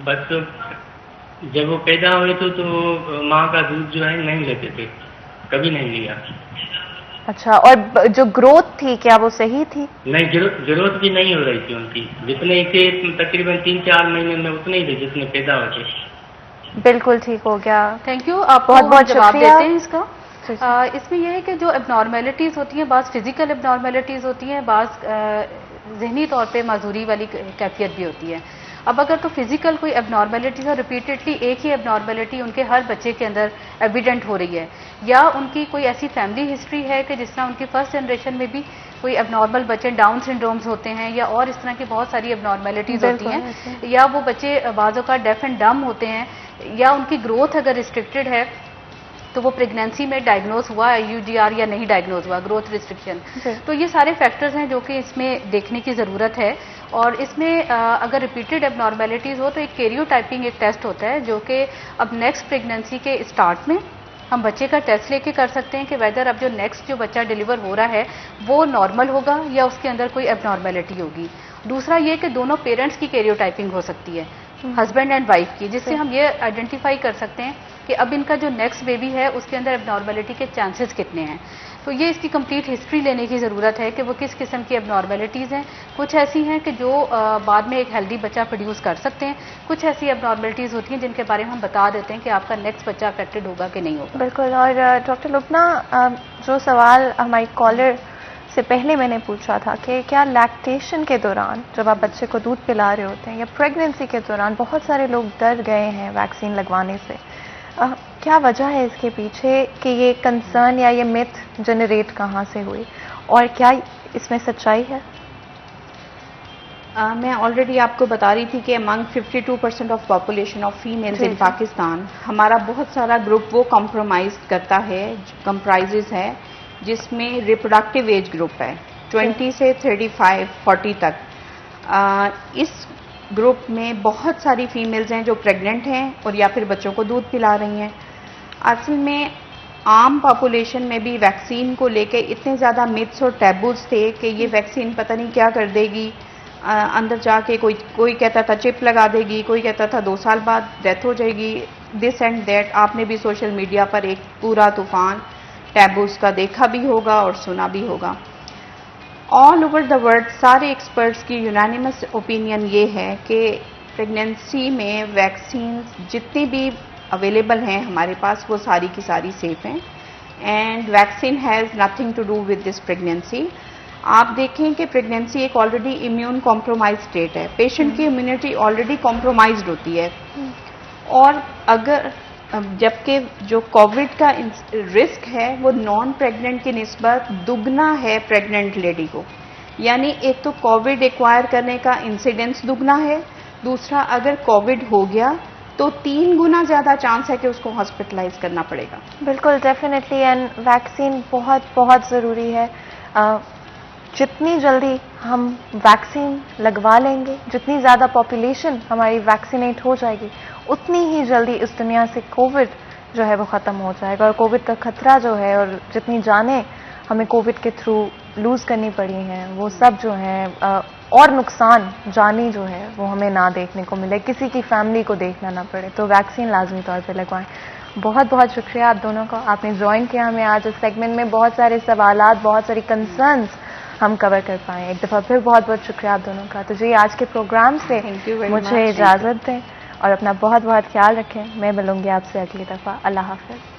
बस जब वो पैदा हुए तो माँ का दूध जो है नहीं लेते थे, कभी नहीं लिया। अच्छा, और जो ग्रोथ थी क्या वो सही थी? नहीं, ग्रोथ भी नहीं हो रही थी उनकी। जितने थे तकरीबन 3-4 महीने में उतने ही थे जितने पैदा हुए थे। बिल्कुल ठीक हो गया। Thank you. आप बहुत बहुत जवाब शुक्रिया। देते हैं इसका। इसमें यह है कि जो एबनॉर्मेलिटीज होती हैं, बाज़ फिजिकल एबनॉर्मेलिटीज होती हैं, बाज़ जहनी तौर पे माजूरी वाली कैफियत भी होती है। अब अगर तो फिजिकल कोई एबनॉर्मेलिटी है, रिपीटेडली एक ही एबनॉर्मेलिटी उनके हर बच्चे के अंदर एविडेंट हो रही है, या उनकी कोई ऐसी फैमिली हिस्ट्री है कि जिस तरह उनकी फर्स्ट जनरेशन में भी कोई एबनॉर्मल बच्चे डाउन सिंड्रोम्स होते हैं, या और इस तरह की बहुत सारी एबनॉर्मेलिटीज होती हैं, या वो बच्चे बाज़ों का डेफ एंड डम होते हैं, या उनकी ग्रोथ अगर रिस्ट्रिक्टेड है तो वो प्रेगनेंसी में डायग्नोज हुआ यूजीआर या नहीं डायग्नोज हुआ, ग्रोथ रिस्ट्रिक्शन। तो ये सारे फैक्टर्स हैं जो कि इसमें देखने की ज़रूरत है। और इसमें अगर रिपीटेड एबनॉर्मेलिटीज़ हो तो एक कैरियोटाइपिंग एक टेस्ट होता है जो कि अब नेक्स्ट प्रेगनेंसी के स्टार्ट में हम बच्चे का टेस्ट लेके कर सकते हैं कि वेदर अब जो नेक्स्ट जो बच्चा डिलीवर हो रहा है वो नॉर्मल होगा या उसके अंदर कोई एबनॉर्मेलिटी होगी। दूसरा ये कि दोनों पेरेंट्स की कैरियोटाइपिंग हो सकती है, हस्बैंड एंड वाइफ की, जिससे हम ये आइडेंटिफाई कर सकते हैं कि अब इनका जो नेक्स्ट बेबी है उसके अंदर एबनॉर्मेलिटी के चांसेस कितने हैं। तो ये इसकी कंप्लीट हिस्ट्री लेने की ज़रूरत है कि वो किस किस्म की एबनॉर्मेलिटीज़ हैं। कुछ ऐसी हैं कि जो बाद में एक हेल्दी बच्चा प्रोड्यूस कर सकते हैं, कुछ ऐसी एबनॉर्मेलिटीज़ होती हैं जिनके बारे में हम बता देते हैं कि आपका नेक्स्ट बच्चा अफेक्टेड होगा कि नहीं होगा। बिल्कुल। और डॉक्टर लुबना, जो सवाल हमारी कॉलर से पहले मैंने पूछा था कि क्या लैक्टेशन के दौरान जब आप बच्चे को दूध पिला रहे होते हैं या प्रेगनेंसी के दौरान बहुत सारे लोग डर गए हैं वैक्सीन लगवाने से, क्या वजह है इसके पीछे कि ये कंसर्न या ये मिथ जनरेट कहाँ से हुई और क्या इसमें सच्चाई है? मैं ऑलरेडी आपको बता रही थी कि among 52% of population of females in Pakistan हमारा बहुत सारा ग्रुप वो कॉम्प्रोमाइज करता है, कंप्राइजेज है, जिसमें रिप्रोडक्टिव एज ग्रुप है 20 से 35-40 तक। इस ग्रुप में बहुत सारी फीमेल्स हैं जो प्रेग्नेंट हैं और या फिर बच्चों को दूध पिला रही हैं। असल में आम पॉपुलेशन में भी वैक्सीन को लेके इतने ज़्यादा मिथ्स और टैबूज थे कि ये वैक्सीन पता नहीं क्या कर देगी, अंदर जाके कोई कहता था चिप लगा देगी, कोई कहता था 2 साल बाद डेथ हो जाएगी, दिस एंड दैट। आपने भी सोशल मीडिया पर एक पूरा तूफान टैबूज का देखा भी होगा और सुना भी होगा। ऑल ओवर द वर्ल्ड सारे एक्सपर्ट्स की यूनानिमस ओपिनियन ये है कि प्रेगनेंसी में वैक्सीन जितनी भी अवेलेबल हैं हमारे पास वो सारी की सारी सेफ हैं and vaccine has nothing to do with this pregnancy. आप देखें कि प्रेगनेंसी एक ऑलरेडी इम्यून कॉम्प्रोमाइज स्टेट है, पेशेंट की इम्यूनिटी ऑलरेडी कॉम्प्रोमाइज्ड होती है और अगर जबकि जो कोविड का रिस्क है वो नॉन प्रेग्नेंट की निस्बत दुगना है प्रेग्नेंट लेडी को, यानी एक तो कोविड एक्वायर करने का इंसिडेंस दुगना है, दूसरा अगर कोविड हो गया तो 3 गुना ज़्यादा चांस है कि उसको हॉस्पिटलाइज करना पड़ेगा। बिल्कुल, डेफिनेटली, एंड वैक्सीन बहुत बहुत ज़रूरी है। जितनी जल्दी हम वैक्सीन लगवा लेंगे, जितनी ज़्यादा पॉपुलेशन हमारी वैक्सीनेट हो जाएगी, उतनी ही जल्दी इस दुनिया से कोविड जो है वो ख़त्म हो जाएगा और कोविड का खतरा जो है और जितनी जानें हमें कोविड के थ्रू लूज़ करनी पड़ी हैं वो सब जो है और नुकसान जानी जो है वो हमें ना देखने को मिले, किसी की फैमिली को देखना ना पड़े, तो वैक्सीन लाजमी तौर पे लगवाएं। बहुत बहुत शुक्रिया आप दोनों का, आपने ज्वाइन किया हमें आज इस सेगमेंट में। बहुत सारे सवालात, बहुत सारी कंसर्न्स हम कवर कर पाए। एक दफ़ा फिर बहुत बहुत शुक्रिया आप दोनों का। तो जी, आज के प्रोग्राम से मुझे इजाज़त दें और अपना बहुत बहुत ख्याल रखें। मैं मिलूंगी आपसे अगली दफ़ा। अल्लाह हाफ़िज़।